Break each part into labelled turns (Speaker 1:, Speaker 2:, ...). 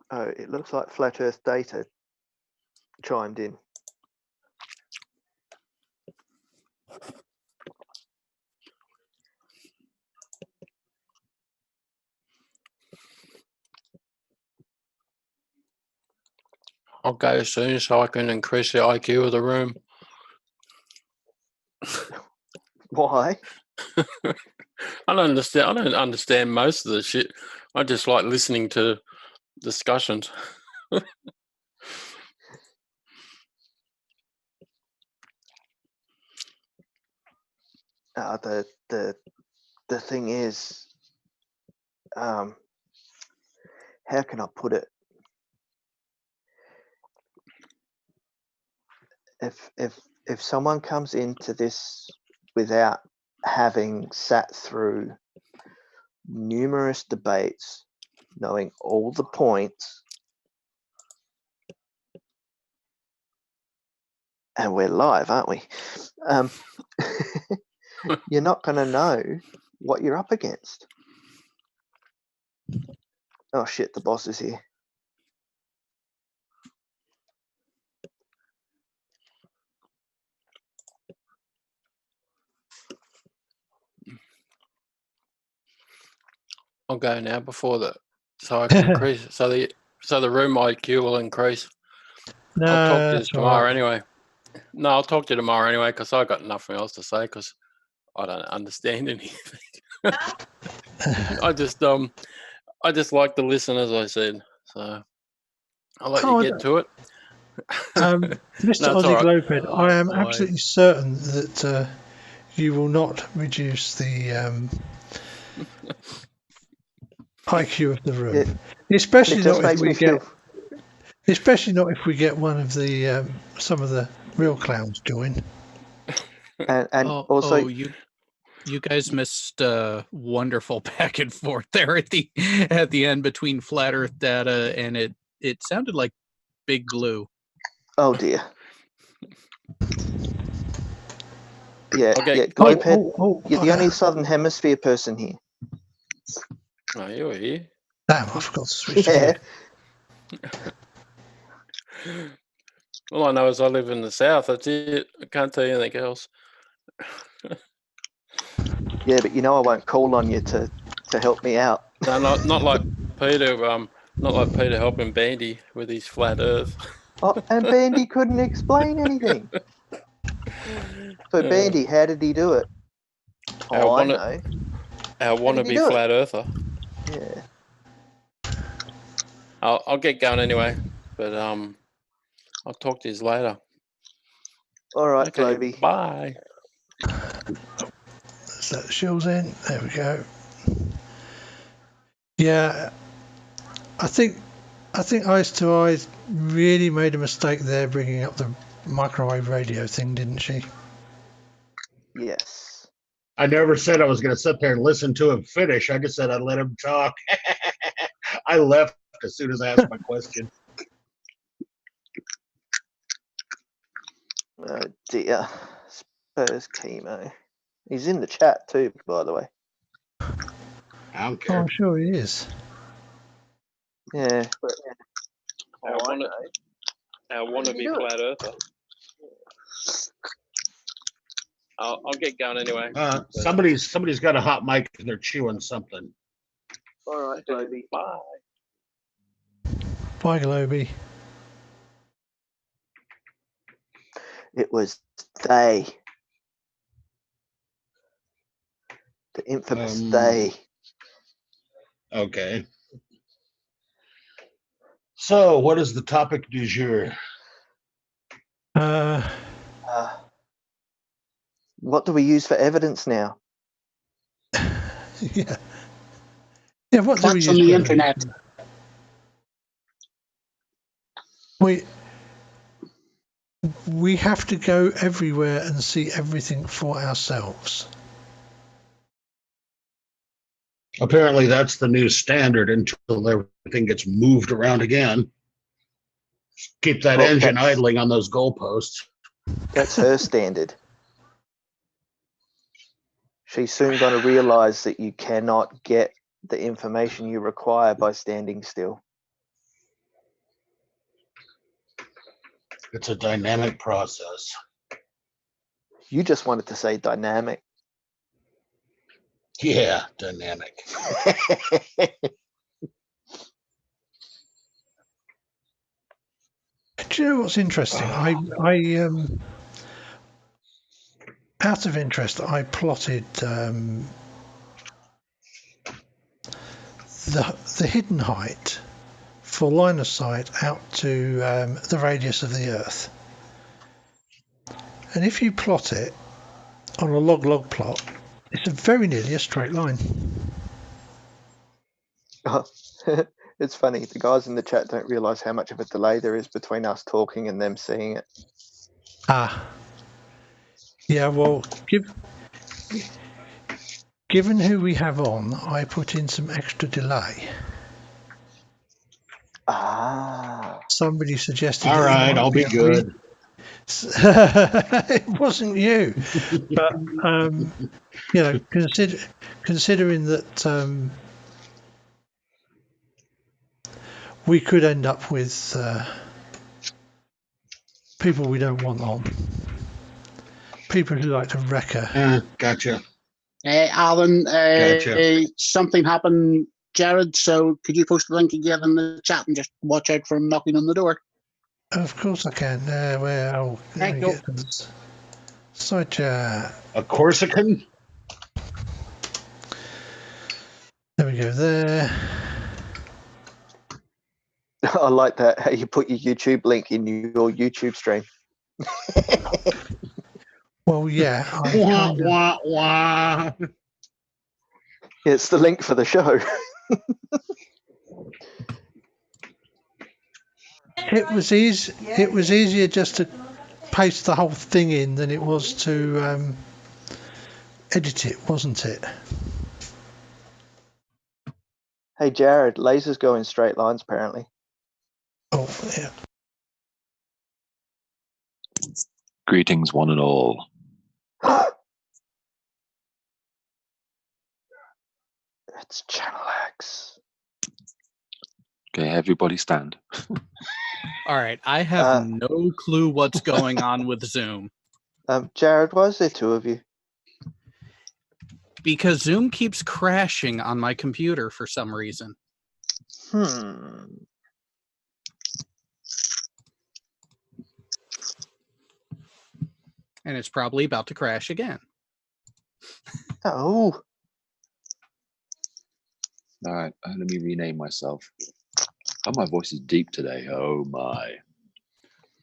Speaker 1: Oh, it looks like Flat Earth Data chimed in.
Speaker 2: I'll go soon so I can increase the IQ of the room.
Speaker 1: Why?
Speaker 2: I don't understand most of the shit. I just like listening to discussions.
Speaker 1: The thing is, how can I put it? If someone comes into this without having sat through numerous debates, knowing all the points, and we're live, aren't we? You're not going to know what you're up against. Oh shit, the boss is here.
Speaker 2: I'll go now before that, so I can increase. So the room IQ will increase.
Speaker 3: No,
Speaker 2: I'll talk to you
Speaker 3: that's
Speaker 2: tomorrow
Speaker 3: right.
Speaker 2: anyway. No, I'll talk to you tomorrow anyway because I got nothing else to say because I don't understand anything. I just like to listen, as I said. So I'll let you get to it.
Speaker 3: Mr.
Speaker 2: No, it's
Speaker 3: Aussie
Speaker 2: all right.
Speaker 3: Glowped, I am absolutely certain that you will not reduce the IQ of the room, especially not if we get, especially not if we get one of the some of the real clowns join.
Speaker 1: And also,
Speaker 4: you guys missed wonderful back and forth there at the end between Flat Earth Data and it sounded like Big Glue.
Speaker 1: Oh dear. Yeah,
Speaker 2: Okay.
Speaker 1: yeah. Glowped, you're the only Southern Hemisphere person here.
Speaker 2: Oh, you're here.
Speaker 3: Damn, I forgot to switch.
Speaker 1: Yeah.
Speaker 2: All I know is I live in the south. That's it. I can't tell you anything else.
Speaker 1: Yeah, but you know I won't call on you to help me out.
Speaker 2: No, not like Peter. Not like Peter helping Bandy with his flat Earth.
Speaker 1: Oh, and Bandy couldn't explain anything. So Bandy, how did he do it? I know.
Speaker 2: Our wannabe flat earther.
Speaker 1: Yeah.
Speaker 2: I'll get going anyway, but I'll talk to you later.
Speaker 1: All right,
Speaker 2: okay,
Speaker 1: Globey.
Speaker 2: Bye.
Speaker 3: Let's let the shields in. There we go. Yeah, I think Eyes to Eyes really made a mistake there, bringing up the microwave radio thing, didn't she?
Speaker 1: Yes.
Speaker 5: I never said I was going to sit there and listen to him finish. I just said I'd let him talk. I left as soon as I asked my question.
Speaker 1: Oh dear. Spurs chemo. He's in the chat too, by the way.
Speaker 5: I don't care.
Speaker 3: Oh, I'm sure he is.
Speaker 1: Yeah. But,
Speaker 2: Our wannabe flat earther. I'll get going anyway.
Speaker 5: Somebody's got a hot mic and they're chewing something.
Speaker 1: all right, Globey.
Speaker 2: Bye.
Speaker 3: Bye, Globey.
Speaker 1: It was they. The infamous they.
Speaker 5: Okay. So, what is the topic du jour?
Speaker 1: What do we use for evidence now?
Speaker 3: Yeah. Yeah, what do we use
Speaker 6: on the internet?
Speaker 3: We have to go everywhere and see everything for ourselves.
Speaker 5: Apparently, that's the new standard until everything gets moved around again. Keep that engine idling on those goalposts.
Speaker 1: That's her standard. She's soon going to realize that you cannot get the information you require by standing still.
Speaker 5: It's a dynamic process.
Speaker 1: You just wanted to say dynamic.
Speaker 5: Yeah, dynamic.
Speaker 3: Do you know what's interesting? Out of interest, I plotted the hidden height for line of sight out to the radius of the Earth. And if you plot it on a log plot, it's very nearly a straight line.
Speaker 1: It's funny. The guys in the chat don't realize how much of a delay there is between us talking and them seeing it.
Speaker 3: Ah. Yeah, well, given who we have on, I put in some extra delay.
Speaker 1: Ah.
Speaker 3: Somebody suggested.
Speaker 5: All right, I'll be good.
Speaker 3: It wasn't you, but you know, considering that we could end up with people we don't want on, people who like to wreck her.
Speaker 5: Gotcha.
Speaker 6: Alan,
Speaker 5: Gotcha.
Speaker 6: something happened, Jared, so could you post the link again in the chat and just watch out for him knocking on the door?
Speaker 3: Of course I can.
Speaker 6: Thank you.
Speaker 3: Side chat.
Speaker 5: A Corsican?
Speaker 3: There we go. There.
Speaker 1: I like that. How you put your YouTube link in your YouTube stream.
Speaker 3: Well, yeah.
Speaker 5: Wah, wah, wah.
Speaker 1: It's the link for the show.
Speaker 3: It was easy. It was easier just to paste the whole thing in than it was to edit it, wasn't it?
Speaker 1: Hey, Jared, lasers go in straight lines, apparently.
Speaker 3: Oh, yeah.
Speaker 7: Greetings, one and all.
Speaker 1: It's Channel X.
Speaker 7: Okay, everybody stand.
Speaker 4: All right, I have no clue what's going on with Zoom.
Speaker 1: Jared, why is there two of you?
Speaker 4: Because Zoom keeps crashing on my computer for some reason.
Speaker 1: And
Speaker 4: it's probably about to crash again.
Speaker 1: Oh.
Speaker 7: All right, let me rename myself. Oh, my voice is deep today. Oh my.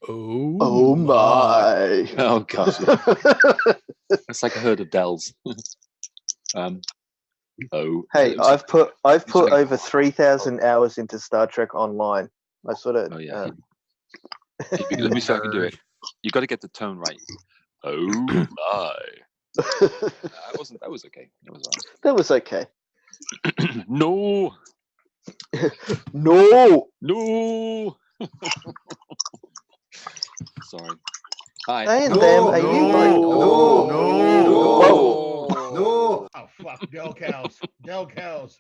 Speaker 1: Oh my.
Speaker 7: Oh gosh. It's like a herd of Dells.
Speaker 1: Hey, I've put over 3,000 hours into Star Trek Online. I sort of.
Speaker 7: Oh yeah. Let me see if I can do it. You got to get the tone right. Oh my. That was okay. That was all right.
Speaker 1: That was okay.
Speaker 7: No.
Speaker 1: No.
Speaker 7: No. Sorry. Hi.
Speaker 1: Hey and them, are you both?
Speaker 5: No. Oh, fuck. Del cows. Del cows.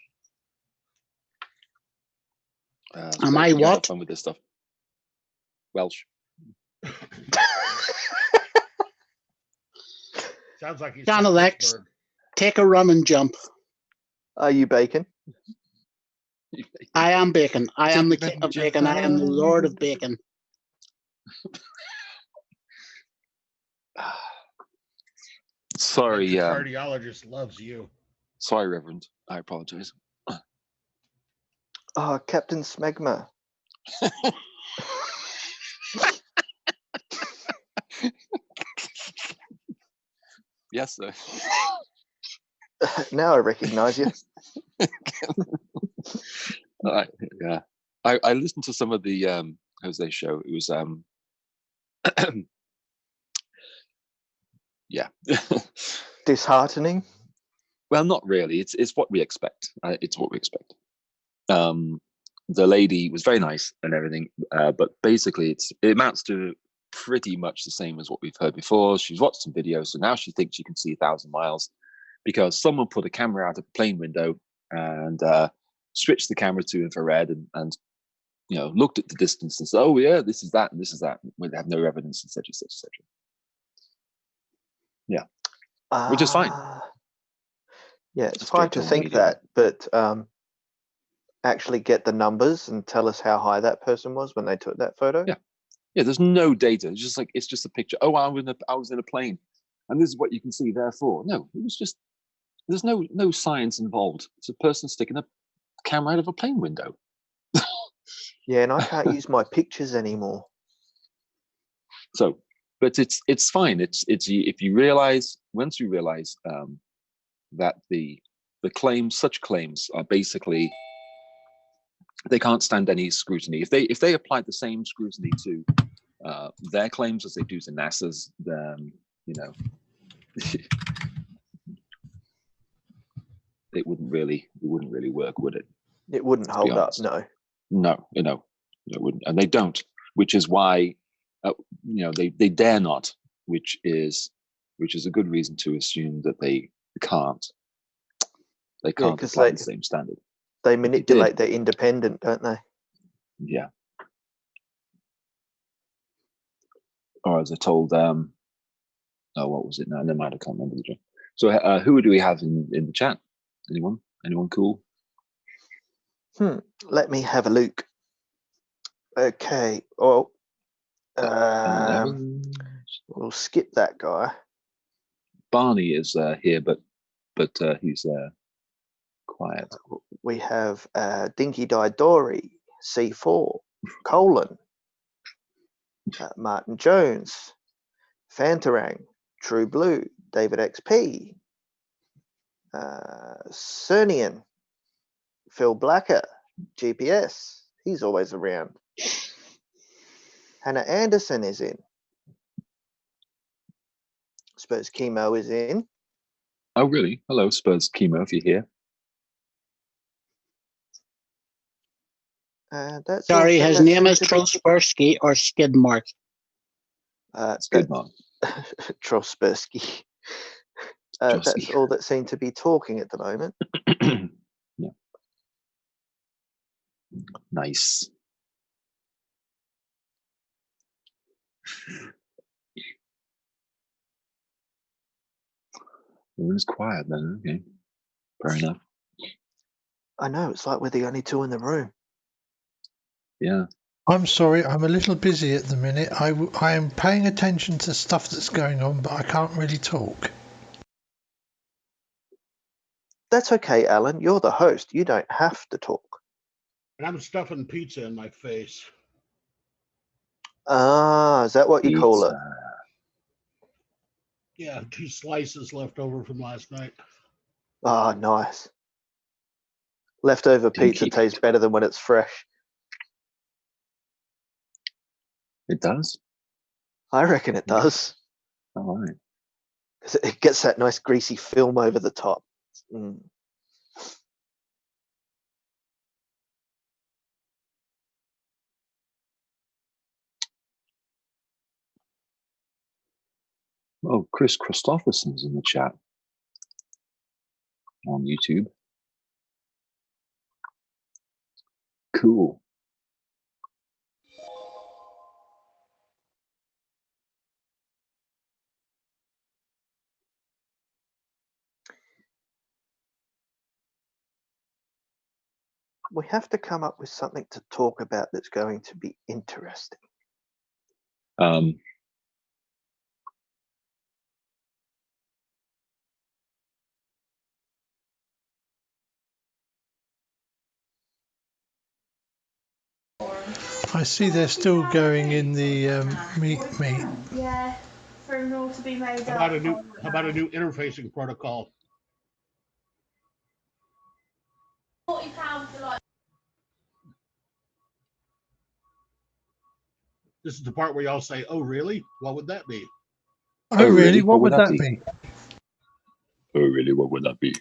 Speaker 6: Am I what?
Speaker 7: Have fun with this stuff. Welsh.
Speaker 5: Sounds like he's
Speaker 6: Channel X, take a run and jump.
Speaker 1: Are you bacon?
Speaker 6: I am bacon. I am the king of bacon. I am the lord of bacon.
Speaker 7: Sorry.
Speaker 5: The cardiologist loves you.
Speaker 7: Sorry, Reverend. I apologize.
Speaker 1: Oh, Captain Smegma.
Speaker 7: Yes, sir.
Speaker 1: Now I recognize you.
Speaker 7: Yeah. I listened to some of the Jose show. It was yeah.
Speaker 1: Disheartening.
Speaker 7: Well, not really. It's what we expect. It's what we expect. The lady was very nice and everything, but basically it amounts to pretty much the same as what we've heard before. She's watched some videos, so now she thinks she can see 1,000 miles because someone put a camera out of a plane window and switched the camera to infrared and looked at the distance and said, "Oh yeah, this is that and this is that," when they have no evidence, etc., etc., etc. Yeah, which is fine.
Speaker 1: Yeah, it's
Speaker 7: Just
Speaker 1: fine
Speaker 7: go
Speaker 1: to
Speaker 7: to
Speaker 1: think
Speaker 7: media.
Speaker 1: that, but actually get the numbers and tell us how high that person was when they took that photo.
Speaker 7: Yeah, there's no data. It's just a picture. Oh, I was in a plane, and this is what you can see. Therefore, no, it was just there's no science involved. It's a person sticking a camera out of a plane window.
Speaker 1: Yeah, and I can't use my pictures anymore.
Speaker 7: So, but it's fine. It's if you realize once you realize that the such claims are basically they can't stand any scrutiny. If they applied the same scrutiny to their claims as they do to NASA's, then it wouldn't really work, would it?
Speaker 1: It wouldn't hold up, no.
Speaker 7: No, it wouldn't, and they don't, which is why they dare not, which is a good reason to assume that they can't. They can't apply the same standard.
Speaker 1: They manipulate their independent, don't they?
Speaker 7: Yeah. Or as I told what was it now? Never mind, I can't remember the joke. So who do we have in the chat? Anyone cool?
Speaker 1: Let me have a look. Okay. Well, we'll skip that guy.
Speaker 7: Barney is here, but he's quiet.
Speaker 1: We have Dinky Didori, C4, Colin, Martin Jones, Fantarang, True Blue, David XP, Cernian, Phil Blacker, GPS, he's always around. Hannah Anderson is in. Spurs Chemo is in.
Speaker 7: Oh, really? Hello, Spurs Chemo, if you're here.
Speaker 6: Sorry, his name is Trospersky or Skidmark.
Speaker 7: Skidmark.
Speaker 1: Trospersky. That's all that seem to be talking at the moment.
Speaker 7: Yeah. Nice. Everyone's quiet then. Okay, fair enough.
Speaker 1: I know, it's like we're the only two in the room.
Speaker 7: Yeah.
Speaker 3: I'm sorry, I'm a little busy at the minute. I am paying attention to stuff that's going on, but I can't really talk.
Speaker 1: That's okay, Alan. You're the host. You don't have to talk.
Speaker 5: And I'm stuffing pizza in my face.
Speaker 1: Ah, is that what you call it?
Speaker 5: Yeah, 2 slices left over from last night.
Speaker 1: Ah, nice. Leftover pizza tastes better than when it's fresh.
Speaker 7: It does?
Speaker 1: I reckon it does.
Speaker 7: All right.
Speaker 1: Because it gets that nice greasy film over the top. Mm.
Speaker 7: Oh, Chris Christopherson's in the chat on YouTube. Cool.
Speaker 1: We have to come up with something to talk about that's going to be interesting.
Speaker 3: I see they're still going in the meet.
Speaker 8: Yeah, for an all to be made
Speaker 5: How about a new interfacing protocol?
Speaker 8: £40 for like.
Speaker 5: This is the part where y'all say, "Oh, really? What would that be?"
Speaker 3: Oh, really? What would that be?
Speaker 7: Oh, really? What would that be?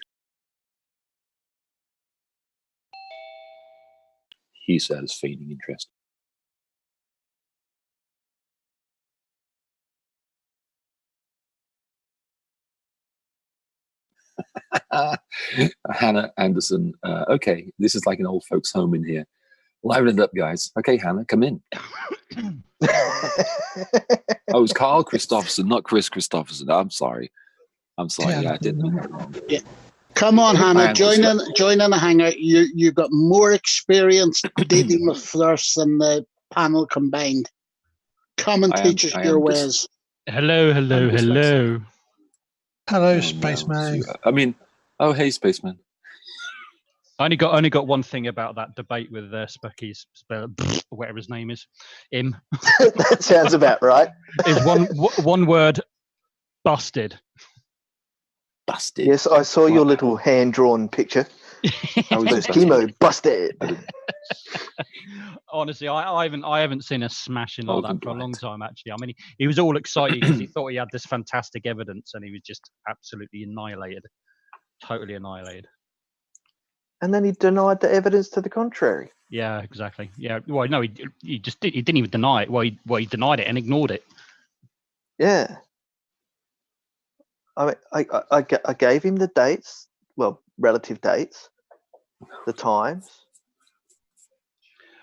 Speaker 7: He says, feigning interest. Hannah Anderson. Okay, this is like an old folks' home in here. Liven it up, guys. Okay, Hannah, come in. Oh, it's Carl Christopherson, not Chris Christopherson. I'm sorry. Yeah, I did that wrong.
Speaker 6: Yeah. Come on, Hannah,
Speaker 7: am
Speaker 6: join in the hangout. You've got more experience dealing with flirts than the panel combined. Come and teach us your ways.
Speaker 9: Hello.
Speaker 3: Hello,
Speaker 7: Oh,
Speaker 3: spaceman.
Speaker 7: no. I mean, oh, hey, spaceman.
Speaker 9: I only got one thing about that debate with Spucky's, whatever his name is, him.
Speaker 1: That sounds about right.
Speaker 9: Is one word, busted.
Speaker 7: Busted.
Speaker 1: Yes, I saw your little hand-drawn picture. Those chemo busted.
Speaker 9: Honestly, I haven't seen a smashing like that for a long time. Actually, I mean, he was all excited because he thought he had this fantastic evidence, and he was just absolutely annihilated, totally annihilated.
Speaker 1: And then he denied the evidence to the contrary.
Speaker 9: Yeah, exactly. Yeah. Well, no, he didn't even deny it. Well, he denied it and ignored it.
Speaker 1: Yeah. I mean, I gave him the dates, well, relative dates, the times.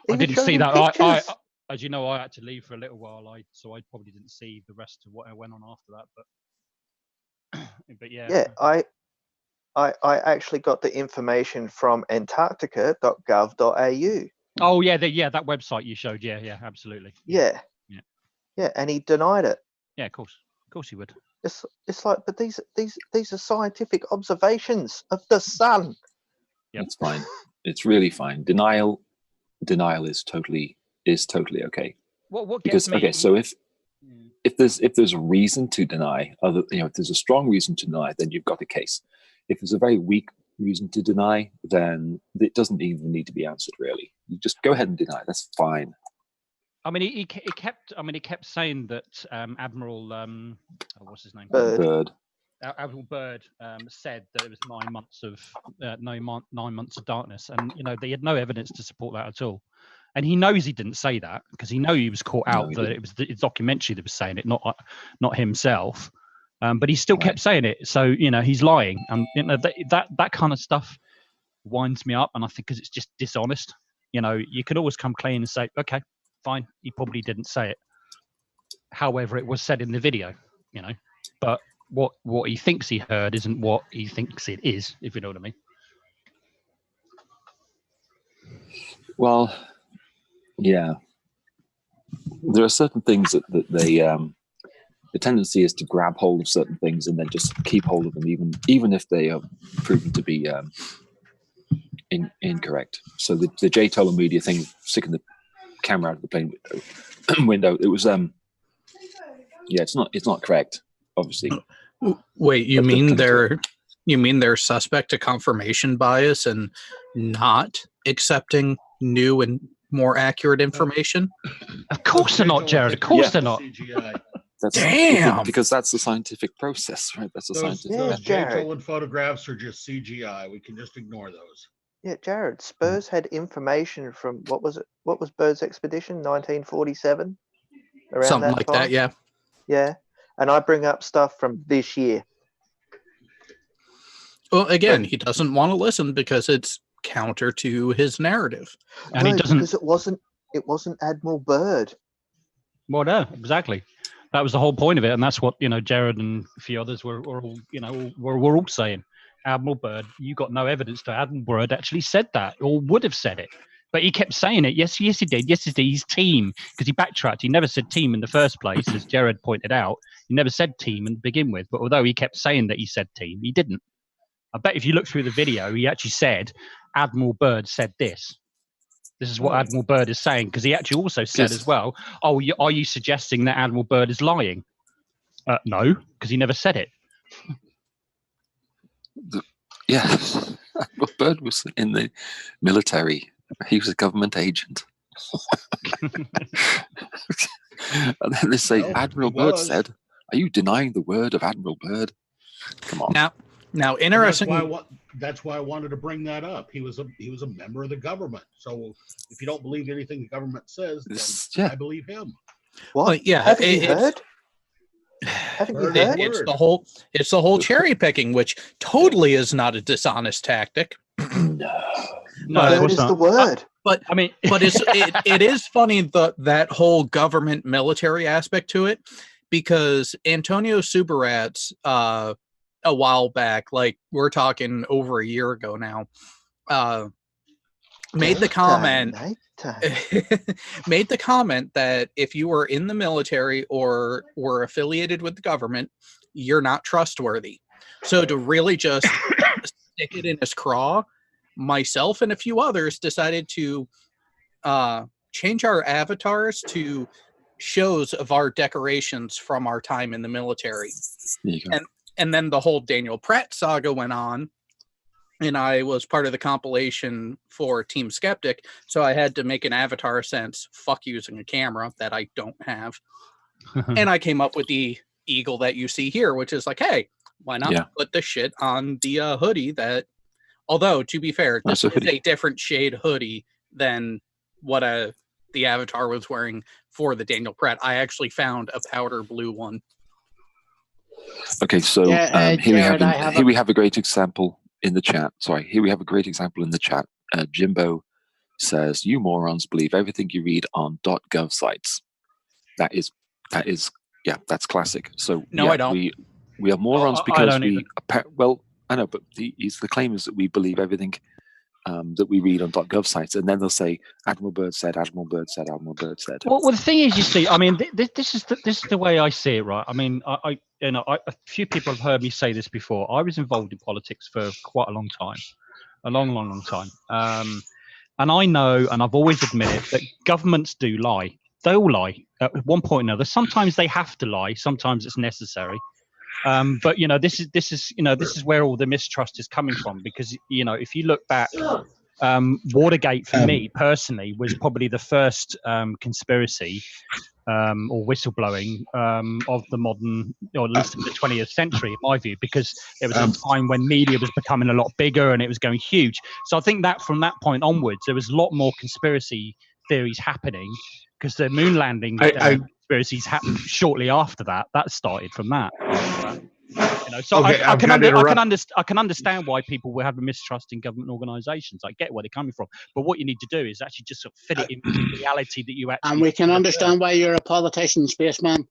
Speaker 9: I
Speaker 1: Even
Speaker 9: didn't
Speaker 1: showed
Speaker 9: see
Speaker 1: him
Speaker 9: that. I,
Speaker 1: pictures.
Speaker 9: as you know, I had to leave for a little while, so I probably didn't see the rest of what went on after that. But yeah.
Speaker 1: Yeah, I actually got the information from antarctica.gov.au.
Speaker 9: Oh yeah, that website you showed. Yeah, absolutely.
Speaker 1: Yeah, and he denied it.
Speaker 9: Yeah, of course he would.
Speaker 1: It's like, but these are scientific observations of the sun.
Speaker 9: Yep.
Speaker 7: It's fine. It's really fine. Denial is totally okay.
Speaker 9: What
Speaker 7: because
Speaker 9: me...
Speaker 7: okay, so if there's a reason to deny, if there's a strong reason to deny, then you've got a case. If there's a very weak reason to deny, then it doesn't even need to be answered. Really, you just go ahead and deny. That's fine.
Speaker 9: I mean, he kept saying that Admiral what's his name?
Speaker 7: Byrd.
Speaker 9: Admiral Byrd said that it was 9 months of 9 months of darkness, and they had no evidence to support that at all. And he knows he didn't say that because he knew he was caught out that it was the documentary that was saying it, not himself. But he still kept saying it, so he's lying, and that kind of stuff winds me up, and I think because it's just dishonest. You can always come clean and say, okay, fine, he probably didn't say it. However, it was said in the video, but what he thinks he heard isn't what he thinks it is, if you know what I mean.
Speaker 7: Well, yeah, there are certain things that they the tendency is to grab hold of certain things and then just keep hold of them, even if they are proven to be incorrect. So the J. Toller Media thing, sticking the camera out of the plane window, it was it's not correct, obviously.
Speaker 4: Wait, you mean they're suspect to confirmation bias and not accepting new and more accurate information?
Speaker 9: Of course they're not, Jared. Of course they're not.
Speaker 4: Damn.
Speaker 7: Because that's the scientific process, right? That's the scientific.
Speaker 5: Those J-Tolan photographs are just CGI. We can just ignore those.
Speaker 1: Yeah, Jared. Spurs had information from what was it? What was Byrd's expedition? 1947. Around
Speaker 4: something
Speaker 1: that
Speaker 4: like
Speaker 1: time?
Speaker 4: that. Yeah.
Speaker 1: Yeah, and I bring up stuff from this year.
Speaker 4: Well, again, he doesn't want to listen because it's counter to his narrative,
Speaker 9: and he doesn't.
Speaker 1: Because it wasn't Admiral Byrd.
Speaker 9: Well, no, exactly. That was the whole point of it, and that's what Jared and a few others were all were all saying. Admiral Byrd, you got no evidence that Admiral Byrd actually said that or would have said it, but he kept saying it. Yes, he did. Yes, he did. He's team, because he backtracked. He never said team in the first place, as Jared pointed out. He never said team to begin with. But although he kept saying that he said team, he didn't. I bet if you look through the video, he actually said Admiral Byrd said this. This is what Admiral Byrd is saying, because he actually also said as well, oh, are you suggesting that Admiral Byrd is lying? No, because he never said it.
Speaker 7: Admiral Byrd was in the military. He was a government agent. And then they say, Admiral Byrd said, are you denying the word of Admiral Byrd? Come on.
Speaker 4: Now, interesting.
Speaker 5: That's why I wanted to bring that up. He was a member of the government. So if you don't believe anything the government says, then I believe him.
Speaker 1: What?
Speaker 4: Well, yeah,
Speaker 1: Haven't you heard? Haven't you heard?
Speaker 4: It's the whole cherry picking, which totally is not a dishonest tactic.
Speaker 7: No.
Speaker 1: Byrd is the word.
Speaker 4: But
Speaker 9: I mean,
Speaker 4: but it is funny that whole government military aspect to it, because Antonio Subarat's a while back, like we're talking over a year ago now, made the comment made the comment that if you were in the military or were affiliated with the government, you're not trustworthy. So to really just stick it in his craw, myself and a few others decided to change our avatars to shows of our decorations from our time in the military.
Speaker 7: There you go.
Speaker 4: And then the whole Daniel Pratt saga went on, and I was part of the compilation for Team Skeptic, so I had to make an avatar sense, fuck using a camera that I don't have. And I came up with the eagle that you see here, which is like, hey, why not put the shit on the hoodie that, although to be fair, this is a different shade hoodie than what the avatar was wearing for the Daniel Pratt. I actually found a powder blue one.
Speaker 7: Okay, so here we have a great example in the chat. Sorry, here we have a great example in the chat. Jimbo says, "You morons believe everything you read on .gov sites." That is, that's classic. So
Speaker 4: no, I don't.
Speaker 7: We are morons because well, I know, but the claim is that we believe everything that we read on .gov sites, and then they'll say Admiral Byrd said, Admiral Byrd said, Admiral Byrd said.
Speaker 9: Well, the thing is, you see, I mean, this is the way I see it, right? I mean, a few people have heard me say this before. I was involved in politics for quite a long time, a long time, and I know, and I've always admitted that governments do lie. They all lie at one point or another. Sometimes they have to lie. Sometimes it's necessary. But this is where all the mistrust is coming from, because if you look back, Watergate for me personally was probably the first conspiracy or whistleblowing of the modern, or at least of the 20th century, in my view, because it was a time when media was becoming a lot bigger and it was going huge. So I think that from that point onwards, there was a lot more conspiracy theories happening, because the moon landing conspiracies happened shortly after that. That started from that. So I can understand why people will have a mistrust in government organisations. I get where they're coming from, but what you need to do is actually just sort of fit it into the reality that you actually.
Speaker 6: And we can understand why you're a politician, spaceman.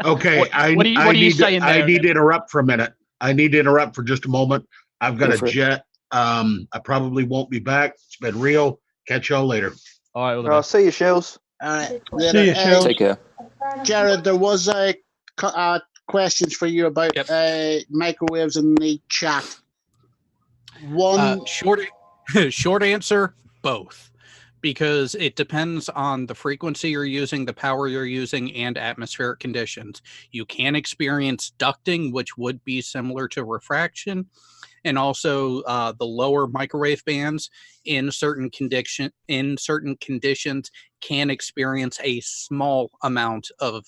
Speaker 5: Okay, I need to interrupt for a minute. I need to interrupt for just a moment. I've got a jet. I probably won't be back. It's been real. Catch y'all later.
Speaker 1: All right, I'll see you, Shells.
Speaker 6: All right,
Speaker 3: see you, Shells.
Speaker 7: Take care.
Speaker 6: Jared, there was questions for you about microwaves in the chat. One
Speaker 4: short answer, both, because it depends on the frequency you're using, the power you're using, and atmospheric conditions. You can experience ducting, which would be similar to refraction, and also the lower microwave bands in certain conditions can experience a small amount of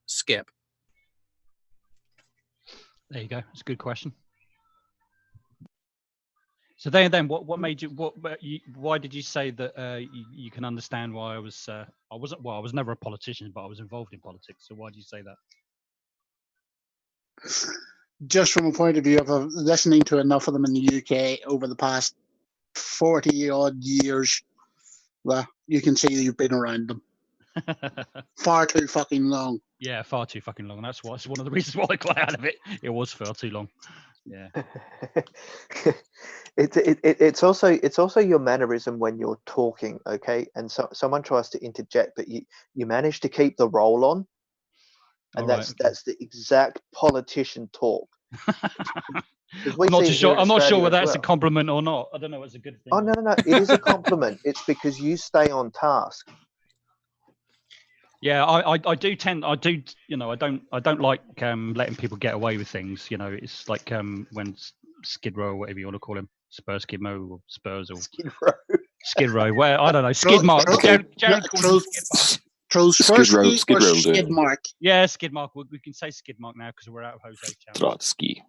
Speaker 4: skip.
Speaker 9: There you go. That's a good question. So then what made you? Why did you say that you can understand why I was never a politician, but I was involved in politics. So why did you say that?
Speaker 6: Just from a point of view of listening to enough of them in the UK over the past 40 odd years, well, you can see you've been around them far too fucking long.
Speaker 9: Yeah, far too fucking long. That's one of the reasons why I got out of it. It was far too long. Yeah.
Speaker 1: It's also your mannerism when you're talking, okay? And so someone tries to interject, but you manage to keep the roll on, and that's the exact politician talk.
Speaker 9: I'm not sure whether that's a compliment or not. I don't know. It's a good thing.
Speaker 1: Oh no, it is a compliment. It's because you stay on task.
Speaker 9: Yeah, I don't like letting people get away with things. It's like when Skid Row, whatever you want to call him, Skid Row or Spurs or Skid Row. Where I don't know, Skid Mark.
Speaker 6: Skid Mark.
Speaker 9: Yeah, Skid Mark. We can say Skid Mark now because we're out of Jose channel.
Speaker 7: Trotsky.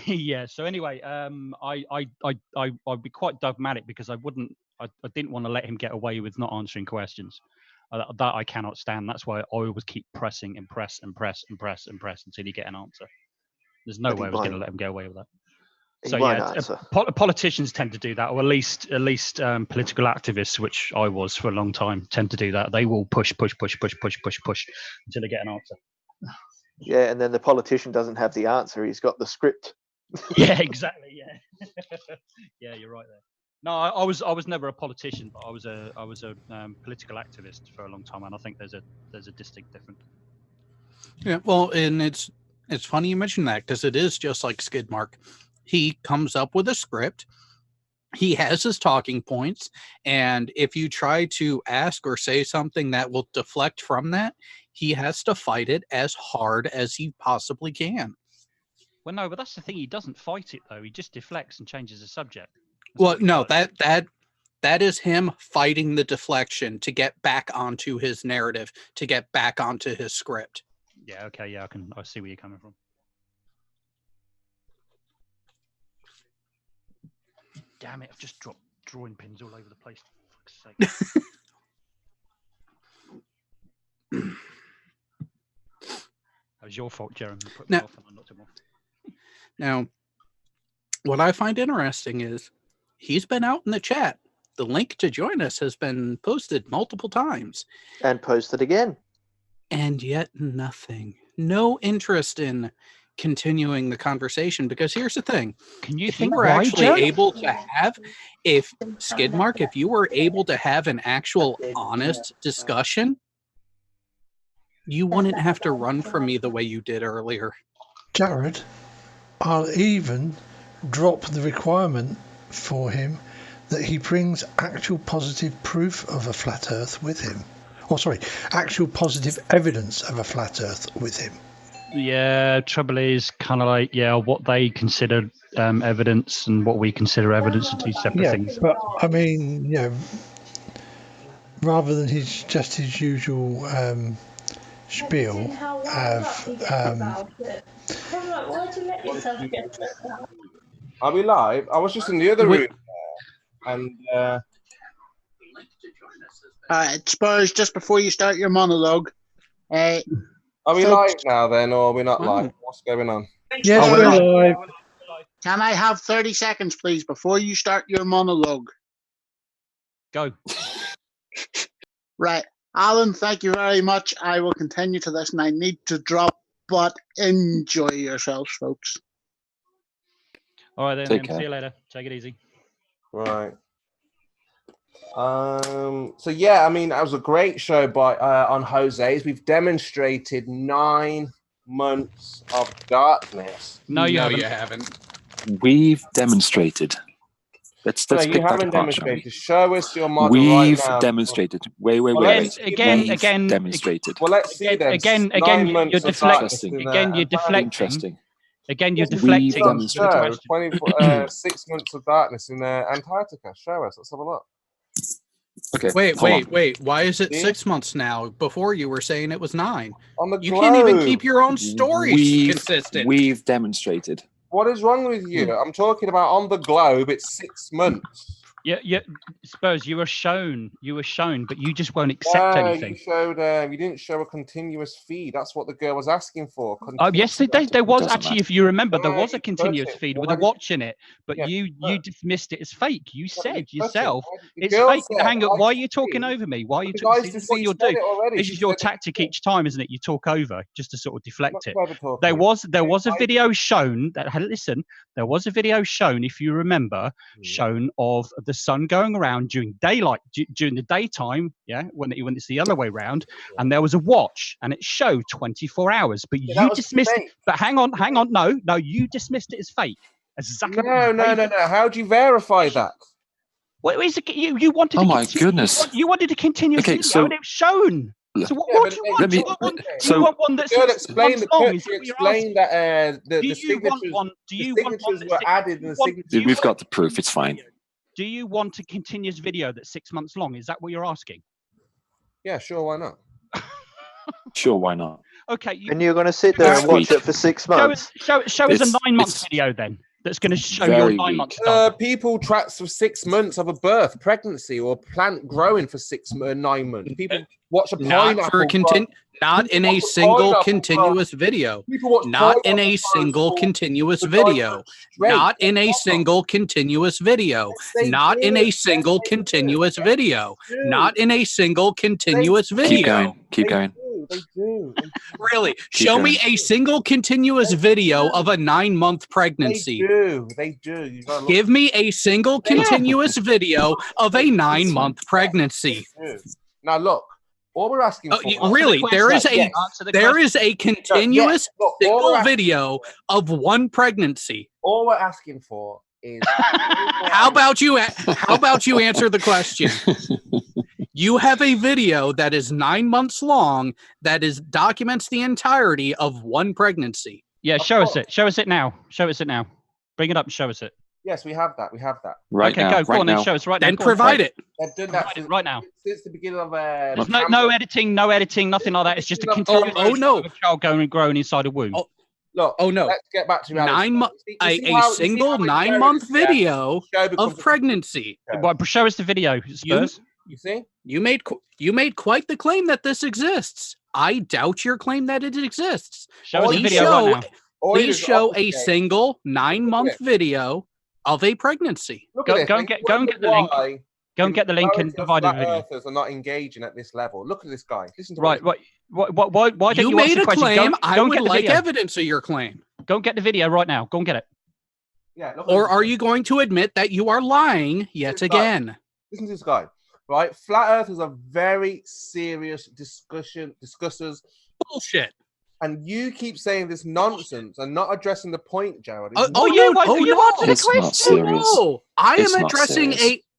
Speaker 9: Yeah. So anyway, I'd be quite dogmatic because I didn't want to let him get away with not answering questions. That I cannot stand. That's why I always keep pressing and press until you get an answer. There's no way I was going to let him get away with that.
Speaker 1: He won't answer.
Speaker 9: Politicians tend to do that, or at least political activists, which I was for a long time, tend to do that. They will push until they get an answer.
Speaker 1: Yeah, and then the politician doesn't have the answer. He's got the script.
Speaker 9: Yeah, exactly. Yeah, yeah, you're right there. No, I was never a politician, but I was a political activist for a long time, and I think there's a distinct difference.
Speaker 4: Yeah, well, and it's funny you mention that, because it is just like Skidmark. He comes up with a script. He has his talking points, and if you try to ask or say something that will deflect from that, he has to fight it as hard as he possibly can.
Speaker 9: Well, no, but that's the thing. He doesn't fight it though. He just deflects and changes the subject.
Speaker 4: Well, no, that is him fighting the deflection to get back onto his narrative, to get back onto his script.
Speaker 9: Yeah, okay, yeah, I see where you're coming from. Damn it, I've just dropped drawing pins all over the place. For fuck's sake. That was your fault, Jeremy. You put me off and I knocked him off.
Speaker 4: Now, what I find interesting is he's been out in the chat. The link to join us has been posted multiple times.
Speaker 1: And posted again.
Speaker 4: And yet nothing. No interest in continuing the conversation, because here's the thing.
Speaker 9: Can you
Speaker 4: if
Speaker 9: think
Speaker 4: you were
Speaker 9: why,
Speaker 4: actually
Speaker 9: Joe?
Speaker 4: able to have, if you were able to have an actual honest discussion, you wouldn't have to run from me the way you did earlier.
Speaker 3: Jared, I'll even drop the requirement for him that he brings actual positive proof of a flat earth with him. Actual positive evidence of a flat earth with him.
Speaker 9: Yeah, trouble is kind of like, what they consider evidence and what we consider evidence are two separate things.
Speaker 3: But I mean, rather than his usual spiel
Speaker 10: Are we live? I was just in the other room and
Speaker 6: Spurs, just before you start your monologue,
Speaker 10: are we live now then, or are we not live? What's going on?
Speaker 3: Yes, we're live.
Speaker 6: Can I have 30 seconds, please, before you start your monologue?
Speaker 9: Go.
Speaker 6: Right. Alan, thank you very much. I will continue to listen. I need to drop, but enjoy yourselves, folks.
Speaker 9: All right, then. See you later. Take it easy.
Speaker 10: Right. So yeah, I mean, that was a great show on Jose's. We've demonstrated 9 months of darkness.
Speaker 4: No, you haven't.
Speaker 7: We've demonstrated. Let's
Speaker 10: no,
Speaker 7: pick
Speaker 10: you
Speaker 7: that
Speaker 10: haven't
Speaker 7: apart,
Speaker 10: demonstrated. Show us your model
Speaker 7: We've
Speaker 10: right now.
Speaker 7: Demonstrated. Wait.
Speaker 9: Again.
Speaker 7: Demonstrated.
Speaker 10: Well, let's see then.
Speaker 9: Again, you're deflecting. Again, you're deflecting.
Speaker 7: Interesting.
Speaker 9: Again, you're deflecting.
Speaker 10: 6 months of darkness in Antarctica. Show us. Let's have a look.
Speaker 7: Okay.
Speaker 4: Wait. Why is it 6 months now? Before you were saying it was 9.
Speaker 10: On the
Speaker 4: you
Speaker 10: globe.
Speaker 4: Can't even keep your own stories consistent.
Speaker 7: We've demonstrated.
Speaker 10: What is wrong with you? I'm talking about on the globe. It's 6 months.
Speaker 9: Yeah. Suppose you were shown, but you just won't accept anything.
Speaker 10: You didn't show a continuous feed. That's what the girl was asking for.
Speaker 9: Yes, there was actually. If you remember, there was a continuous feed with a watch in it, but you dismissed it as fake. You said yourself, it's fake. Hang on, why are you talking over me? Why are you talking? This is what you'll do. This is your tactic each time, isn't it? You talk over just to sort of deflect it. There was a video shown that listen. There was a video shown, if you remember, shown of the sun going around during daylight, during the daytime, when it's the other way round, and there was a watch, and it showed 24 hours. But you dismissed it. But hang on, no, you dismissed it as fake.
Speaker 10: No. How do you verify that?
Speaker 9: Well, you wanted.
Speaker 7: Oh my goodness!
Speaker 9: You wanted to continue.
Speaker 7: Okay, so
Speaker 9: and it was shown. So what do you want? You want one that's
Speaker 10: explain that the signatures were added in the signatures.
Speaker 7: We've got the proof. It's fine.
Speaker 9: Do you want a continuous video that's 6 months long? Is that what you're asking?
Speaker 10: Yeah, sure. Why not?
Speaker 7: Sure, why not?
Speaker 9: Okay.
Speaker 1: And you're going to sit there and watch it for 6 months?
Speaker 9: Show us a 9 month video then. that's going to show your 9 months data?
Speaker 10: People track for 6 months of a birth, pregnancy, or plant growing for 9 months. People watch a pineapple.
Speaker 4: Not in a single continuous video. Not in a single continuous video. Not in a single continuous video. Not in a single continuous video. Not in a single continuous video.
Speaker 7: Keep going.
Speaker 10: They do.
Speaker 4: Really? Show me a single continuous video of a 9-month pregnancy.
Speaker 10: They do.
Speaker 4: Give me a single continuous video of a 9-month pregnancy.
Speaker 10: Now look. All we're asking for,
Speaker 4: really, there is a continuous single video of one pregnancy.
Speaker 10: All we're asking for is
Speaker 4: how about you answer the question? You have a video that is 9 months long that documents the entirety of one pregnancy.
Speaker 9: Yeah, show us it. Show us it now. Bring it up and show us it.
Speaker 10: Yes, we have that.
Speaker 7: Right
Speaker 9: okay,
Speaker 7: now.
Speaker 9: Go on then. Show us right now.
Speaker 4: Then provide it.
Speaker 10: They've done that
Speaker 9: right now.
Speaker 10: Since the beginning of
Speaker 9: no editing, nothing like that. It's just a continuous of a child growing inside a womb.
Speaker 10: Look,
Speaker 4: no.
Speaker 10: Let's get back to reality.
Speaker 4: A single 9-month video of pregnancy.
Speaker 9: Well, show us the video, Spurs.
Speaker 10: You see?
Speaker 4: You made quite the claim that this exists. I doubt your claim that it exists.
Speaker 9: Show us the video right now.
Speaker 4: Please show a single 9-month video of a pregnancy.
Speaker 9: Go and get the link. Go and get the link and provide a video.
Speaker 10: Earthers are not engaging at this level. Look at this guy. Listen to
Speaker 9: why don't you
Speaker 4: made
Speaker 9: a
Speaker 4: claim? I would like evidence of your claim.
Speaker 9: Go and get the video right now. Go and get it.
Speaker 10: Yeah.
Speaker 4: Or are you going to admit that you are lying yet again?
Speaker 10: Listen to this guy. Right, flat earthers are very serious discussers.
Speaker 4: Bullshit.
Speaker 10: And you keep saying this nonsense and not addressing the point, Jared.
Speaker 4: No.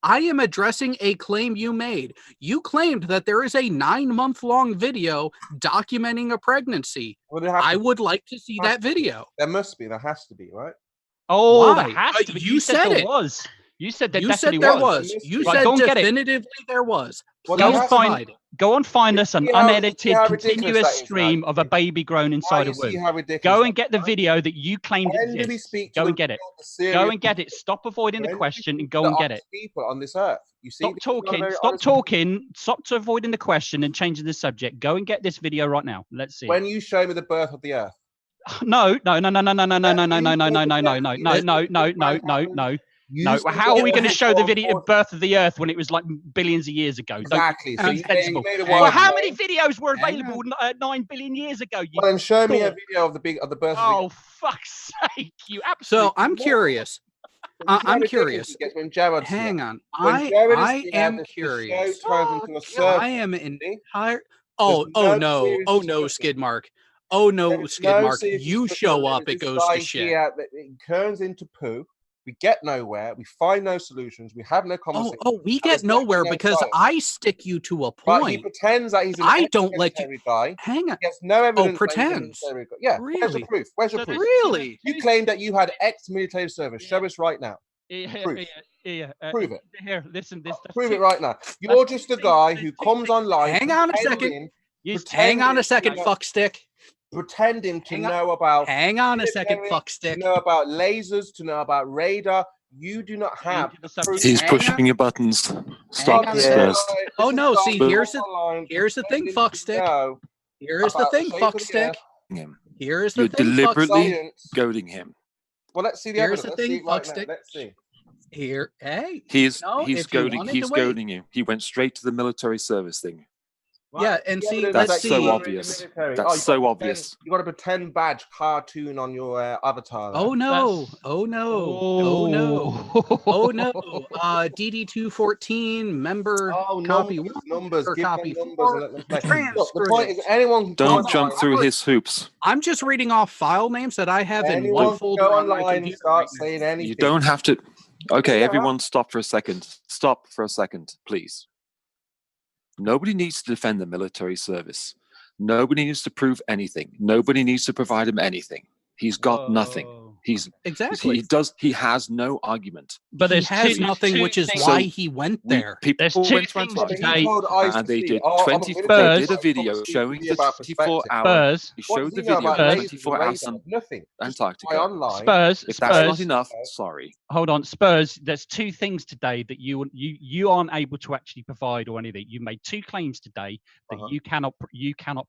Speaker 4: I am addressing a claim you made. You claimed that there is a 9-month long video documenting a pregnancy. I would like to see that video.
Speaker 10: There must be. There has to be, right?
Speaker 9: Oh, there has to be.
Speaker 4: You said
Speaker 9: there
Speaker 4: it
Speaker 9: was. You said there
Speaker 4: definitely
Speaker 9: was.
Speaker 4: You said definitively there was.
Speaker 9: Go and find us an unedited, continuous stream of a baby grown inside a womb. Go and get the video that you claimed exists. Go and get it. Go and get it. Stop avoiding the question and go and get it.
Speaker 10: People on this earth. You see,
Speaker 9: Stop talking. Stop avoiding the question and changing the subject. Go and get this video right now. Let's see.
Speaker 10: When you show me the birth of the earth.
Speaker 9: No. No, how are we going to show the video birth of the Earth when it was like billions of years ago?
Speaker 10: Exactly.
Speaker 9: Well, how many videos were available 9 billion years ago?
Speaker 10: Well, then show me a video of the birth of the Earth.
Speaker 9: Oh, fuck's sake! You absolutely.
Speaker 4: So I'm curious. I'm curious. Hang on. I am curious. I am entire. Oh no, Skidmark. Oh no, Skidmark. You show up, it goes to shit.
Speaker 10: It turns into poo. We get nowhere. We find no solutions. We have no conversation.
Speaker 4: We get nowhere because I stick you to a point.
Speaker 10: But he pretends that he's an
Speaker 4: I don't let you
Speaker 10: guy.
Speaker 4: Hang on.
Speaker 10: He has no evidence.
Speaker 4: Pretends.
Speaker 10: Yeah.
Speaker 4: Really?
Speaker 10: Where's the proof? Where's the proof?
Speaker 4: Really?
Speaker 10: You claimed that you had ex-military service. Show us right now. Proof. Prove it.
Speaker 9: Here, listen.
Speaker 10: Prove it right now. You're just a guy who comes online.
Speaker 4: Hang on a second. Hang on a second, fuckstick.
Speaker 10: Pretending to know about.
Speaker 4: Hang on a second, fuckstick.
Speaker 10: To know about lasers, to know about radar. You do not have.
Speaker 7: He's pushing your buttons. Stop this first.
Speaker 4: Oh no! See, here's the thing, fuckstick. Here's the thing, fuckstick. Here's the thing,
Speaker 7: You're deliberately goading him.
Speaker 10: Well, let's see the
Speaker 4: evidence.
Speaker 10: Here's the thing, fuckstick. Let's see.
Speaker 4: Here, hey.
Speaker 7: He's goading you. He went straight to the military service thing.
Speaker 4: Right. Yeah, and see,
Speaker 7: that's so obvious. That's so obvious.
Speaker 10: You got a pretend badge cartoon on your avatar.
Speaker 4: Oh no! Oh no! Oh no! Oh no! DD214 member copy
Speaker 10: numbers.
Speaker 4: Or copy
Speaker 10: numbers. Look, the point is, anyone
Speaker 7: don't jump through his hoops.
Speaker 4: I'm just reading off file names that I have in one folder
Speaker 10: go
Speaker 4: on my
Speaker 10: online
Speaker 4: computer.
Speaker 10: Start saying anything.
Speaker 7: You don't have to. Okay, everyone, stop for a second. Stop for a second, please. Nobody needs to defend the military service. Nobody needs to prove anything. Nobody needs to provide him anything. He's got nothing.
Speaker 4: exactly.
Speaker 7: He has no argument.
Speaker 4: But he has nothing, which is why he went there.
Speaker 7: People went to Antarctica and they did 24. They did a video showing the 24-hour. He showed the video of 24 hours on Antarctica.
Speaker 9: Spurs.
Speaker 7: If that's not enough, sorry.
Speaker 9: Hold on, Spurs. There's two things today that you aren't able to actually provide or anything. You made two claims today that you cannot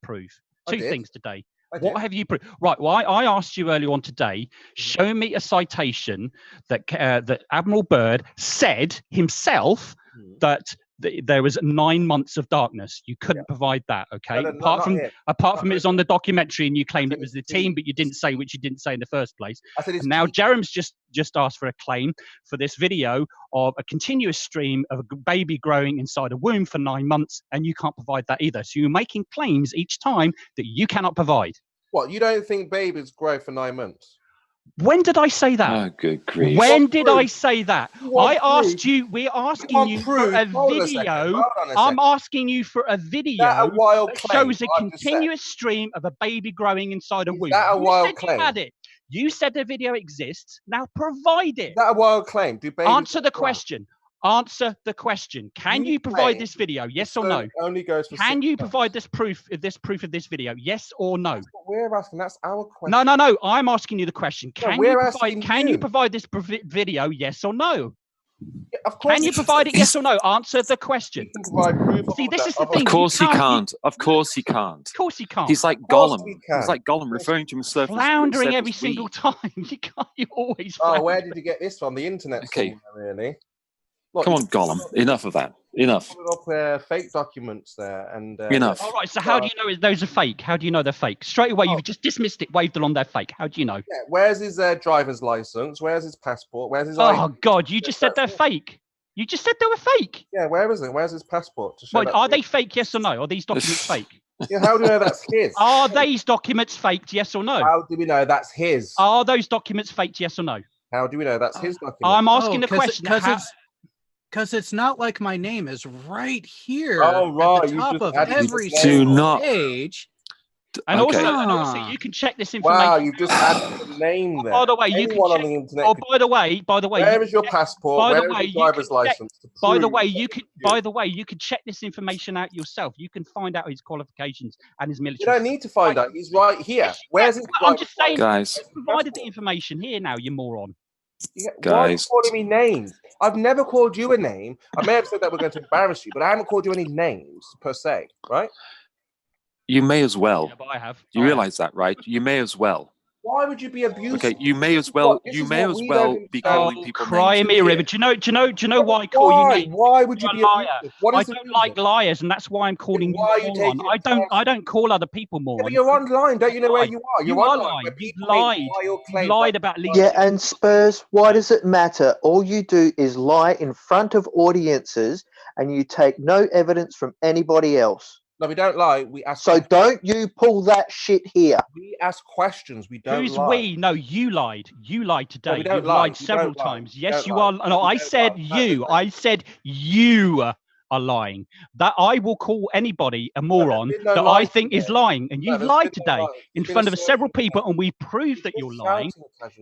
Speaker 9: prove. Two things today. What have you proved? Right. Well, I asked you earlier on today. Show me a citation that that Admiral Byrd said himself that there was 9 months of darkness. You couldn't provide that, okay? Apart from it's on the documentary, and you claimed it was the team, but you didn't say which you didn't say in the first place. And now Jerem's just asked for a claim for this video of a continuous stream of a baby growing inside a womb for 9 months, and you can't provide that either. So you're making claims each time that you cannot provide.
Speaker 10: What, you don't think babies grow for 9 months?
Speaker 9: When did I say that?
Speaker 7: Oh, good grief.
Speaker 9: When did I say that? I asked you, we're asking you for a video. I'm asking you for a video that shows a continuous stream of a baby growing inside a womb.
Speaker 10: Is that a wild claim?
Speaker 9: You had it. You said the video exists. Now provide it.
Speaker 10: Is that a wild claim?
Speaker 9: Answer the question. Answer the question. Can you provide this video? Yes or no?
Speaker 10: Only goes for
Speaker 9: Can you provide this proof of this video? Yes or no?
Speaker 10: That's what we're asking. That's our question.
Speaker 9: No. I'm asking you the question. Can you provide this video? Yes or no?
Speaker 10: Yeah, of course.
Speaker 9: Can you provide it? Yes or no? Answer the question. See, this is the thing.
Speaker 7: Of course he can't. Of course he can't.
Speaker 9: Of course he can't.
Speaker 7: He's like Gollum. He's like Gollum, referring to himself as
Speaker 9: floundering every single time. You always.
Speaker 10: Oh, where did you get this from? The internet.
Speaker 7: Okay.
Speaker 10: Really. Look,
Speaker 7: come on, Gollum. Enough of that. Enough.
Speaker 10: Up fake documents there, and
Speaker 7: enough.
Speaker 9: All right. So how do you know those are fake? How do you know they're fake? Straight away, you've just dismissed it, waved along they're fake. How do you know?
Speaker 10: Yeah. Where's his driver's license? Where's his passport? Where's his?
Speaker 9: Oh God! You just said they're fake. You just said they were fake.
Speaker 10: Yeah. Where is it? Where's his passport? To show
Speaker 9: are they fake? Yes or no? Are these documents fake?
Speaker 10: Yeah, how do we know that's his?
Speaker 9: Are these documents faked? Yes or no?
Speaker 10: How do we know that's his?
Speaker 9: Are those documents faked? Yes or no?
Speaker 10: How do we know that's his document?
Speaker 9: I'm asking the question.
Speaker 4: Because it's not like my name is right here
Speaker 10: at
Speaker 4: the top of every single page.
Speaker 9: And also, you can check this information.
Speaker 10: Wow, you just added the name there.
Speaker 9: By the way, you can check,
Speaker 10: on the internet.
Speaker 9: Oh, by the way,
Speaker 10: where is your passport? Where is your driver's license?
Speaker 9: By the way, you can check this information out yourself. You can find out his qualifications and his military.
Speaker 10: You don't need to find out. He's right here. Where's his?
Speaker 9: I'm just saying,
Speaker 7: guys.
Speaker 9: Provided the information here now, you moron.
Speaker 10: Yeah, guys, why are you calling me names? I've never called you a name. I may have said that we're going to embarrass you, but I haven't called you any names per se, right?
Speaker 7: You may as well.
Speaker 9: Yeah, but I have.
Speaker 7: You realize that, right? You may as well.
Speaker 10: Why would you be abusive?
Speaker 7: Okay, you may as well. You may as well be calling people.
Speaker 9: Cry me a river. Do you know why I call you names?
Speaker 10: Why would you be a liar?
Speaker 9: I don't like liars, and that's why I'm calling you moron. I don't call other people moron.
Speaker 10: Yeah, but you're online. Don't you know where you are?
Speaker 9: You are lying. You lied about leaving.
Speaker 1: Yeah, and Spurs. Why does it matter? All you do is lie in front of audiences, and you take no evidence from anybody else.
Speaker 10: No, we don't lie. We ask.
Speaker 1: So don't you pull that shit here.
Speaker 10: We ask questions. We don't.
Speaker 9: Who's
Speaker 10: lie.
Speaker 9: we? No, you lied. You lied today.
Speaker 10: No,
Speaker 9: You've lied several times. Yes, you are. No, I said you. I said you are lying. That I will call anybody a moron that I think is lying, and you've lied today in front of several people, and we proved that you're lying.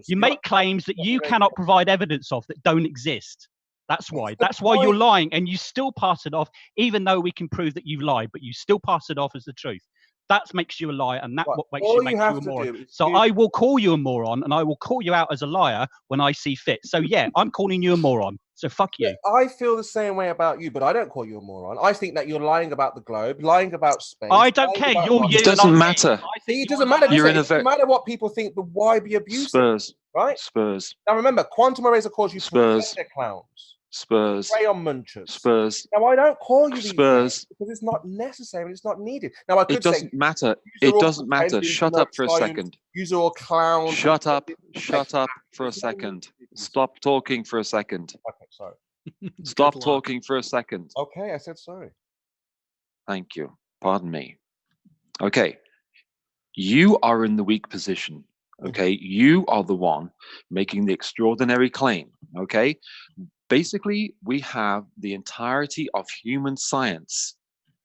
Speaker 9: You make claims that you cannot provide evidence of that don't exist. That's why. That's why you're lying, and you still pass it off, even though we can prove that you lied, but you still pass it off as the truth. That makes you a liar, and that's what makes you a moron. So I will call you a moron, and I will call you out as a liar when I see fit. So yeah, I'm calling you a moron. So fuck you.
Speaker 10: I feel the same way about you, but I don't call you a moron. I think that you're lying about the globe, lying about space.
Speaker 9: I don't care. You're you.
Speaker 7: It doesn't matter.
Speaker 10: It doesn't matter. It doesn't matter what people think, but why be abusive?
Speaker 7: Spurs.
Speaker 10: Right?
Speaker 7: Spurs.
Speaker 10: Now remember, Quantum Eraser calls you
Speaker 7: Spurs.
Speaker 10: Clowns.
Speaker 7: Spurs.
Speaker 10: Crayon munchers.
Speaker 7: Spurs.
Speaker 10: Now I don't call you these
Speaker 7: Spurs
Speaker 10: because it's not necessary. It's not needed. Now I could
Speaker 7: it doesn't
Speaker 10: say,
Speaker 7: matter. It doesn't matter. Shut up for a second.
Speaker 10: Use all clowns.
Speaker 7: Shut up. Shut up for a second. Stop talking for a second.
Speaker 10: Okay, sorry.
Speaker 7: Stop talking for a second.
Speaker 10: Okay, I said sorry.
Speaker 7: Thank you. Pardon me. Okay. You are in the weak position. Okay. You are the one making the extraordinary claim. Okay. Basically, we have the entirety of human science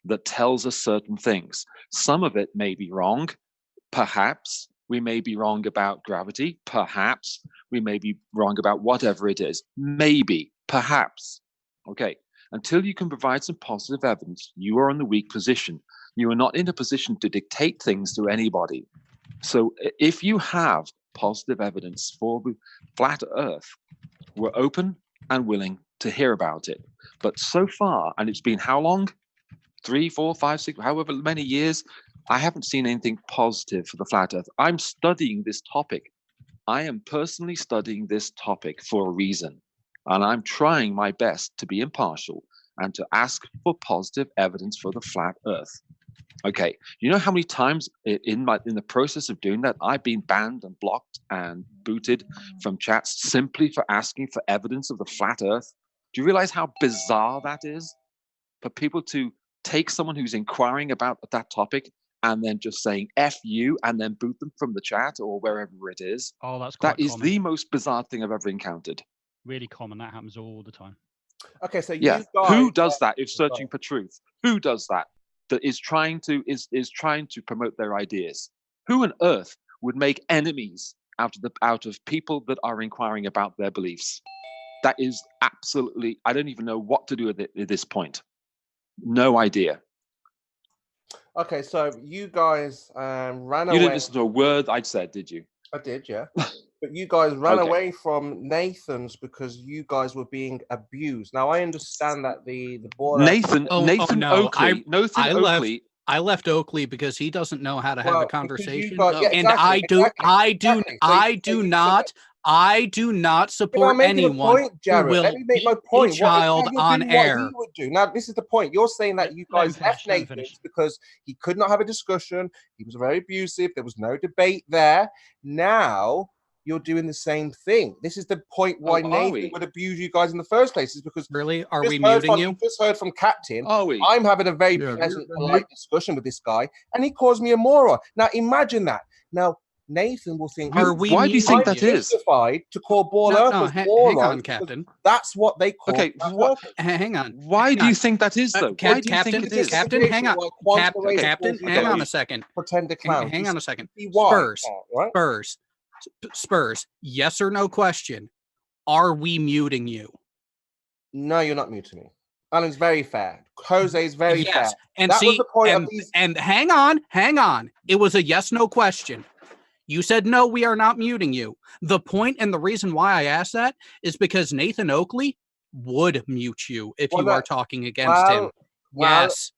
Speaker 7: that tells us certain things. Some of it may be wrong, perhaps, We may be wrong about gravity, perhaps. We may be wrong about whatever it is, maybe, perhaps. Okay, until you can provide some positive evidence, you are in the weak position. You are not in a position to dictate things to anybody. So if you have positive evidence for the flat Earth, we're open and willing to hear about it. But so far, and it's been how long? 3, 4, 5, 6, however many years, I haven't seen anything positive for the flat Earth. I'm studying this topic. I am personally studying this topic for a reason. And I'm trying my best to be impartial and to ask for positive evidence for the flat Earth. Okay, you know how many times in the process of doing that, I've been banned and blocked and booted from chats simply for asking for evidence of the flat Earth? Do you realize how bizarre that is? For people to take someone who's inquiring about that topic and then just saying F you and then boot them from the chat or wherever it is.
Speaker 9: Oh, that's quite
Speaker 7: That is
Speaker 9: common.
Speaker 7: the most bizarre thing I've ever encountered.
Speaker 9: Really common. That happens all the time.
Speaker 10: Okay, so
Speaker 7: yeah,
Speaker 10: you guys,
Speaker 7: who does that if searching for truth? Who does that? That is trying to promote their ideas. Who on earth would make enemies out of people that are inquiring about their beliefs? That is absolutely, I don't even know what to do with it at this point. No idea.
Speaker 10: Okay, so you guys ran away.
Speaker 7: You didn't listen to a word I said, did you?
Speaker 10: I did, yeah. But you guys ran away from Nathan's because you guys were being abused. Now I understand that the border.
Speaker 4: Nathan
Speaker 10: Oakley.
Speaker 4: I left Oakley because he doesn't know how to have a conversation,
Speaker 10: and
Speaker 4: I do not support anyone who will beat a child on air.
Speaker 10: What he would do. Now, this is the point. You're saying that you guys left Nathan's because he could not have a discussion. He was very abusive. There was no debate there. Now you're doing the same thing. This is the point why Nathan would abuse you guys in the first place. Is because
Speaker 4: are we muting you?
Speaker 10: Just heard from Captain. I'm having a very pleasant, polite discussion with this guy, and he calls me a moron. Now imagine that. Now Nathan will think,
Speaker 7: why do you think that is
Speaker 10: justified to call Ball Earth
Speaker 4: hang on, Captain?
Speaker 10: That's what they call.
Speaker 7: Okay,
Speaker 4: hang on.
Speaker 7: Why do you think that is, though? Why do you
Speaker 4: Captain,
Speaker 7: think it is?
Speaker 4: Captain, hang on. Captain, hang on a second.
Speaker 10: Pretend to clown.
Speaker 4: Hang on a second. Spurs. Yes or no question. Are we muting you?
Speaker 10: No, you're not muting me. Alan's very fair. Jose is very fair.
Speaker 4: And
Speaker 10: that
Speaker 4: see,
Speaker 10: was the point of these.
Speaker 4: And hang on. It was a yes/no question. You said no, we are not muting you. The point and the reason why I asked that is because Nathan Oakley would mute you if you are talking against him. Yes,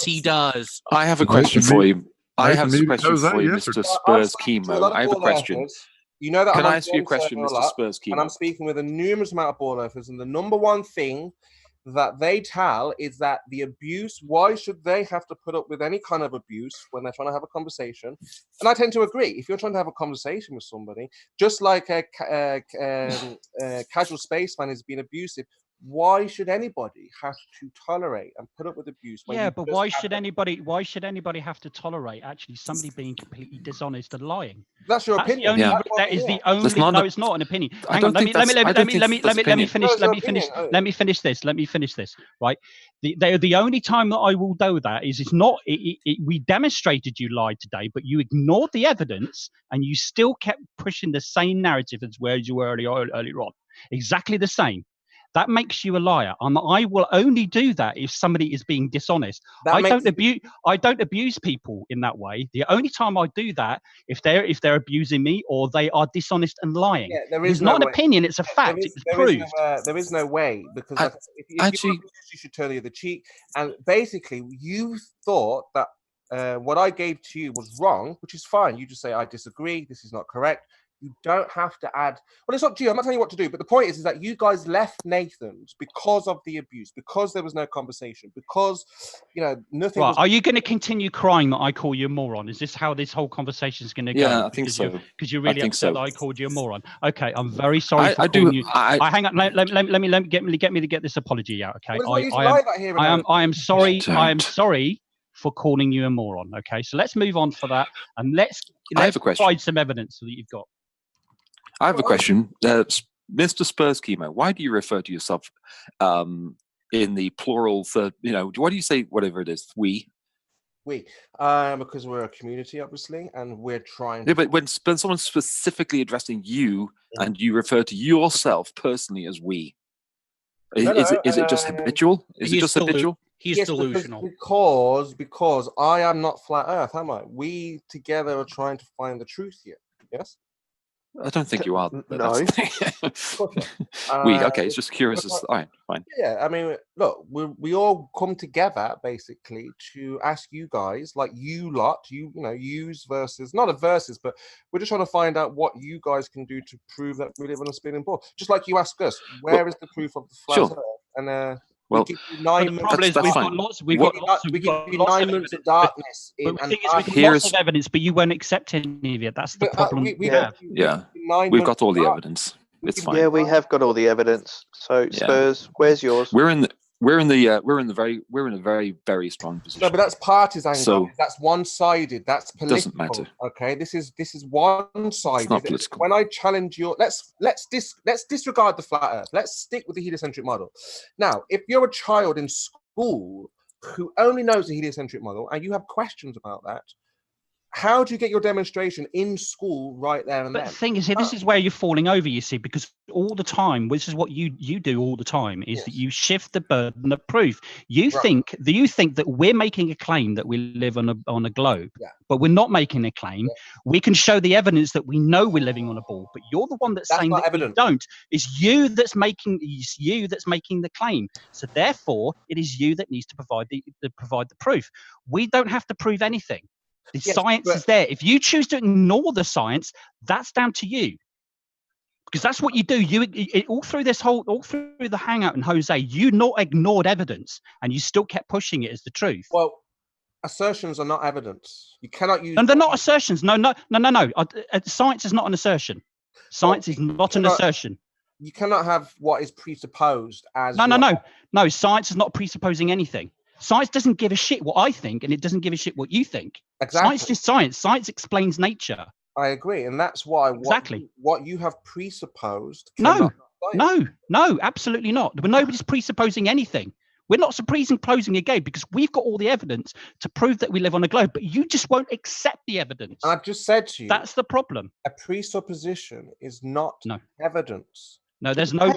Speaker 4: he does.
Speaker 7: I have a question for you. Mr. Spurs Chemo. I have a question.
Speaker 10: You know that
Speaker 7: Can I ask you a question, Mr. Spurs Chemo?
Speaker 10: And I'm speaking with a numerous amount of ball earthers, and the number one thing that they tell is that the abuse, why should they have to put up with any kind of abuse when they're trying to have a conversation? And I tend to agree. If you're trying to have a conversation with somebody, just like a casual spaceman is being abusive, why should anybody have to tolerate and put up with abuse?
Speaker 9: Yeah, but why should anybody have to tolerate actually somebody being completely dishonest and lying?
Speaker 10: That's your opinion.
Speaker 9: That is the only. No, it's not an opinion. Hang on. Let me finish this. Right. The only time that I will do that is it's not. We demonstrated you lied today, but you ignored the evidence and you still kept pushing the same narrative as where you were earlier on. Exactly the same. That makes you a liar, and I will only do that if somebody is being dishonest. I don't abuse people in that way. The only time I do that if they're abusing me or they are dishonest and lying.
Speaker 10: Yeah,
Speaker 9: it's not an opinion; it's a fact. It's proved.
Speaker 10: There is no way because if you should turn the other cheek. And basically, you thought that what I gave to you was wrong, which is fine. You just say I disagree. This is not correct. You don't have to add. Well, it's not you. I'm not telling you what to do. But the point is that you guys left Nathan's because of the abuse, because there was no conversation, because nothing.
Speaker 9: Right. Are you going to continue crying that I call you a moron? Is this how this whole conversation is going to go?
Speaker 7: Yeah, I think so.
Speaker 9: Because you're really upset that I called you a moron. Okay, I'm very sorry for calling you. Hang on. Let me get this apology out. Okay. I am sorry. I am sorry for calling you a moron. Okay. So let's move on for that, and let's provide some evidence that you've got.
Speaker 7: I have a question. Mr. Spurs Chemo, why do you refer to yourself in the plural third, why do you say whatever it is, we?
Speaker 10: Because we're a community, obviously, and we're trying.
Speaker 7: Yeah, but when someone's specifically addressing you and you refer to yourself personally as we, is it just habitual? Is it just habitual?
Speaker 4: He's delusional.
Speaker 10: Because I am not flat Earth, am I? We together are trying to find the truth here. Yes.
Speaker 7: I don't think you are.
Speaker 1: No.
Speaker 7: Okay, it's just curious. All right, fine.
Speaker 10: Yeah, I mean, look, we all come together basically to ask you guys, like you lot, use versus, not a versus, but we're just trying to find out what you guys can do to prove that we live on a spinning ball. Just like you ask us, where is the proof of the flat Earth? And we give you 9 months.
Speaker 9: We've got lots
Speaker 10: 9 months of darkness.
Speaker 9: We've got lots of evidence, but you won't accept any of it. That's the problem.
Speaker 7: We've got all the evidence. It's fine.
Speaker 1: Yeah, we have got all the evidence. So Spurs, where's yours?
Speaker 7: We're in a very, very strong position.
Speaker 10: No, but that's partisan. So that's one-sided. That's political.
Speaker 7: Doesn't matter.
Speaker 10: Okay, this is one-sided.
Speaker 7: It's not political.
Speaker 10: When I challenge your, let's disregard the flat Earth. Let's stick with the heliocentric model. Now, if you're a child in school who only knows the heliocentric model and you have questions about that, how do you get your demonstration in school right there and then?
Speaker 9: But the thing is, this is where you're falling over, you see, because all the time, which is what you do all the time, is that you shift the burden of proof. You think that we're making a claim that we live on a globe, but we're not making a claim. We can show the evidence that we know we're living on a ball, but you're the one that's saying that we don't. It's you that's making the claim. So therefore, it is you that needs to provide the proof. We don't have to prove anything. The science is there. If you choose to ignore the science, that's down to you, because that's what you do. All through the hangout and Jose, you not ignored evidence, and you still kept pushing it as the truth.
Speaker 10: Well, assertions are not evidence. You cannot use.
Speaker 9: And they're not assertions. No. Science is not an assertion. Science is not an assertion.
Speaker 10: You cannot have what is presupposed as.
Speaker 9: No. Science is not presupposing anything. Science doesn't give a shit what I think, and it doesn't give a shit what you think.
Speaker 10: Exactly.
Speaker 9: Science is just science. Science explains nature.
Speaker 10: I agree, and that's why what you have presupposed.
Speaker 9: No, absolutely not. But nobody's presupposing anything. We're not presupposing a game because we've got all the evidence to prove that we live on a globe, but you just won't accept the evidence.
Speaker 10: And I've just said to you,
Speaker 9: that's the problem.
Speaker 10: A presupposition is not evidence.
Speaker 9: No, there's no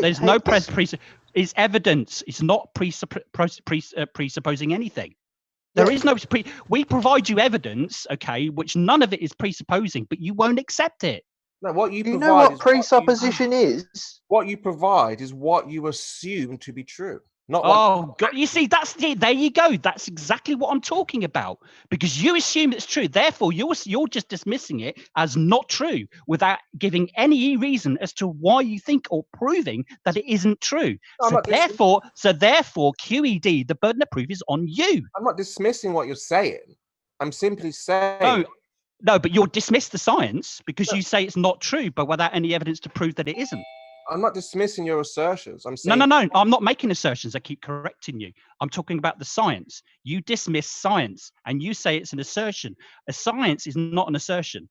Speaker 9: It's evidence. It's not presupposing anything. There is no we provide you evidence, okay, which none of it is presupposing, but you won't accept it.
Speaker 10: No, what you provide.
Speaker 1: You know what presupposition is?
Speaker 10: What you provide is what you assume to be true. Not
Speaker 9: God, you see, there you go. That's exactly what I'm talking about. Because you assume it's true. Therefore, you're just dismissing it as not true without giving any reason as to why you think or proving that it isn't true. So therefore, QED, the burden of proof is on you.
Speaker 10: I'm not dismissing what you're saying. I'm simply saying.
Speaker 9: No, but you'll dismiss the science because you say it's not true, but without any evidence to prove that it isn't.
Speaker 10: I'm not dismissing your assertions. I'm saying
Speaker 9: no. I'm not making assertions. I keep correcting you. I'm talking about the science. You dismiss science and you say it's an assertion. A science is not an assertion.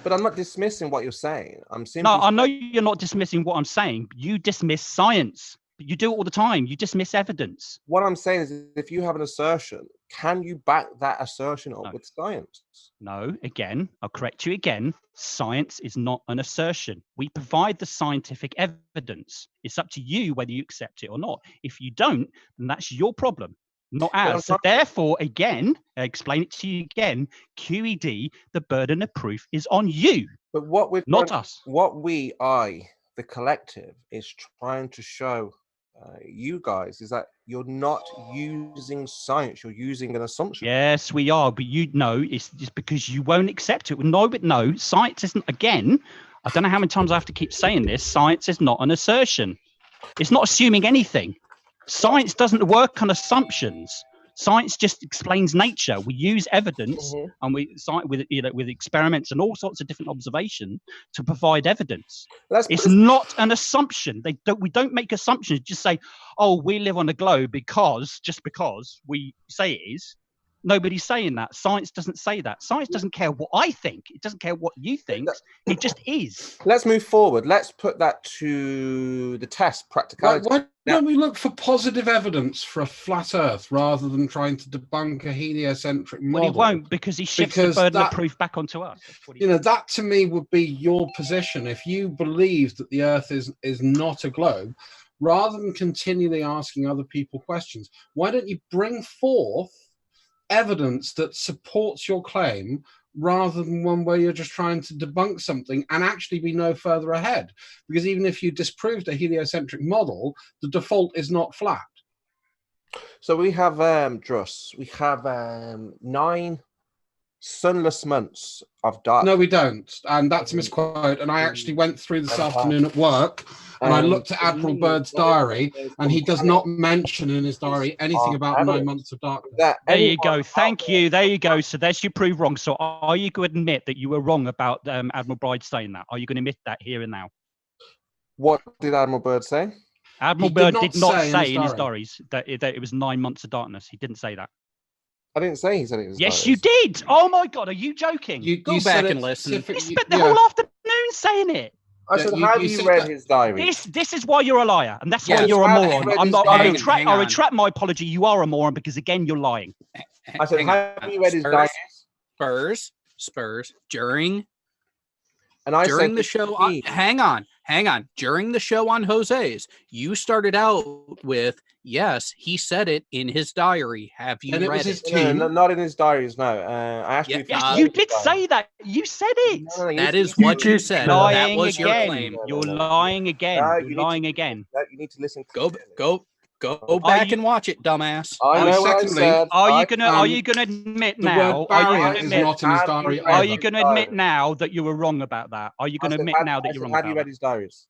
Speaker 10: But I'm not dismissing what you're saying. I'm simply.
Speaker 9: No, I know you're not dismissing what I'm saying. You dismiss science. But you do it all the time. You dismiss evidence.
Speaker 10: What I'm saying is, if you have an assertion, can you back that assertion up with science?
Speaker 9: No, again, I'll correct you again. Science is not an assertion. We provide the scientific evidence. It's up to you whether you accept it or not. If you don't, then that's your problem, not ours. So therefore, again, I explain it to you again, QED, the burden of proof is on you,
Speaker 10: but not us. What the collective, is trying to show you guys is that you're not using science, you're using an assumption.
Speaker 9: Yes, we are, but you know it's just because you won't accept it. No, science isn't. Again, I don't know how many times I have to keep saying this. Science is not an assertion. It's not assuming anything. Science doesn't work on assumptions. Science just explains nature. We use evidence and we cite with experiments and all sorts of different observation to provide evidence. It's not an assumption. We don't make assumptions. Just say, oh, we live on a globe because we say it is. Nobody's saying that. Science doesn't say that. Science doesn't care what I think. It doesn't care what you think. It just is.
Speaker 10: Let's move forward. Let's put that to the test, practicality.
Speaker 11: Why don't we look for positive evidence for a flat Earth rather than trying to debunk a heliocentric model?
Speaker 9: Well, he won't, because he shifts the burden of proof back onto us.
Speaker 11: That to me would be your position. If you believe that the Earth is not a globe, rather than continually asking other people questions, why don't you bring forth evidence that supports your claim rather than one where you're just trying to debunk something and actually be no further ahead? Because even if you disproved a heliocentric model, the default is not flat.
Speaker 10: So we have Druss. We have 9 sunless months of dark.
Speaker 11: No, we don't, and that's a misquote. And I actually went through this afternoon at work, and I looked at Admiral Byrd's diary, and he does not mention in his diary anything about 9 months of darkness.
Speaker 9: There you go. Thank you. There you go. So there's you prove wrong. So are you going to admit that you were wrong about Admiral Byrd saying that? Are you going to admit that here and now?
Speaker 10: What did Admiral Byrd say?
Speaker 9: Admiral Byrd did not say in his diaries that it was 9 months of darkness. He didn't say that.
Speaker 10: I didn't say he said it was.
Speaker 9: Yes, you did. Oh my God, are you joking?
Speaker 4: Go back and listen.
Speaker 9: You spent the whole afternoon saying it.
Speaker 10: I said, have you read his diary?
Speaker 9: This is why you're a liar, and that's why you're a moron. I retract my apology. You are a moron because again, you're lying.
Speaker 10: I said, have you read his diary?
Speaker 4: Spurs during.
Speaker 10: And I
Speaker 4: during
Speaker 10: said
Speaker 4: the show. Hang on. During the show on Jose's, you started out with, yes, he said it in his diary. Have you read it?
Speaker 10: No, not in his diaries, no. I asked you if
Speaker 9: you did say that. You said it.
Speaker 10: No,
Speaker 4: that is what you said. That was your claim.
Speaker 9: You're lying again. You're lying again.
Speaker 10: You need to listen.
Speaker 4: Go back and watch it, dumbass.
Speaker 9: Are you gonna admit now? Are you gonna admit now that you were wrong about that? Are you gonna admit now that you're wrong about that?
Speaker 10: Have you read his diaries?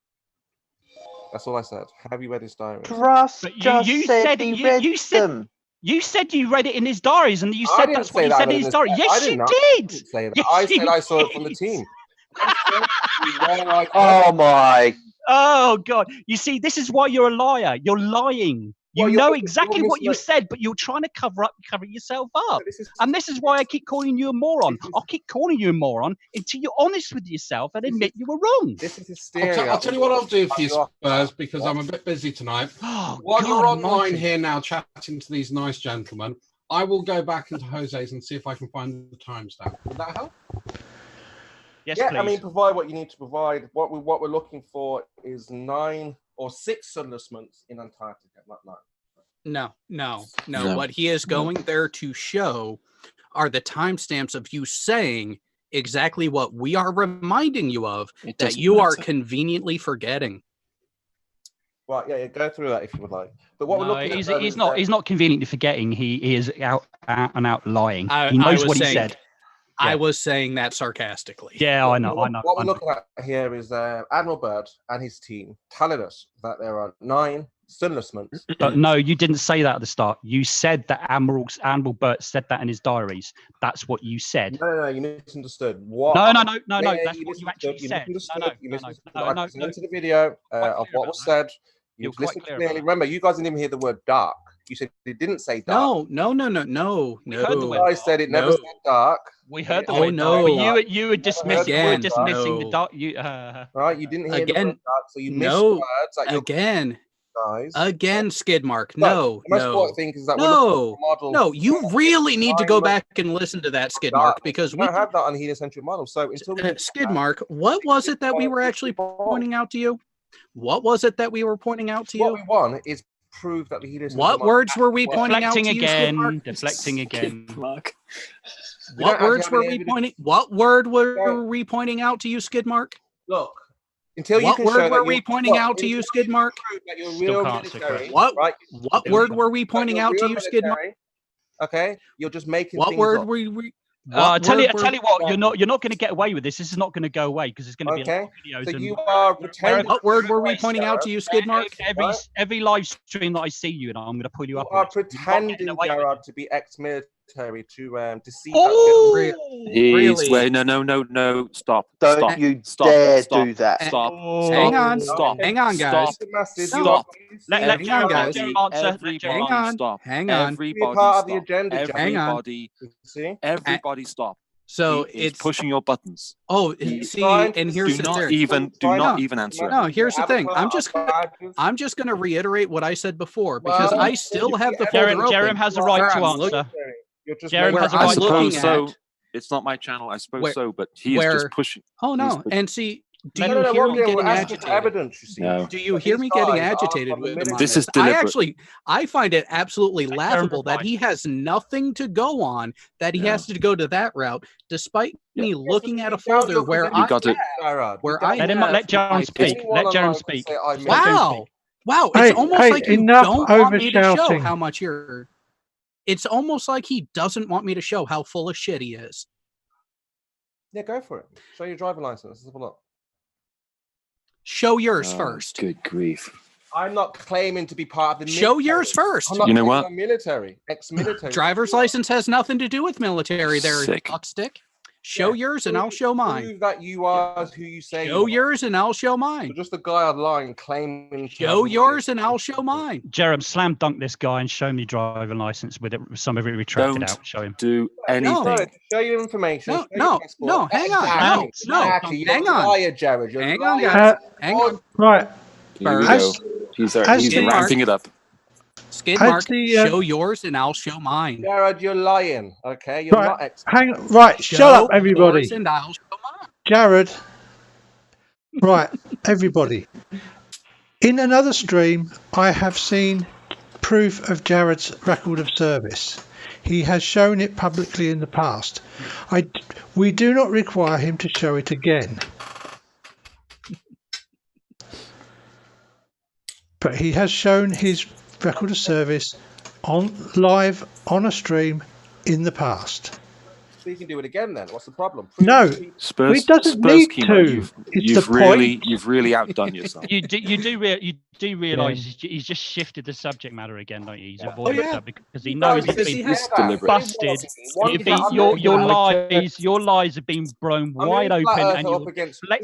Speaker 10: That's all I said. Have you read his diaries?
Speaker 9: You said you read it in his diaries, and you said that's what he said in his diary. Yes, you did.
Speaker 10: I said I saw it from the team.
Speaker 1: Oh my!
Speaker 9: Oh God! You see, this is why you're a liar. You're lying. You know exactly what you said, but you're trying to cover yourself up. And this is why I keep calling you a moron. I'll keep calling you a moron until you're honest with yourself and admit you were wrong.
Speaker 10: This is hysteria.
Speaker 11: I'll tell you what I'll do for you, Spurs, because I'm a bit busy tonight. While you're online here now chatting to these nice gentlemen, I will go back into Jose's and see if I can find the timestamp. Would that help?
Speaker 9: Yes,
Speaker 10: yeah,
Speaker 9: please.
Speaker 10: I mean, provide what you need to provide. What we're looking for is 9 or 6 sunless months in Antarctica, not 9.
Speaker 4: No. What he is going there to show are the timestamps of you saying exactly what we are reminding you of that you are conveniently forgetting.
Speaker 10: Right, yeah, go through that if you would like. But what we're looking at
Speaker 9: he's not conveniently forgetting. He is out and out lying. He knows what he said.
Speaker 4: I was saying that sarcastically.
Speaker 9: Yeah, I know.
Speaker 10: What we're looking at here is Admiral Byrd and his team telling us that there are 9 sunless months.
Speaker 9: But no, you didn't say that at the start. You said that Admiral Byrd said that in his diaries. That's what you said.
Speaker 10: No, you misunderstood. What?
Speaker 9: No. That's what you actually said.
Speaker 10: I listened to the video of what was said. You listened clearly. Remember, you guys didn't even hear the word dark. You said it didn't say dark.
Speaker 4: No.
Speaker 10: I said it never said dark.
Speaker 9: We heard the word dark. You were dismissing the dark.
Speaker 10: Right, you didn't hear the word dark, so you missed words that
Speaker 4: again. Guys. Again, Skidmark.
Speaker 10: The most important thing is that
Speaker 4: no, you really need to go back and listen to that, Skidmark, because
Speaker 10: we don't have that on the heliocentric model. So until
Speaker 4: Skidmark, what was it that we were actually pointing out to you? What was it that we were pointing out to you?
Speaker 10: What we want is prove that the heliocentric
Speaker 4: What words were we pointing out to you,
Speaker 9: Deflecting again.
Speaker 4: What words were we pointing? What word were we pointing out to you, Skidmark?
Speaker 10: Look. Until you
Speaker 4: what word were we pointing out to you, Skidmark? What word were we pointing out to you, Skidmark?
Speaker 10: Okay, you're just making.
Speaker 4: What word were we?
Speaker 9: I tell you what, you're not going to get away with this. This is not going to go away because it's going to be videos.
Speaker 10: So you are pretending.
Speaker 4: What word were we pointing out to you, Skidmark?
Speaker 9: Every live stream that I see you, and I'm going to pull you up.
Speaker 10: You are pretending, Gerard, to be ex-military. military to deceive.
Speaker 7: He's wait, no. Stop.
Speaker 1: Don't
Speaker 7: stop.
Speaker 1: you
Speaker 7: stop.
Speaker 1: dare
Speaker 7: stop.
Speaker 1: do that.
Speaker 7: Stop.
Speaker 4: Hang on.
Speaker 7: Stop.
Speaker 4: Hang on, guys.
Speaker 7: Stop.
Speaker 9: Let Jerem answer.
Speaker 7: Everybody stop.
Speaker 4: Hang on.
Speaker 7: Everybody
Speaker 10: part
Speaker 7: stop.
Speaker 10: of the agenda,
Speaker 7: Everybody.
Speaker 10: See?
Speaker 7: Everybody stop.
Speaker 4: So
Speaker 7: it's pushing your buttons.
Speaker 4: Oh, see, and here's
Speaker 7: do not even answer.
Speaker 4: No, here's the thing. I'm just going to reiterate what I said before because I still have the folder open.
Speaker 9: Jerem has a right to answer. Jerem has a right to answer.
Speaker 7: So it's not my channel, I suppose so, but he is just pushing.
Speaker 4: Oh no, and see. Do you hear me getting agitated?
Speaker 10: Evidence, you see.
Speaker 7: No.
Speaker 4: Do you hear me getting agitated with him?
Speaker 7: This is deliberate.
Speaker 4: I find it absolutely laughable that he has nothing to go on, that he has to go to that route, despite me looking at a folder where
Speaker 9: let Jerem speak. Let Jerem speak.
Speaker 4: Wow. It's almost like you don't want me to show how much you're. It's almost like he doesn't want me to show how full of shit he is.
Speaker 10: Yeah, go for it. Show your driving license. Let's have a look.
Speaker 4: Show yours first.
Speaker 7: Good grief.
Speaker 10: I'm not claiming to be part of the military.
Speaker 4: Show yours first.
Speaker 10: I'm not
Speaker 7: you know what?
Speaker 10: Military, ex-military.
Speaker 4: Driver's license has nothing to do with military. There,
Speaker 7: Sick.
Speaker 4: Fuckstick. Show yours and I'll show mine.
Speaker 10: Prove that you are who you say.
Speaker 4: Show yours and I'll show mine.
Speaker 10: You're just a guy online claiming.
Speaker 4: Show yours and I'll show mine.
Speaker 9: Jerem, slam dunk this guy and show me driving license with some of it retracted
Speaker 7: Don't
Speaker 9: out. Show him.
Speaker 7: Do anything.
Speaker 10: No, show your information.
Speaker 4: No. Hang on.
Speaker 10: Exactly.
Speaker 4: Hang on.
Speaker 10: Liar, Jared.
Speaker 4: Hang on, guys. Hang on.
Speaker 3: Right.
Speaker 7: Here we go. He's ramping it up.
Speaker 4: Skid mark. Show yours and I'll show mine.
Speaker 10: Jared, you're lying. Okay, you're not
Speaker 3: hang. Right. Shut up, everybody.
Speaker 4: And I'll show mine.
Speaker 3: Jared. Right, everybody. In another stream, I have seen proof of Jared's record of service. He has shown it publicly in the past. We do not require him to show it again. But he has shown his record of service live on a stream in the past.
Speaker 10: So you can do it again then. What's the problem?
Speaker 3: No,
Speaker 7: Spurs,
Speaker 3: it doesn't need to.
Speaker 7: You've really outdone yourself.
Speaker 9: You do realise he's just shifted the subject matter again, don't you? He's avoided that because he knows he's been busted. Your lies have been blown wide open, and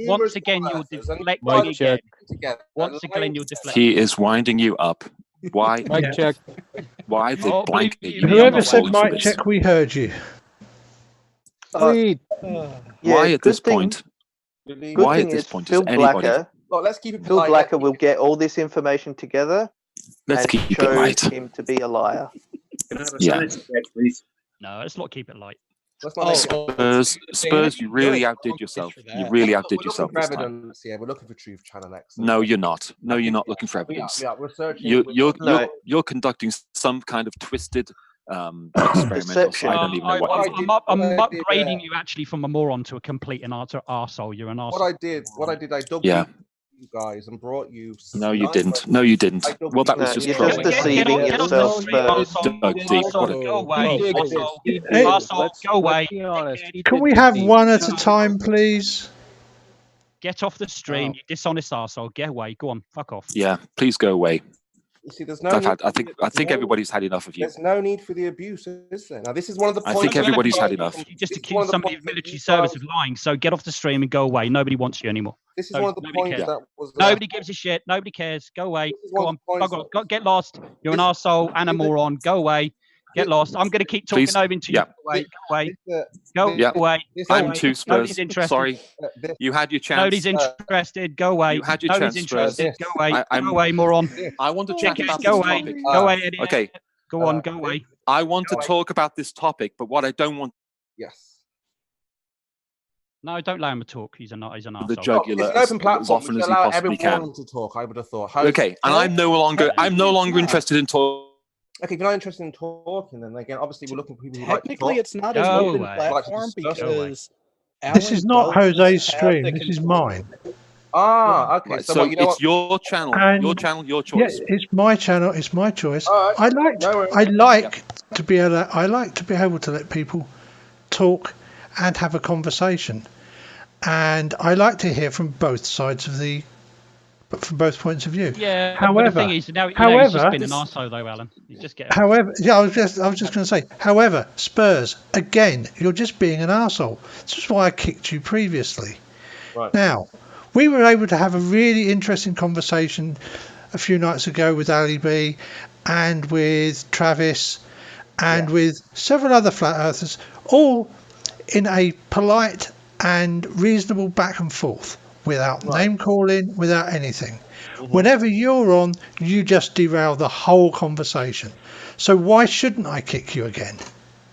Speaker 9: once again you're deflecting again. Once again you're deflecting.
Speaker 7: He is winding you up. Why?
Speaker 9: Mic check.
Speaker 7: Why the blank?
Speaker 3: Whoever said mic check, we heard you.
Speaker 7: Why at this point? Why at this point is anybody?
Speaker 10: Well, let's keep it
Speaker 1: Phil Blacker will get all this information together.
Speaker 7: Let's keep it light.
Speaker 1: Him to be a liar.
Speaker 7: Yeah.
Speaker 9: No, let's not keep it light.
Speaker 7: Spurs, you really outdid yourself. You really outdid yourself this time.
Speaker 10: Yeah, we're looking for Truth Channel next.
Speaker 7: No, you're not. No, you're not looking for evidence.
Speaker 10: Yeah, we're searching.
Speaker 7: You're conducting some kind of twisted experimental. I don't even know what.
Speaker 9: I'm upgrading you actually from a moron to a complete and utter arsehole. You're an arsehole.
Speaker 10: What I did, I dubbed you guys and brought you.
Speaker 7: No, you didn't. No, you didn't. Well, that was just trolling.
Speaker 1: Just deceiving yourself, Spurs.
Speaker 9: Go away. Arsehole, go away.
Speaker 3: Can we have one at a time, please?
Speaker 9: Get off the stream, you dishonest arsehole. Get away. Go on. Fuck off.
Speaker 7: Yeah, please go away.
Speaker 10: You see, there's no.
Speaker 7: I think everybody's had enough of you.
Speaker 10: There's no need for the abuse, is there? Now, this is one of the points.
Speaker 7: I think everybody's had enough.
Speaker 9: You just accused somebody of military service of lying, so get off the stream and go away. Nobody wants you anymore.
Speaker 10: This is one of the points that was.
Speaker 9: Nobody gives a shit. Nobody cares. Go away. Go on. Go, get lost. You're an arsehole and a moron. Go away. Get lost. I'm going to keep talking over into you. Go away. Go away.
Speaker 7: I'm too Spurs. Sorry. You had your chance.
Speaker 9: Nobody's interested. Go away.
Speaker 7: You had your
Speaker 9: Nobody's
Speaker 7: chance,
Speaker 9: interested. Go away. Go away, moron.
Speaker 7: I want to chat about
Speaker 9: go
Speaker 7: this
Speaker 9: away.
Speaker 7: topic.
Speaker 9: Go away, idiot.
Speaker 7: Okay.
Speaker 9: Go on. Go away.
Speaker 7: I want to talk about this topic, but what I don't want.
Speaker 10: Yes.
Speaker 9: No, don't allow him to talk. He's an arsehole.
Speaker 7: The jugular
Speaker 10: it's an open platform.
Speaker 7: As often as he possibly can.
Speaker 10: To talk, I would have thought.
Speaker 7: Okay, and I'm no longer interested in talking.
Speaker 10: Okay, if you're not interested in talking, then again, obviously we're looking for people who
Speaker 4: technically
Speaker 10: like
Speaker 4: it's not an open platform because
Speaker 3: this is not Jose's stream. This is mine.
Speaker 10: Ah, okay.
Speaker 7: Right, so it's your channel. Your channel, your choice.
Speaker 3: Yes, it's my channel. It's my choice.
Speaker 10: Right.
Speaker 3: I like to be able to let people talk and have a conversation, and I like to hear from both sides of the but from both points of view.
Speaker 9: Yeah.
Speaker 3: However,
Speaker 9: but the thing is, now he's just been an arsehole, though, Alan. You just get.
Speaker 3: However, yeah, I was just going to say. However, Spurs, again, you're just being an arsehole. This is why I kicked you previously.
Speaker 10: Right.
Speaker 3: Now, we were able to have a really interesting conversation a few nights ago with Ali B and with Travis and with several other flat earthers, all in a polite and reasonable back and forth, without name calling, without anything. Whenever you're on, you just derail the whole conversation. So why shouldn't I kick you again?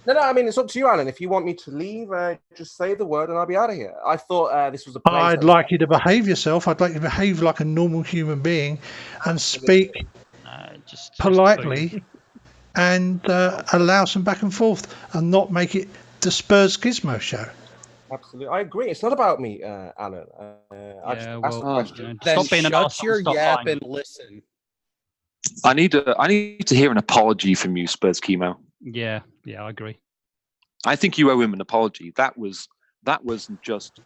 Speaker 10: No, I mean, it's up to you, Alan. If you want me to leave, just say the word and I'll be out of here. I thought this was a place.
Speaker 3: I'd like you to behave yourself. I'd like you to behave like a normal human being and speak politely and allow some back and forth and not make it the Spurs Gizmo show.
Speaker 10: Absolutely. I agree. It's not about me, Alan. I just asked the question.
Speaker 4: Then shut your yap and listen.
Speaker 7: I need to hear an apology from you, Spurs Chemo.
Speaker 9: Yeah, I agree.
Speaker 7: I think you owe him an apology. That wasn't just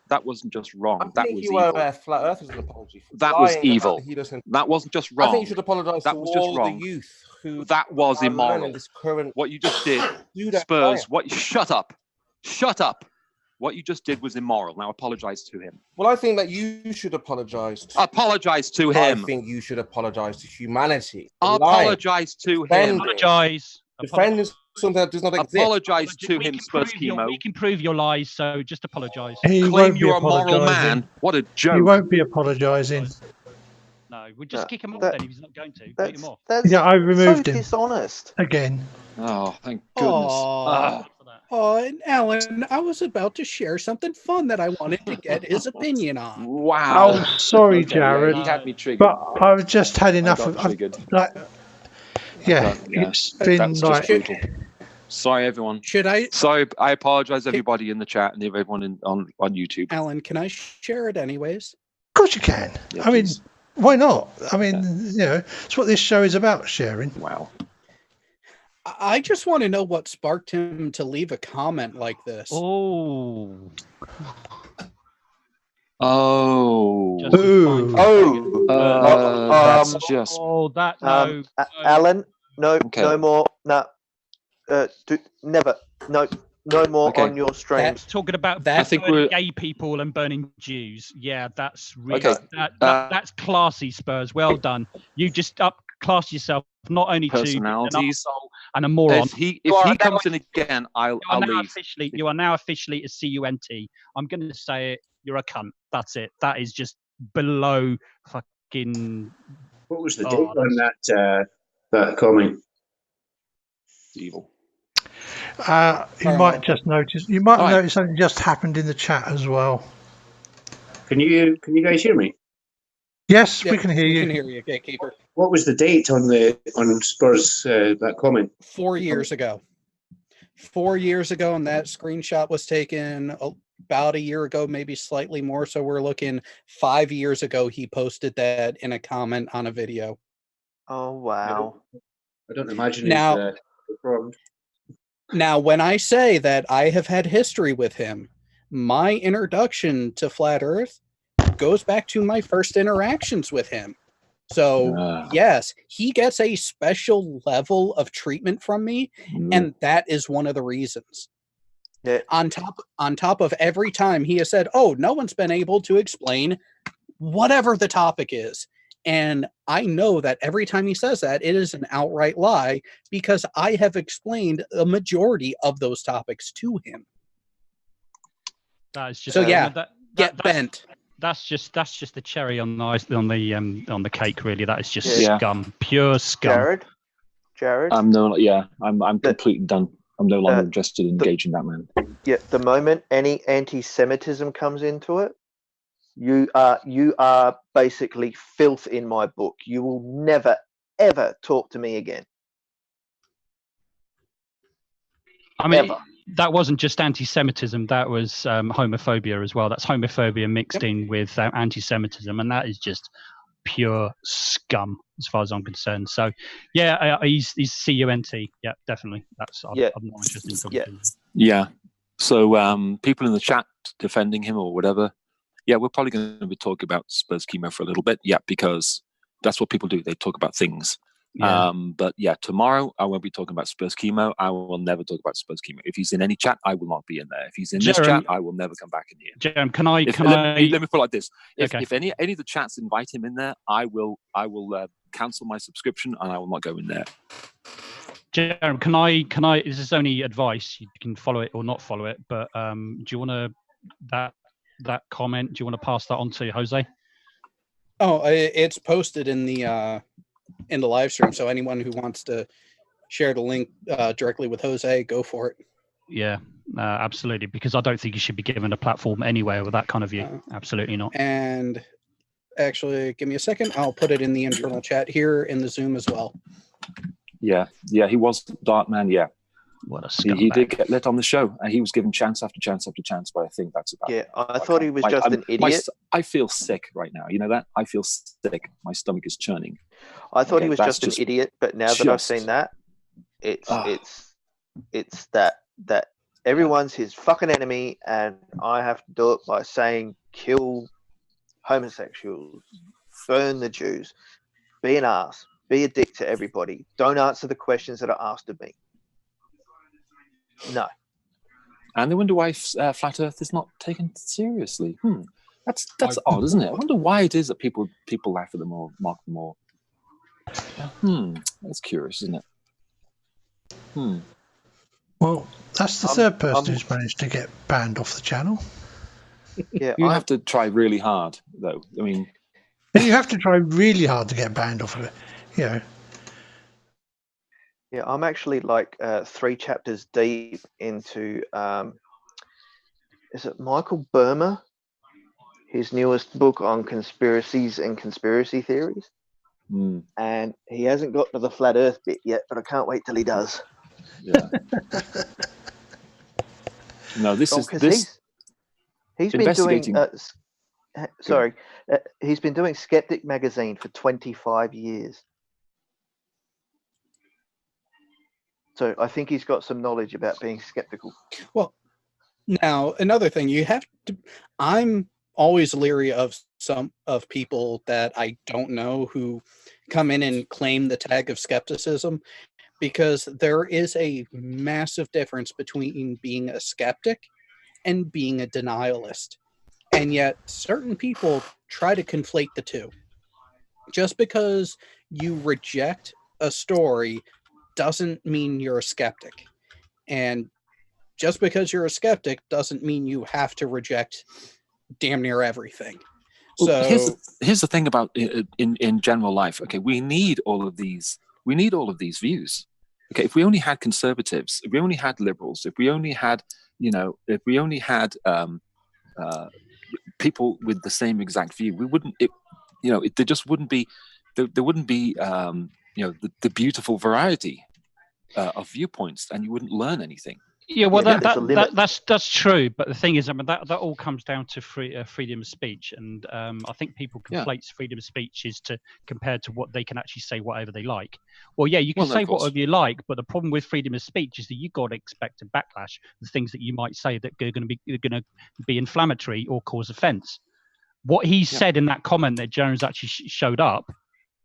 Speaker 7: wrong. That was
Speaker 10: you
Speaker 7: evil.
Speaker 10: owe Flat Earthers an apology.
Speaker 7: That was evil. That wasn't just wrong.
Speaker 10: I think you should apologise to
Speaker 7: was just
Speaker 10: all
Speaker 7: wrong.
Speaker 10: the youth who
Speaker 7: that was immoral.
Speaker 10: This current
Speaker 7: what you just did, Spurs. Shut up. What you just did was immoral. Now apologise to him.
Speaker 10: Well, I think that you should apologise.
Speaker 7: Apologise to him.
Speaker 10: I think you should apologise to humanity.
Speaker 7: Apologise to him.
Speaker 10: Defending something that does not exist.
Speaker 7: Apologise to him, Spurs Chemo.
Speaker 9: We can prove your lies, so just apologise.
Speaker 7: Claim you're a moral man. What a joke.
Speaker 3: He won't be apologising.
Speaker 9: No, we'll just kick him off then if he's not going to. Kick him off.
Speaker 3: Yeah, I removed him.
Speaker 1: Dishonest.
Speaker 3: Again.
Speaker 7: Oh, thank goodness.
Speaker 4: Oh, and Alan, I was about to share something fun that I wanted to get his opinion on.
Speaker 7: Wow.
Speaker 3: Oh, sorry, Jared.
Speaker 7: He had me triggered.
Speaker 3: But I've just had enough of it's been like.
Speaker 7: Sorry, everyone.
Speaker 4: I
Speaker 7: apologize, everybody in the chat and everyone on YouTube.
Speaker 4: Alan, can I share it anyways?
Speaker 3: Of course you can.
Speaker 7: Yeah,
Speaker 3: I mean, why not? I mean, it's what this show is about, sharing.
Speaker 7: Wow.
Speaker 4: I just want to know what sparked him to leave a comment like this.
Speaker 7: That's just.
Speaker 9: No.
Speaker 1: Alan, no, no more. No, never. No more on your streams.
Speaker 9: Talking about
Speaker 7: I think we're
Speaker 9: gay people and burning Jews. Yeah, that's really that's classy, Spurs. Well done. You just class yourself not only to an arsehole and a moron.
Speaker 7: If he comes in again, I'll leave.
Speaker 9: You are now officially a CUNT. I'm going to say it. You're a cunt. That's it. That is just below fucking.
Speaker 12: What was the date on that comment?
Speaker 7: Evil.
Speaker 3: You might just notice. You might notice something just happened in the chat as well.
Speaker 12: Can you guys hear me?
Speaker 3: Yes, we can hear you.
Speaker 4: We can hear you, Gatekeeper.
Speaker 12: What was the date on Spurs that comment?
Speaker 4: 4 years ago. 4 years ago, and that screenshot was taken about a year ago, maybe slightly more. So we're looking 5 years ago. He posted that in a comment on a video.
Speaker 1: Oh wow!
Speaker 12: I don't imagine
Speaker 4: now. Now, when I say that I have had history with him, my introduction to Flat Earth goes back to my first interactions with him. So, yes, he gets a special level of treatment from me, and that is one of the reasons.
Speaker 1: Yeah.
Speaker 4: On top of every time he has said, "Oh, no one's been able to explain whatever the topic is." And I know that every time he says that, it is an outright lie because I have explained a majority of those topics to him.
Speaker 9: That is just
Speaker 4: so get bent.
Speaker 9: That's just the cherry on the cake. Really, that is just scum, pure scum.
Speaker 1: Jared.
Speaker 7: I'm completely done. I'm no longer interested in engaging that man.
Speaker 1: Yeah, the moment any anti-Semitism comes into it, you are basically filth in my book. You will never ever talk to me again.
Speaker 9: I mean, that wasn't just anti-Semitism. That was homophobia as well. That's homophobia mixed in with anti-Semitism, and that is just pure scum as far as I'm concerned. So, he's CUNT. Yeah, definitely. I'm not interested in.
Speaker 7: Yeah. So, people in the chat defending him or whatever. Yeah, we're probably going to be talking about Spurs chemo for a little bit. Yeah, because that's what people do. They talk about things.
Speaker 9: Yeah.
Speaker 7: But yeah, tomorrow I won't be talking about Spurs chemo. I will never talk about Spurs chemo. If he's in any chat, I will not be in there. If he's in this chat, I will never come back in here.
Speaker 9: Jeremy,
Speaker 7: let me put it like this: if any of the chats invite him in there, I will cancel my subscription and I will not go in there.
Speaker 9: Jeremy, can I? This is only advice. You can follow it or not follow it. But do you want to that comment? Do you want to pass that on to Jose?
Speaker 4: Oh, it's posted in the live stream. So anyone who wants to share the link directly with Jose, go for it.
Speaker 9: Yeah, absolutely. Because I don't think you should be given a platform anywhere with that kind of view. Absolutely not.
Speaker 4: And actually, give me a second. I'll put it in the internal chat here in the Zoom as well.
Speaker 7: Yeah, he was Darkman. Yeah.
Speaker 9: What a scumbag.
Speaker 7: He did get lit on the show, and he was given chance after chance after chance. But I think that's about.
Speaker 1: Yeah, I thought he was just an idiot.
Speaker 7: I feel sick right now. You know that? I feel sick. My stomach is churning.
Speaker 1: I thought he was just an idiot, but now that I've seen that, it's that everyone's his fucking enemy, and I have to do it by saying kill homosexuals, burn the Jews, be an ass, be a dick to everybody. Don't answer the questions that are asked of me. No.
Speaker 7: And they wonder why flat Earth is not taken seriously. That's odd, isn't it? I wonder why it is that people laugh at them or mock them or. That's curious, isn't it?
Speaker 3: Well, that's the third person who's managed to get banned off the channel.
Speaker 1: Yeah,
Speaker 7: you have to try really hard, though. I mean,
Speaker 3: you have to try really hard to get banned off of it. You know.
Speaker 1: Yeah, I'm actually like 3 chapters deep into, is it Michael Burmer? His newest book on conspiracies and conspiracy theories. And he hasn't got to the flat Earth bit yet, but I can't wait till he does.
Speaker 7: Yeah. No, this is this.
Speaker 1: He's been doing. He's been doing Skeptic magazine for 25 years. So I think he's got some knowledge about being skeptical.
Speaker 4: Well, now another thing you have to. I'm always leery of some of people that I don't know who come in and claim the tag of skepticism, because there is a massive difference between being a skeptic and being a denialist. And yet certain people try to conflate the two. Just because you reject a story doesn't mean you're a skeptic. And just because you're a skeptic doesn't mean you have to reject damn near everything.
Speaker 7: Well, here's the thing about in general life. Okay, we need all of these. We need all of these views. Okay, if we only had conservatives, if we only had liberals, if we only had, if we only had people with the same exact view, we wouldn't. There just wouldn't be. There wouldn't be. The beautiful variety of viewpoints, and you wouldn't learn anything.
Speaker 9: Yeah, well, that's true. But the thing is, I mean, that all comes down to freedom of speech, and I think people conflate freedom of speech compared to what they can actually say whatever they like. Well, yeah, you can say whatever you like, but the problem with freedom of speech is that you've got to expect a backlash. The things that you might say that are going to be inflammatory or cause offence. What he said in that comment that Jones actually showed up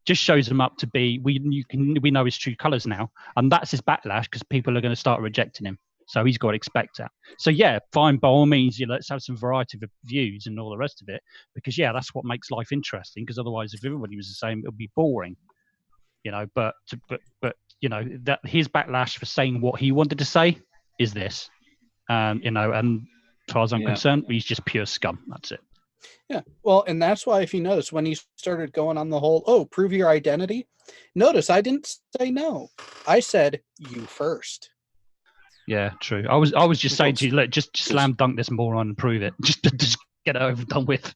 Speaker 9: just shows him up to be we know his true colours now, and that's his backlash because people are going to start rejecting him. So he's got to expect that. So yeah, fine, by all means, let's have some variety of views and all the rest of it, because that's what makes life interesting. Because otherwise, if everybody was the same, it would be boring, But that his backlash for saying what he wanted to say is this, and as far as I'm concerned, he's just pure scum. That's it.
Speaker 4: Yeah, well, and that's why if you notice when he started going on the whole prove your identity, notice I didn't say no, I said you first.
Speaker 9: Yeah, true. I was just saying to you, look, just slam dunk this moron and prove it. Just get it over and done with.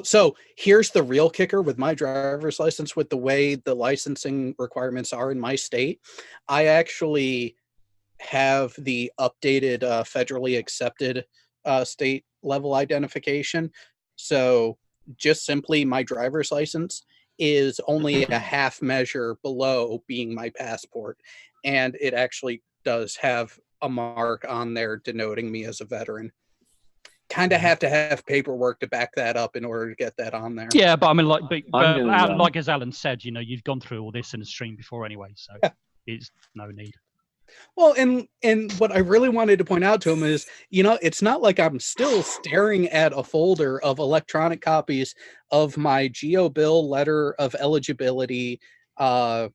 Speaker 4: So here's the real kicker with my driver's license. With the way the licensing requirements are in my state, I actually have the updated federally accepted state level identification. So just simply my driver's license is only a half measure below being my passport, and it actually does have a mark on there denoting me as a veteran. kind of have to have paperwork to back that up in order to get that on there.
Speaker 9: Yeah, but I mean, like as Alan said, you've gone through all this in a stream before anyway, so it's no need.
Speaker 4: Well, and what I really wanted to point out to him is, it's not like I'm still staring at a folder of electronic copies of my GO Bill letter of eligibility, a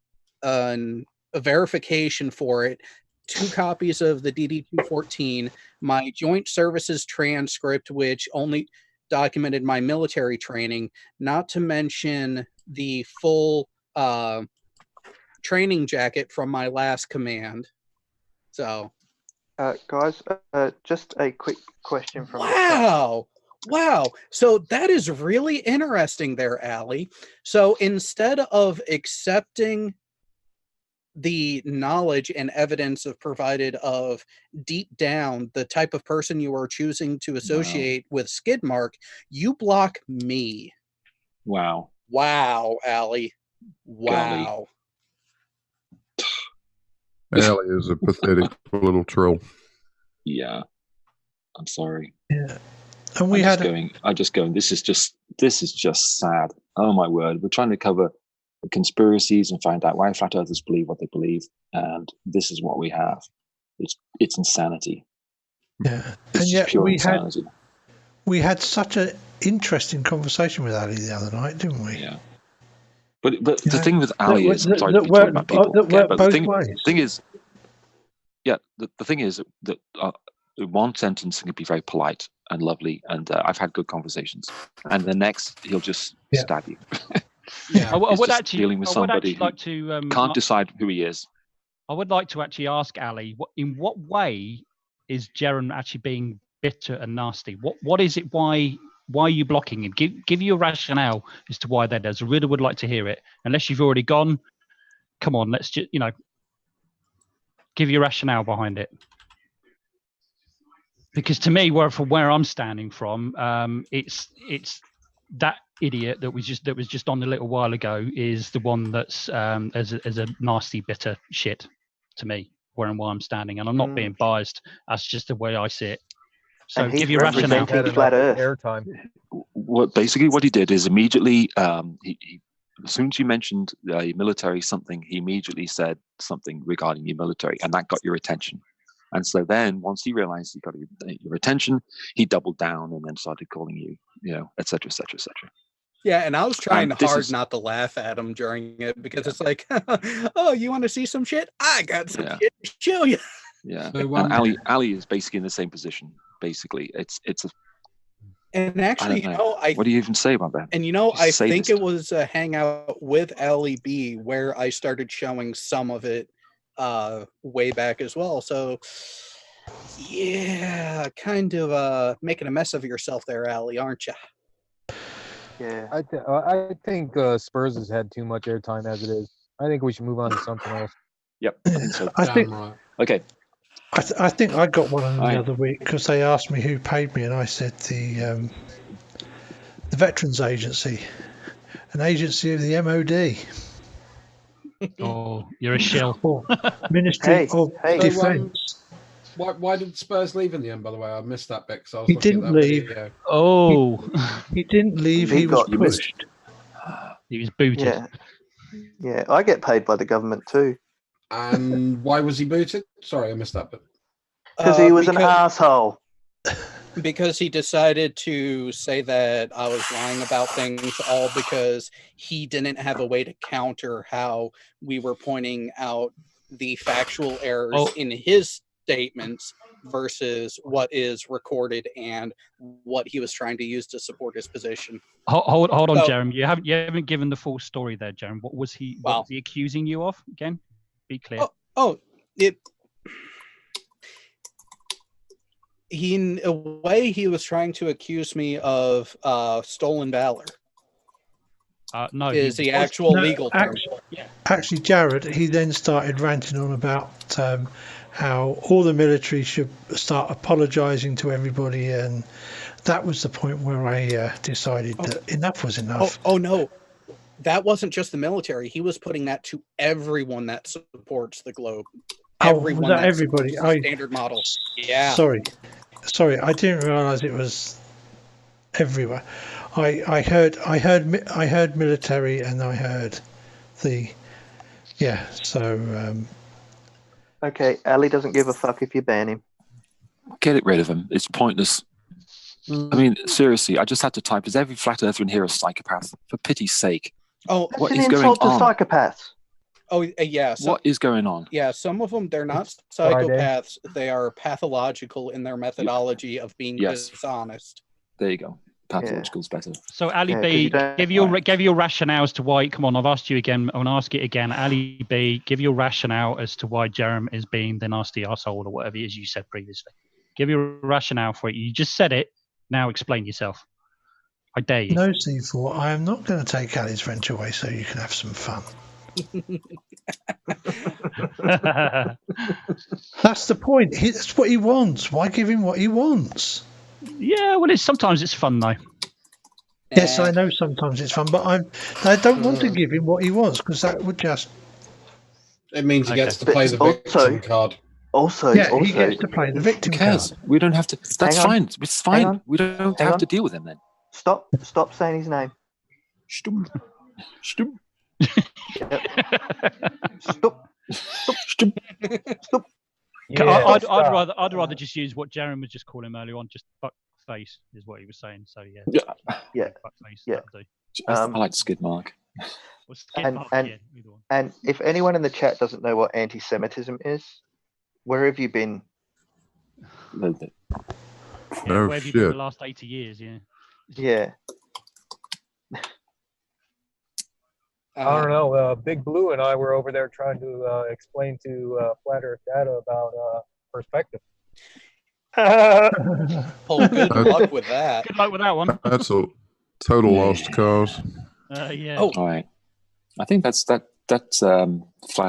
Speaker 4: verification for it, 2 copies of the DD-214, my joint services transcript, which only documented my military training, not to mention the full training jacket from my last command. So,
Speaker 1: guys, just a quick question from
Speaker 4: Wow. So that is really interesting there, Allie. So instead of accepting the knowledge and evidence provided of deep down the type of person you are choosing to associate with Skidmark, you block me.
Speaker 7: Wow,
Speaker 4: Allie. Wow.
Speaker 13: Allie is a pathetic little troll.
Speaker 7: Yeah, I'm sorry.
Speaker 3: Yeah, and
Speaker 7: I'm just going. This is just sad. Oh my word! We're trying to cover the conspiracies and find out why flat earthers believe what they believe, and this is what we have. It's insanity.
Speaker 3: Yeah,
Speaker 7: it's
Speaker 3: and yet
Speaker 7: insanity.
Speaker 3: we had such an interesting conversation with Ali the other night, didn't we?
Speaker 7: Yeah. But the thing with Ali is, I'm sorry to be talking about people, but the thing is, the thing is that one sentence can be very polite and lovely, and I've had good conversations, and the next he'll just stab you.
Speaker 9: I would actually
Speaker 7: dealing with somebody who can't decide who he is.
Speaker 9: I would like to actually ask Ali, in what way is Jaren actually being bitter and nasty? What is it? Why are you blocking him? Give you a rationale as to why that is. I really would like to hear it. Unless you've already gone, come on, let's just, give you a rationale behind it. Because to me, from where I'm standing from, it's that idiot that was just on a little while ago is the one that's as a nasty, bitter shit to me, where I'm standing. And I'm not being biased. That's just the way I see it. So give your rationale.
Speaker 1: Flat Earth.
Speaker 7: Basically what he did is immediately, he as soon as you mentioned military something, he immediately said something regarding your military, and that got your attention. And so then once he realized he got your attention, he doubled down and then started calling you, et cetera, et cetera, et cetera.
Speaker 4: Yeah, and I was trying hard not to laugh at him during it because it's like, oh, you want to see some shit? I got some shit to show you.
Speaker 7: Yeah, and Ali is basically in the same position. Basically, it's a.
Speaker 4: And actually,
Speaker 7: what do you even say about that?
Speaker 4: And I think it was a hangout with Ali B where I started showing some of it way back as well. So, yeah, kind of making a mess of yourself there, Ali, aren't you?
Speaker 1: Yeah,
Speaker 14: I think Spurs has had too much airtime as it is. I think we should move on to something else.
Speaker 7: Yep, I think so.
Speaker 3: Okay. I think I got one the other week because they asked me who paid me, and I said the Veterans Agency, an agency of the MOD.
Speaker 9: Oh, you're a shill.
Speaker 3: Ministry of Defence.
Speaker 11: Why did Spurs leave in the end, by the way? I missed that bit because I was
Speaker 3: He didn't leave.
Speaker 9: Oh.
Speaker 3: He didn't leave. He was pushed.
Speaker 9: He was booted.
Speaker 1: Yeah, I get paid by the government too.
Speaker 11: And why was he booted? Sorry, I missed that bit.
Speaker 1: Because he was an asshole.
Speaker 4: Because he decided to say that I was lying about things, all because he didn't have a way to counter how we were pointing out the factual errors in his statements versus what is recorded and what he was trying to use to support his position.
Speaker 9: Hold on, Jeremy. You haven't given the full story there, Jeremy. What was he accusing you of again? Be clear.
Speaker 4: In a way, he was trying to accuse me of stolen valor.
Speaker 3: No,
Speaker 4: is the actual legal term.
Speaker 3: Actually, Jared, he then started ranting on about how all the military should start apologising to everybody, and that was the point where I decided that enough was enough.
Speaker 4: Oh no, that wasn't just the military. He was putting that to everyone that supports the globe.
Speaker 3: Everyone. Was that everybody?
Speaker 4: Standard model. Yeah.
Speaker 3: Sorry. Sorry, I didn't realise it was everywhere. I heard military, and I heard the So
Speaker 1: okay, Ali doesn't give a fuck if you ban him.
Speaker 7: Get rid of him. It's pointless. I mean, seriously, I just had to type, is every flat earther in here a psychopath? For pity's sake.
Speaker 4: Oh,
Speaker 1: That's
Speaker 7: what
Speaker 1: an
Speaker 7: is going
Speaker 1: insult to
Speaker 7: on?
Speaker 1: psychopaths.
Speaker 4: Oh, yeah.
Speaker 7: What is going on?
Speaker 4: Yeah, some of them, they're not psychopaths. They are pathological in their methodology of being dishonest.
Speaker 7: There you go. Pathological's better.
Speaker 9: So Ali B, give your rationale as to why. Come on, I've asked you again. I want to ask it again. Ali B, give your rationale as to why Jerem is being the nasty arsehole or whatever it is you said previously. Give your rationale for it. You just said it. Now explain yourself. I dare you.
Speaker 3: No, C4. I am not going to take Ali's wrench away so you can have some fun. That's the point. That's what he wants. Why give him what he wants?
Speaker 9: Yeah, well, sometimes it's fun though.
Speaker 3: Yes, I know sometimes it's fun, but I don't want to give him what he wants because that would just.
Speaker 11: It means he gets to play the victim card.
Speaker 1: Also,
Speaker 3: he gets to play the victim card.
Speaker 7: We don't have to. That's fine. It's fine. We don't have to deal with him then.
Speaker 1: Stop saying his name.
Speaker 7: Stum.
Speaker 1: Stop.
Speaker 9: Yeah, I'd rather just use what Jeremy was just calling him earlier on. Just fuck face is what he was saying. So
Speaker 1: yeah.
Speaker 9: Fuck face.
Speaker 1: Yeah.
Speaker 7: I like skid mark.
Speaker 1: And if anyone in the chat doesn't know what anti-Semitism is, where have you been?
Speaker 13: No
Speaker 9: where have you been the last 80 years?
Speaker 1: Yeah.
Speaker 14: I don't know. Big Blue and I were over there trying to explain to Flat Earth Data about perspective.
Speaker 4: Good luck with that.
Speaker 9: Good luck with that one.
Speaker 13: That's a total lost cause.
Speaker 9: Yeah.
Speaker 7: Oh, all right. I think that's flat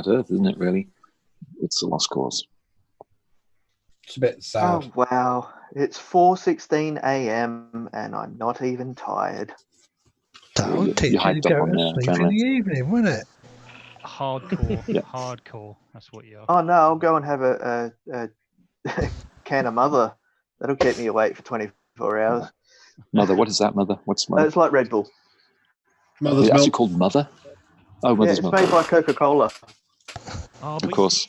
Speaker 7: Earth, isn't it? Really, it's a lost cause.
Speaker 11: It's a bit sad.
Speaker 1: Oh wow! It's 4:16 a.m. and I'm not even tired.
Speaker 3: That would teach you to go to sleep in the evening, wouldn't it?
Speaker 9: Hardcore, hardcore. That's what you are.
Speaker 1: Oh no, I'll go and have a can of Mother. That'll keep me awake for 24 hours.
Speaker 7: Mother, what is that, Mother? What's Mother?
Speaker 1: It's like Red Bull.
Speaker 11: Mother's
Speaker 7: It's
Speaker 11: milk.
Speaker 7: actually called Mother? Oh, Mother's
Speaker 1: it's
Speaker 7: milk.
Speaker 1: made by Coca-Cola.
Speaker 7: Of course.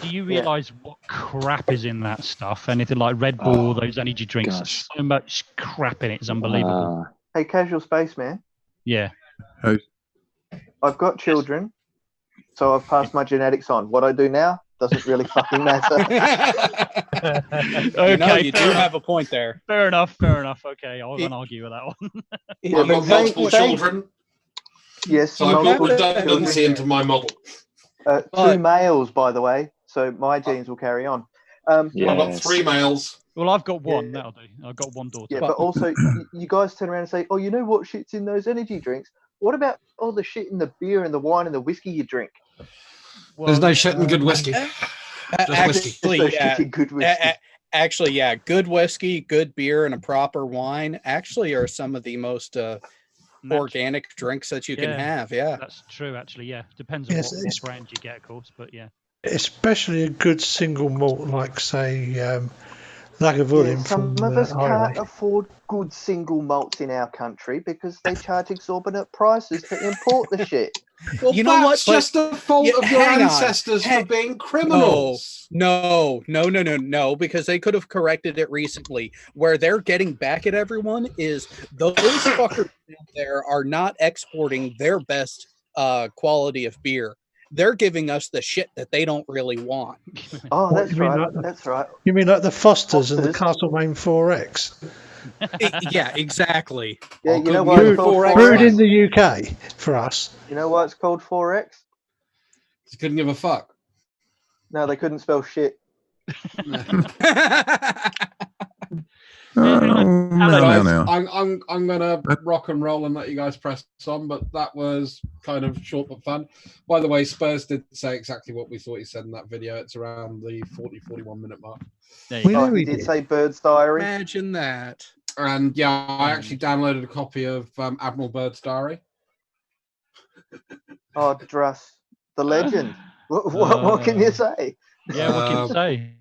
Speaker 9: Do you realise what crap is in that stuff? Anything like Red Bull, those energy drinks,
Speaker 7: gosh.
Speaker 9: so much crap in it. It's unbelievable.
Speaker 1: Hey, Casual Spaceman.
Speaker 9: Yeah.
Speaker 13: Hey.
Speaker 1: I've got children, so I've passed my genetics on. What I do now doesn't really fucking matter.
Speaker 9: Okay,
Speaker 4: you do have a point there.
Speaker 9: Fair enough. Okay, I won't argue with that one.
Speaker 11: I've got multiple children.
Speaker 1: Yes,
Speaker 11: So I put redundancy into my model.
Speaker 1: 2 males, by the way, so my genes will carry on.
Speaker 11: I've got 3 males.
Speaker 9: Well, I've got one. That'll do. I've got one daughter.
Speaker 1: Yeah, but also, you guys turn around and say, "Oh, you know what shit's in those energy drinks? What about all the shit in the beer and the wine and the whiskey you drink?"
Speaker 11: Well, there's no shit in good whiskey.
Speaker 4: Actually, yeah, good whiskey, good beer, and a proper wine actually are some of the most organic drinks that you can have. Yeah,
Speaker 9: that's true. Actually, yeah, depends on what brand you get, of course, but yeah.
Speaker 3: Especially a good single malt, like say Lagavulin
Speaker 1: some
Speaker 3: from
Speaker 1: of us
Speaker 3: Ireland.
Speaker 1: can't afford good single malts in our country because they charge exorbitant prices to import the shit.
Speaker 11: Well, you know what? Just the fault of your ancestors for being criminals.
Speaker 4: No, because they could have corrected it recently. Where they're getting back at everyone is those fuckers out there are not exporting their best quality of beer. They're giving us the shit that they don't really want.
Speaker 1: Oh, that's right. That's right.
Speaker 3: You mean like the Fosters and the Castlemaine 4X?
Speaker 4: Yeah, exactly.
Speaker 1: Yeah, you know why it's called 4X?
Speaker 3: Brewed in the UK for us.
Speaker 1: You know why it's called 4X?
Speaker 11: You couldn't give a fuck.
Speaker 1: No, they couldn't spell shit.
Speaker 11: No. I'm gonna rock and roll and let you guys press on, but that was kind of short but fun. By the way, Spurs did say exactly what we thought he said in that video. It's around the 40-41 minute mark.
Speaker 1: He did say Bird's Diary.
Speaker 4: Imagine that.
Speaker 11: And yeah, I actually downloaded a copy of Admiral Byrd's diary.
Speaker 1: Oh, Druss, the legend. What can you say?
Speaker 9: Yeah, what can you say?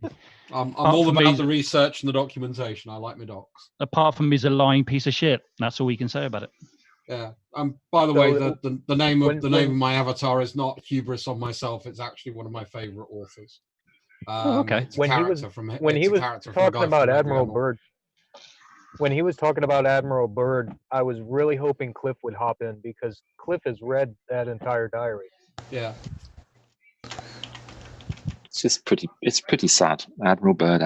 Speaker 11: I'm all about the research and the documentation. I like my docs.
Speaker 9: Apart from he's a lying piece of shit. That's all we can say about it.
Speaker 11: Yeah. By the way, the name of my avatar is not hubris on myself. It's actually one of my favorite authors.
Speaker 9: Okay.
Speaker 11: It's when he was
Speaker 14: talking about Admiral Byrd, when he was talking about Admiral Byrd, I was really hoping Cliff would hop in because Cliff has read that entire diary.
Speaker 11: Yeah.
Speaker 7: It's pretty sad. Admiral Byrd.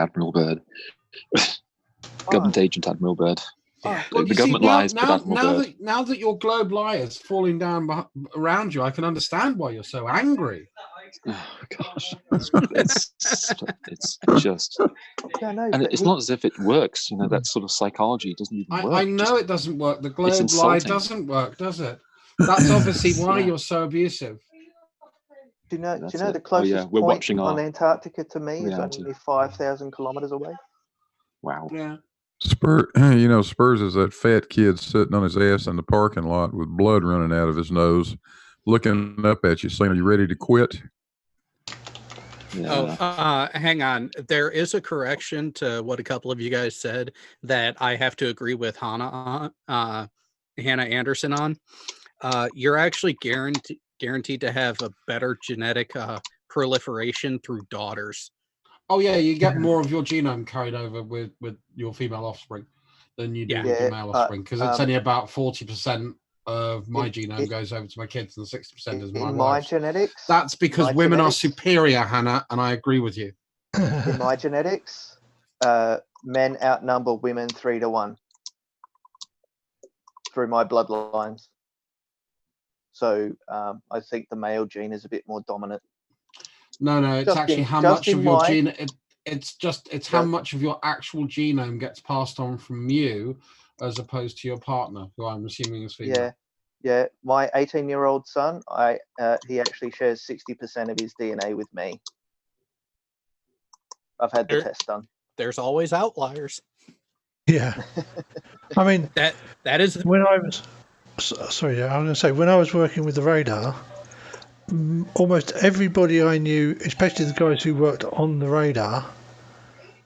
Speaker 7: Government agent Admiral Byrd.
Speaker 11: Well,
Speaker 7: the government lies, but Admiral Byrd.
Speaker 11: Now that your globe lie is falling down around you, I can understand why you're so angry.
Speaker 7: Oh gosh, it's just, and it's not as if it works. You know, that sort of psychology doesn't even work.
Speaker 11: I know it doesn't work. The globe lie doesn't work, does it? That's obviously why you're so abusive.
Speaker 1: Do you know the closest point on Antarctica to me is only 5,000 kilometers away?
Speaker 7: Wow.
Speaker 11: Yeah.
Speaker 13: Spurs is that fat kid sitting on his ass in the parking lot with blood running out of his nose, looking up at you, saying, "Are you ready to quit?"
Speaker 4: Yeah. Hang on. There is a correction to what a couple of you guys said that I have to agree with Hannah Anderson on. You're actually guaranteed to have a better genetic proliferation through daughters.
Speaker 11: Oh yeah, you get more of your genome carried over with your female offspring than you do with your male offspring, because it's only about 40% of my genome goes over to my kids and 60% is my wife's.
Speaker 1: Genetics.
Speaker 11: That's because women are superior, Hannah, and I agree with you.
Speaker 1: In my genetics, men outnumber women 3-1 through my bloodlines. So I think the male gene is a bit more dominant.
Speaker 11: No, it's actually how much of your gene. It's how much of your actual genome gets passed on from you, as opposed to your partner, who I'm assuming is female.
Speaker 1: Yeah. My 18-year-old son, he actually shares 60% of his DNA with me. I've had the test done.
Speaker 4: There's always outliers.
Speaker 3: Yeah. I mean,
Speaker 4: that is
Speaker 3: when I was. Sorry, I was going to say, when I was working with the radar, almost everybody I knew, especially the guys who worked on the radar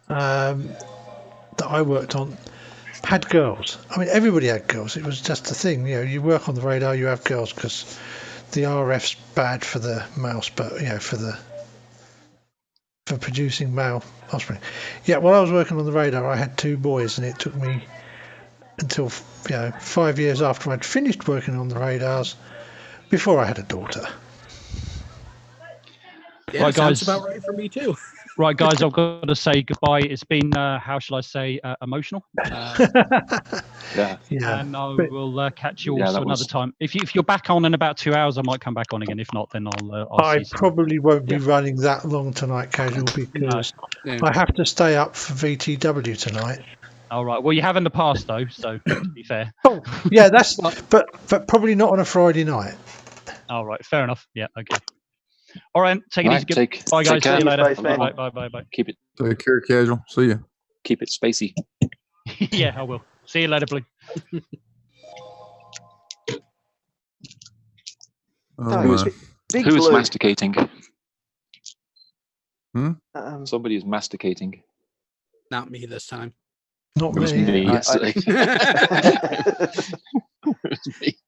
Speaker 3: that I worked on, had girls. I mean, everybody had girls. It was just a thing. You work on the radar, you have girls, because the RF's bad for the male for producing male offspring. Yeah, while I was working on the radar, I had 2 boys, and it took me until 5 years after I'd finished working on the radars before I had a daughter.
Speaker 4: Yeah, right, guys. Sounds about right for me too.
Speaker 9: Right, guys, I've got to say goodbye. It's been, how shall I say, emotional.
Speaker 7: Yeah.
Speaker 9: And I will catch you all another time. If you're back on in about 2 hours, I might come back on again. If not, then I'll
Speaker 3: I probably won't be running that long tonight, Casual, because I have to stay up for VTW tonight.
Speaker 9: All right. Well, you have in the past, though, so to be fair.
Speaker 3: Oh, yeah, that's but probably not on a Friday night.
Speaker 9: All right. Fair enough. Yeah. Okay. All right. Take it easy. Bye, guys. See you later. Bye.
Speaker 7: Keep it.
Speaker 13: Take care, Casual. See you.
Speaker 7: Keep it spacey.
Speaker 9: Yeah, I will. See you later, Blue.
Speaker 7: Who is masticating? Somebody is masticating.
Speaker 4: Not me this time.
Speaker 3: Not me.
Speaker 7: It was me yesterday.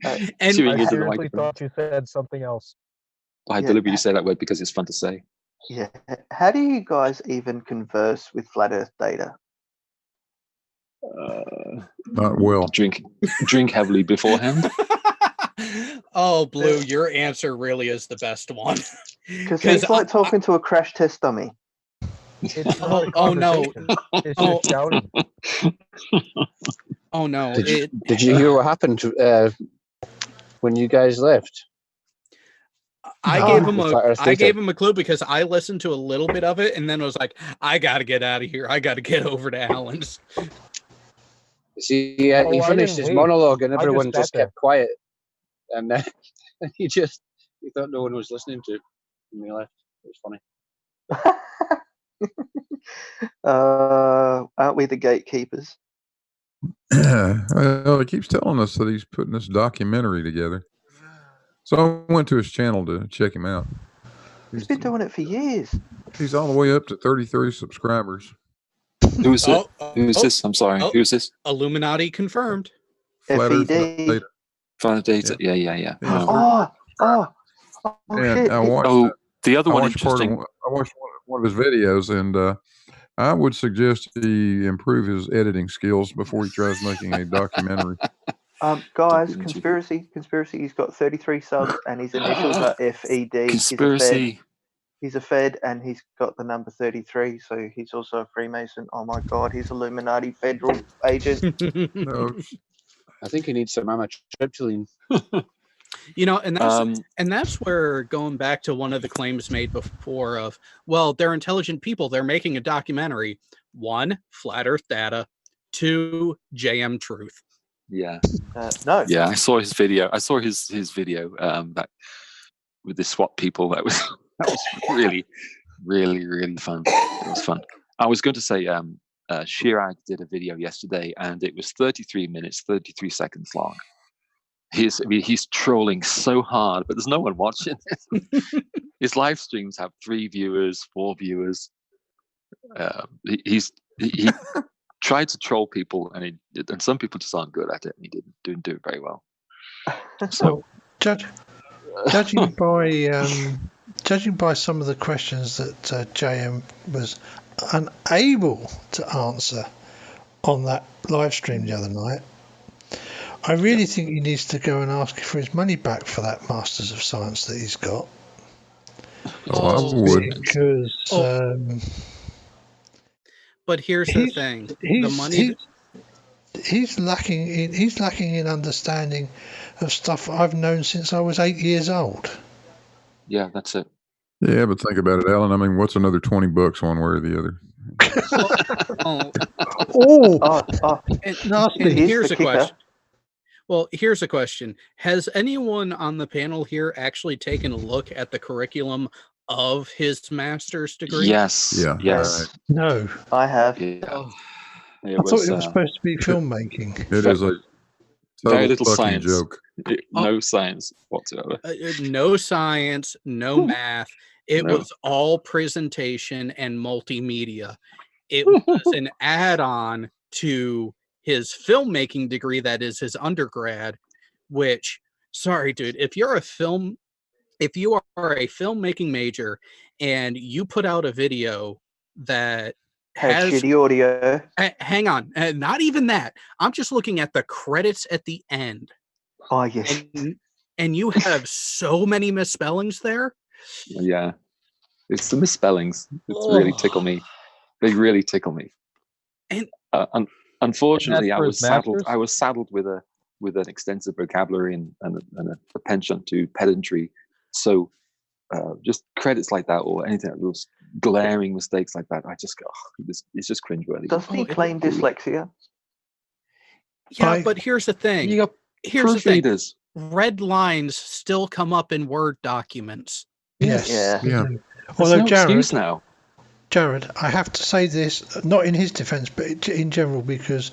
Speaker 14: And I seriously thought you said something else.
Speaker 7: I deliberately say that word because it's fun to say.
Speaker 1: Yeah. How do you guys even converse with flat Earth data?
Speaker 13: Not well.
Speaker 7: Drink heavily beforehand.
Speaker 4: Oh, Blue, your answer really is the best one.
Speaker 1: Because it's like talking to a crash test dummy.
Speaker 4: Oh no!
Speaker 14: It's just shouting.
Speaker 4: Oh no!
Speaker 15: Did you hear what happened when you guys left?
Speaker 4: I gave him a clue because I listened to a little bit of it and then was like, I got to get out of here. I got to get over to Alan's.
Speaker 15: See, he finished his monologue and everyone just kept quiet, and he thought no one was listening to him when he left. It was funny.
Speaker 1: Aren't we the gatekeepers?
Speaker 13: Well, he keeps telling us that he's putting this documentary together. So I went to his channel to check him out.
Speaker 1: He's been doing it for years.
Speaker 13: He's all the way up to 33 subscribers.
Speaker 7: Who is it? Who is this? I'm sorry. Who is this?
Speaker 4: Illuminati confirmed.
Speaker 13: Flat Earth
Speaker 1: FED.
Speaker 13: Data.
Speaker 7: Flat Data. Yeah.
Speaker 1: Shit.
Speaker 13: I watched,
Speaker 7: the other one.
Speaker 13: Interesting. I watched one of his videos, and I would suggest he improve his editing skills before he tries making a documentary.
Speaker 1: Guys, conspiracy. He's got 33 subs, and his initials are FED.
Speaker 7: Conspiracy.
Speaker 1: He's a Fed, and he's got the number 33, so he's also a Freemason. Oh my God, he's Illuminati federal agent.
Speaker 13: No.
Speaker 15: I think he needs some amitriptyline.
Speaker 4: You know, and that's where, going back to one of the claims made before of, well, they're intelligent people, they're making a documentary. 1, Flat Earth Data. 2, JM Truth.
Speaker 7: Yeah.
Speaker 1: No.
Speaker 7: Yeah, I saw his video. His video that with the SWAT people. That was really, really, really fun. It was fun. I was going to say, Chirag did a video yesterday, and it was 33 minutes, 33 seconds long. He's trolling so hard, but there's no one watching it. His live streams have 3 viewers, 4 viewers. He tried to troll people, and some people just aren't good at it, and he didn't do it very well. So,
Speaker 3: judging by some of the questions that JM was unable to answer on that live stream the other night, I really think he needs to go and ask for his money back for that Masters of Science that he's got.
Speaker 13: I would.
Speaker 3: Because,
Speaker 4: but here's the thing: the money.
Speaker 3: He's lacking in understanding of stuff I've known since I was 8 years old.
Speaker 7: Yeah, that's it.
Speaker 13: Yeah, but think about it, Alan. I mean, what's another $20 one way or the other?
Speaker 4: And here's a question. Well, here's a question. Has anyone on the panel here actually taken a look at the curriculum of his master's degree?
Speaker 7: Yes.
Speaker 13: Yeah.
Speaker 7: Yes.
Speaker 13: Right.
Speaker 3: No.
Speaker 1: I have.
Speaker 7: Yeah.
Speaker 3: I thought it was supposed to be filmmaking.
Speaker 13: It is a
Speaker 7: very little
Speaker 13: fucking
Speaker 7: science.
Speaker 13: Joke.
Speaker 7: No science whatsoever.
Speaker 4: No science, no math. It was all presentation and multimedia. It was an add-on to his filmmaking degree, that is his undergrad, which, sorry, dude, if you are a filmmaking major and you put out a video that has
Speaker 1: shitty audio.
Speaker 4: Hang on, not even that. I'm just looking at the credits at the end.
Speaker 1: Oh, yes.
Speaker 4: And you have so many misspellings there.
Speaker 7: Yeah. It's the misspellings. It's really tickle me. They really tickle me. And unfortunately, I was saddled with an extensive vocabulary and a penchant to pedantry. So just credits like that, or anything, those glaring mistakes like that, I just go, it's just cringeworthy.
Speaker 1: Doesn't he claim dyslexia?
Speaker 4: Yeah, but here's the thing. Here's the thing. Red lines still come up in Word documents.
Speaker 3: Yes.
Speaker 1: Yeah.
Speaker 3: Although,
Speaker 7: no excuse now.
Speaker 3: Jared, I have to say this, not in his defense, but in general, because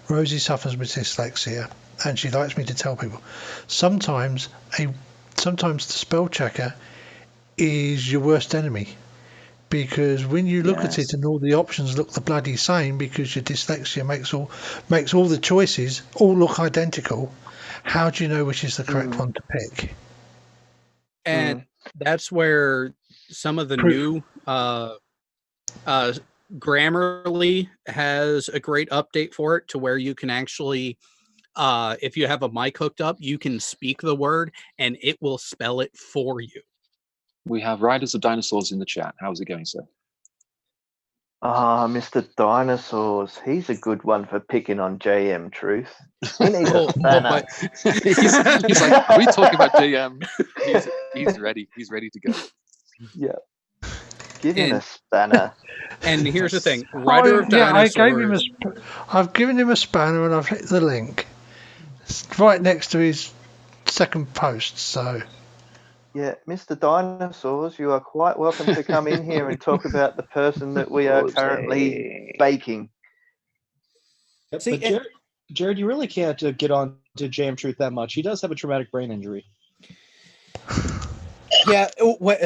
Speaker 3: Rosie suffers with dyslexia, and she likes me to tell people, sometimes the spell checker is your worst enemy, because when you look at it and all the options look the bloody same, because your dyslexia makes all the choices all look identical, how do you know which is the correct one to pick?
Speaker 4: And that's where some of the new Grammarly has a great update for it, to where you can actually, if you have a mic hooked up, you can speak the word and it will spell it for you.
Speaker 7: We have Riders of Dinosaurs in the chat. How's it going, sir?
Speaker 1: Mr. Dinosaurs. He's a good one for picking on JM Truth. He needs a spanner.
Speaker 7: He's like, are we talking about JM? He's ready. He's ready to go.
Speaker 1: Yeah. Give him a spanner.
Speaker 4: And here's the thing. Rider of Dinosaurs.
Speaker 3: I've given him a spanner and I've hit the link. It's right next to his second post, so...
Speaker 1: Yeah, Mr. Dinosaurs, you are quite welcome to come in here and talk about the person that we are currently baking.
Speaker 16: See, Jared, you really can't get on to JM Truth that much. He does have a traumatic brain injury.
Speaker 4: Yeah,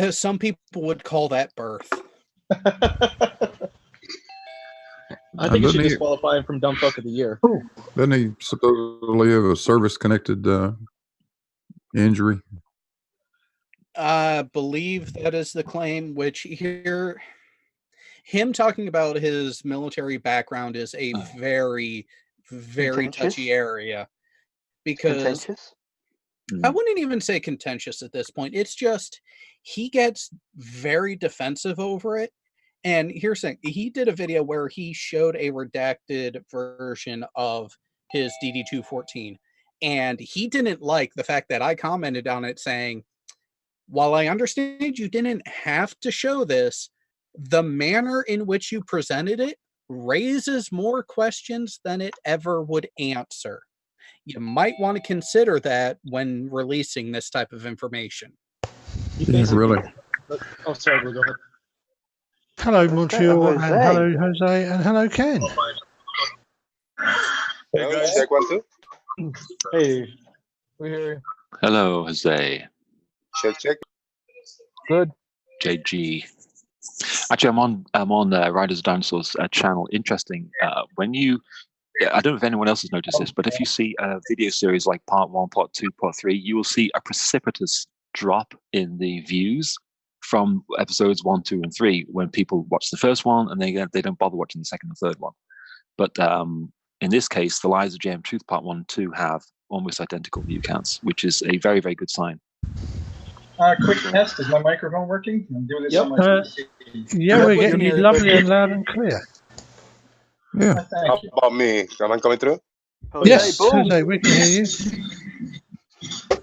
Speaker 4: some people would call that birth.
Speaker 16: I think it should disqualify him from Dumb Fuck of the Year.
Speaker 13: Doesn't he supposedly have a service-connected injury?
Speaker 4: I believe that is the claim, which here, him talking about his military background is a very, very touchy area. Because
Speaker 1: contentious?
Speaker 4: I wouldn't even say contentious at this point. It's just he gets very defensive over it. And here's the thing, he did a video where he showed a redacted version of his DD-214. And he didn't like the fact that I commented on it saying, while I understand you didn't have to show this, the manner in which you presented it raises more questions than it ever would answer. You might want to consider that when releasing this type of information.
Speaker 13: Really?
Speaker 16: Oh, sorry, go ahead.
Speaker 3: Hello, Montreal, and hello, Jose, and hello, Ken.
Speaker 17: Hey, guys. Check 1, 2.
Speaker 14: Hey, we hear you.
Speaker 7: Hello, Jose.
Speaker 17: Check.
Speaker 14: Good.
Speaker 7: JG. Actually, I'm on Riders of Dinosaurs channel. Interesting. When you, I don't know if anyone else has noticed this, but if you see a video series like Part 1, Part 2, Part 3, you will see a precipitous drop in the views from episodes 1, 2, and 3 when people watch the first one and they don't bother watching the second and third one. But in this case, The Lies of J.M. Truth Part 1 and 2 have almost identical view counts, which is a very, very good sign.
Speaker 18: Quick test. Is my microphone working? I'm doing this on my PC.
Speaker 3: Yeah, we're getting you lovely and loud and clear.
Speaker 13: Yeah.
Speaker 17: How about me? Am I coming through?
Speaker 3: Yes, Jose, we can hear you.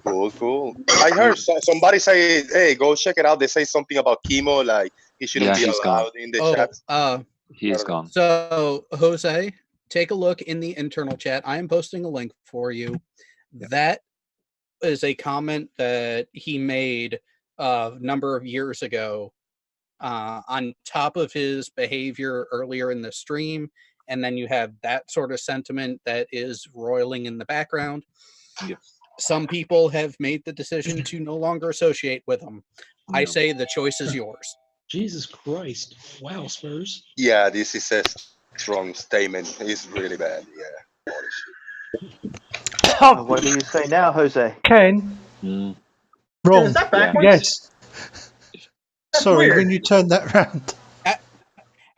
Speaker 17: Cool. I heard somebody say, "Hey, go check it out." They say something about chemo, like he shouldn't be allowed in the chat.
Speaker 7: He is gone.
Speaker 4: So, Jose, take a look in the internal chat. I am posting a link for you. That is a comment that he made a number of years ago on top of his behavior earlier in the stream. And then you have that sort of sentiment that is roiling in the background.
Speaker 7: Yeah.
Speaker 4: Some people have made the decision to no longer associate with him. I say the choice is yours.
Speaker 16: Jesus Christ. Wow, Spurs.
Speaker 17: Yeah, this is a strong statement. It's really bad. Yeah.
Speaker 1: What do you say now, Jose?
Speaker 3: Ken? Wrong.
Speaker 18: Is that backwards?
Speaker 3: Yes. Sorry,
Speaker 18: weird.
Speaker 3: when you turned that round.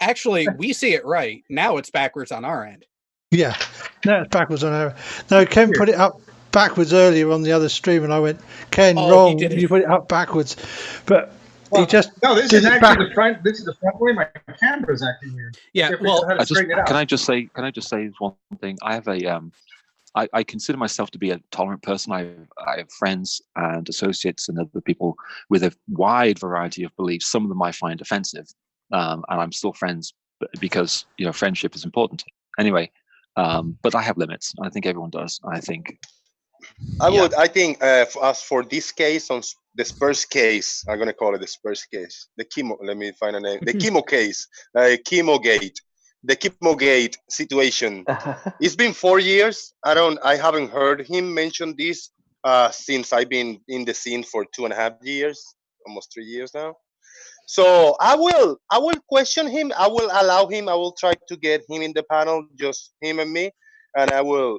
Speaker 4: Actually, we see it right. Now it's backwards on our end.
Speaker 3: Yeah. No, it's backwards on our. No, Ken put it up backwards earlier on the other stream, and I went, Ken, wrong. You put it up backwards. But he just.
Speaker 18: No, this is actually the front. This is the front way. My camera is acting weird.
Speaker 4: Yeah. Well,
Speaker 7: can I just say one thing? I have a I consider myself to be a tolerant person. I have friends and associates and other people with a wide variety of beliefs. Some of them I find offensive, and I'm still friends because friendship is important. Anyway, but I have limits. I think everyone does. I think.
Speaker 17: I think as for this case, on the Spurs case, I'm gonna call it the Spurs case. The chemo. Let me find a name. The chemo case. Chemogate. The Chemogate situation. It's been 4 years. I haven't heard him mention this since I've been in the scene for 2.5 years, almost 3 years now. So I will question him. I will allow him. I will try to get him in the panel, just him and me, and I will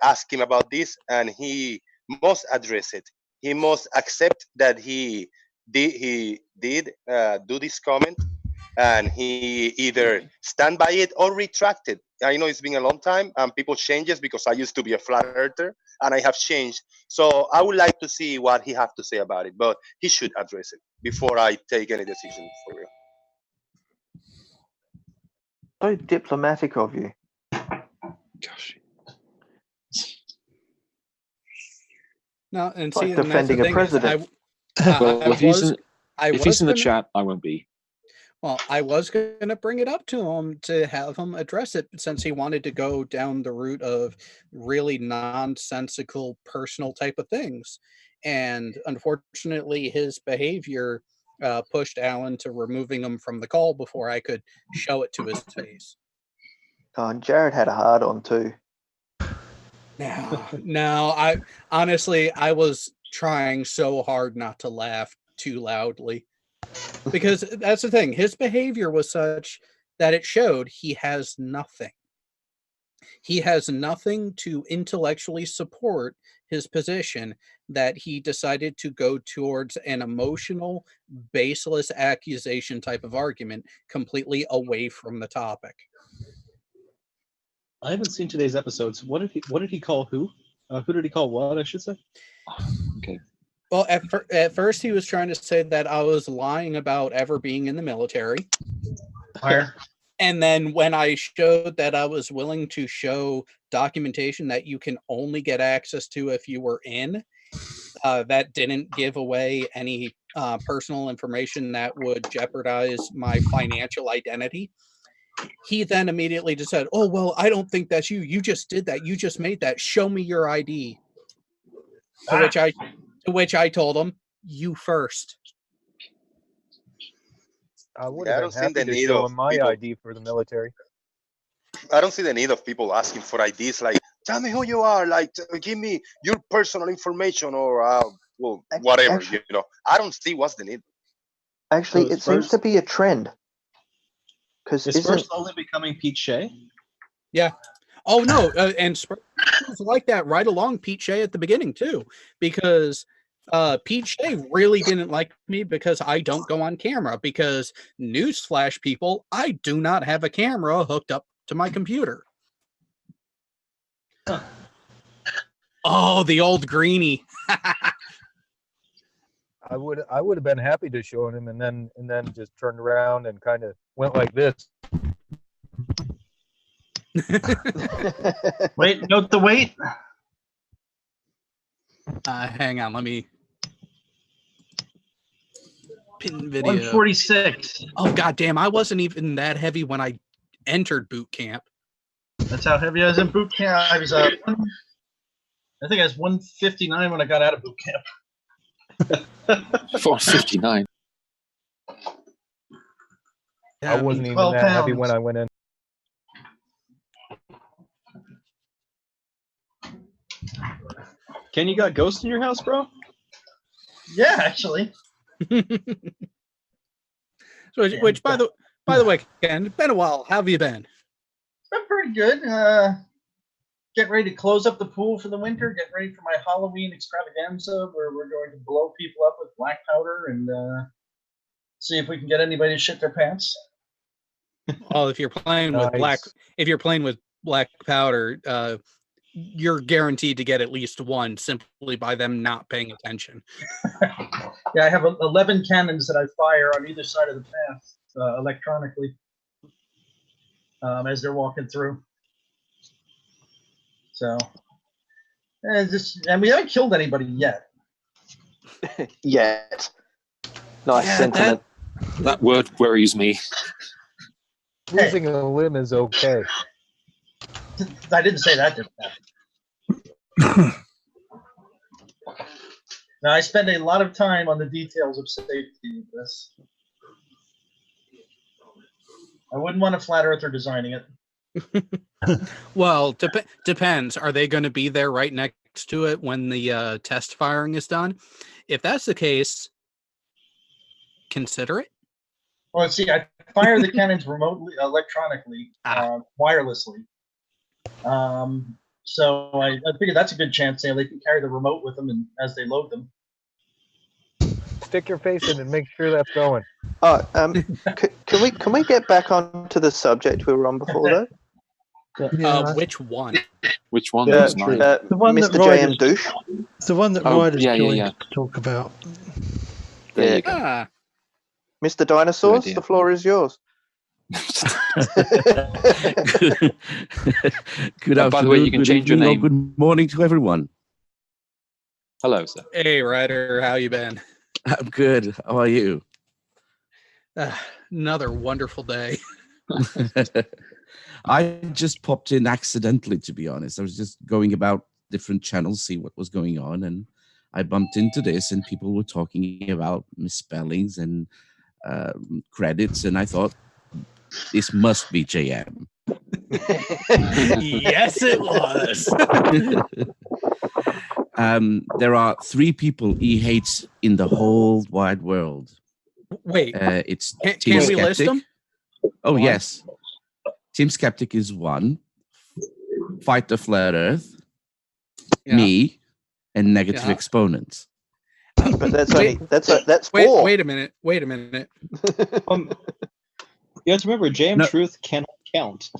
Speaker 17: ask him about this, and he must address it. He must accept that he did do this comment, and he either stand by it or retract it. I know it's been a long time, and people changes because I used to be a flat earther, and I have changed. So I would like to see what he has to say about it, but he should address it before I take any decision for real.
Speaker 1: So diplomatic of you.
Speaker 7: Gosh.
Speaker 4: No, and
Speaker 1: It's like
Speaker 4: see,
Speaker 1: defending a president.
Speaker 7: If he's in the chat, I won't be.
Speaker 4: Well, I was going to bring it up to him to have him address it since he wanted to go down the route of really nonsensical personal type of things. And unfortunately, his behavior pushed Alan to removing him from the call before I could show it to his face.
Speaker 1: Oh, and Jared had a hard on too.
Speaker 4: No, I honestly, I was trying so hard not to laugh too loudly. Because that's the thing. His behavior was such that it showed he has nothing. He has nothing to intellectually support his position, that he decided to go towards an emotional, baseless accusation type of argument completely away from the topic.
Speaker 16: I haven't seen today's episodes. What did he call who? Who did he call what, I should say?
Speaker 7: Okay.
Speaker 4: Well, at first he was trying to say that I was lying about ever being in the military.
Speaker 16: Fire.
Speaker 4: And then when I showed that I was willing to show documentation that you can only get access to if you were in, that didn't give away any personal information that would jeopardize my financial identity. He then immediately just said, "Oh, well, I don't think that's you. You just did that. You just made that. Show me your ID." To which I told him, "You first."
Speaker 14: I would have been happy to show him my ID for the military.
Speaker 17: I don't see the need of people asking for IDs. Like, tell me who you are. Like, give me your personal information, or well, whatever. Actually, you know, I don't see what's the need.
Speaker 1: Actually, it seems to be a trend.
Speaker 16: Is Spurs slowly becoming Pete Shea?
Speaker 4: Yeah. Oh no, and Spurs was like that right along Pete Shea at the beginning too, because Pete Shea really didn't like me because I don't go on camera. Because newsflash, people, I do not have a camera hooked up to my computer. Huh. Oh, the old greenie.
Speaker 14: I would have been happy to show him, and then just turned around and kind of went like this.
Speaker 16: Wait, note the weight.
Speaker 4: Hang on, let me pin video.
Speaker 16: 146.
Speaker 4: Oh goddamn! I wasn't even that heavy when I entered boot camp.
Speaker 16: That's how heavy I was in boot camp. I was I think I was 159 when I got out of boot camp.
Speaker 7: 459.
Speaker 14: I wasn't even that heavy when I went in.
Speaker 16: Ken, you got ghosts in your house, bro? Yeah, actually.
Speaker 4: Which by the way, Ken, it's been a while. How have you been?
Speaker 16: It's been pretty good. Get ready to close up the pool for the winter. Get ready for my Halloween extravaganza, where we're going to blow people up with black powder and see if we can get anybody to shit their pants.
Speaker 4: Oh, if you're playing with black powder, you're guaranteed to get at least one simply by them not paying attention.
Speaker 16: Yeah, I have 11 cannons that I fire on either side of the path electronically as they're walking through. So, and we haven't killed anybody yet.
Speaker 1: Yet. Nice sentiment.
Speaker 7: That word worries me.
Speaker 14: Losing a limb is okay.
Speaker 16: I didn't say that didn't happen. Now, I spend a lot of time on the details of safety with this. I wouldn't want a flat earther designing it.
Speaker 4: Well, depends. Are they going to be there right next to it when the test firing is done? If that's the case, consider it.
Speaker 16: Well, see, I fire the cannons remotely, electronically, wirelessly. So I figure that's a good chance. They can carry the remote with them, and as they load them,
Speaker 14: stick your face in and make sure that's going.
Speaker 1: Can we get back onto the subject we were on before though?
Speaker 4: Which one?
Speaker 7: Which one?
Speaker 3: The
Speaker 1: one
Speaker 3: Mr.
Speaker 1: JM Douche.
Speaker 3: The one that Ryder's joined to talk about.
Speaker 1: There you go. Mr. Dinosaurs, the floor is yours.
Speaker 19: Good afternoon.
Speaker 7: By the way, you can change your name.
Speaker 19: Good morning to everyone.
Speaker 7: Hello, sir.
Speaker 4: Hey, Ryder, how you been?
Speaker 19: I'm good. How are you?
Speaker 4: Another wonderful day.
Speaker 19: I just popped in accidentally, to be honest. I was just going about different channels, see what was going on, and I bumped into this, and people were talking about misspellings and credits, and I thought, this must be JM.
Speaker 4: Yes, it was.
Speaker 19: There are 3 people he hates in the whole wide world.
Speaker 4: Wait,
Speaker 19: it's
Speaker 4: can
Speaker 19: Team
Speaker 4: we
Speaker 19: Skeptic.
Speaker 4: list them?
Speaker 19: Oh, yes. Team Skeptic is one. Fight the Flat Earth.
Speaker 4: Yeah.
Speaker 19: Me. And Negative
Speaker 4: Yeah.
Speaker 19: Exponents.
Speaker 1: But that's only that's four.
Speaker 4: Wait a minute.
Speaker 20: You have to remember, JM Truth cannot count.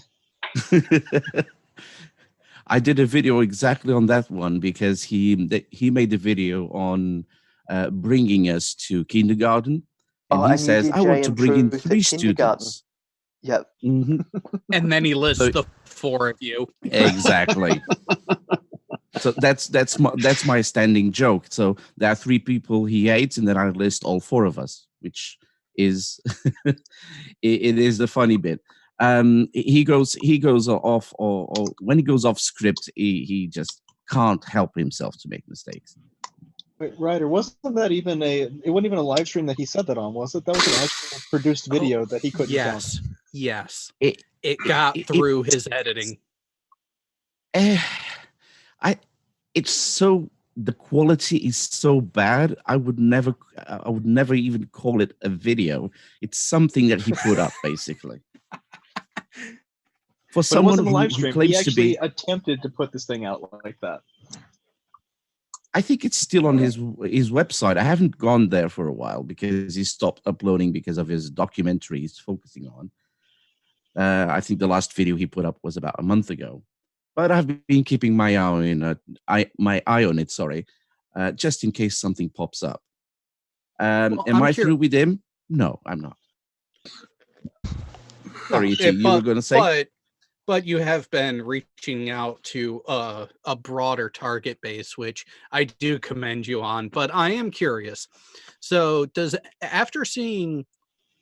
Speaker 19: I did a video exactly on that one because he made a video on bringing us to kindergarten, and he says, "I want to bring in 3 students."
Speaker 1: Yep.
Speaker 19: Mm-hmm.
Speaker 4: And then he lists the 4 of you.
Speaker 19: Exactly. So that's my standing joke. So there are 3 people he hates, and then I list all 4 of us, which is it is the funny bit. He goes off, or when he goes off script, he just can't help himself to make mistakes.
Speaker 20: Wait, Ryder, wasn't that even it wasn't even a live stream that he said that on, was it? That was an actual produced video that he couldn't count.
Speaker 4: Yes. It got through his editing.
Speaker 19: The quality is so bad. I would never even call it a video. It's something that he put up, basically. For
Speaker 20: but
Speaker 19: someone
Speaker 20: it wasn't a live stream.
Speaker 19: who claims
Speaker 20: he actually
Speaker 19: to be,
Speaker 20: attempted to put this thing out like that.
Speaker 19: I think it's still on his website. I haven't gone there for a while because he stopped uploading because of his documentary he's focusing on. I think the last video he put up was about a month ago. But I've been keeping my eye on it. Sorry, just in case something pops up. Am I through with him? No, I'm not. Sorry, you were going to say.
Speaker 4: But you have been reaching out to a broader target base, which I do commend you on. But I am curious. So, after seeing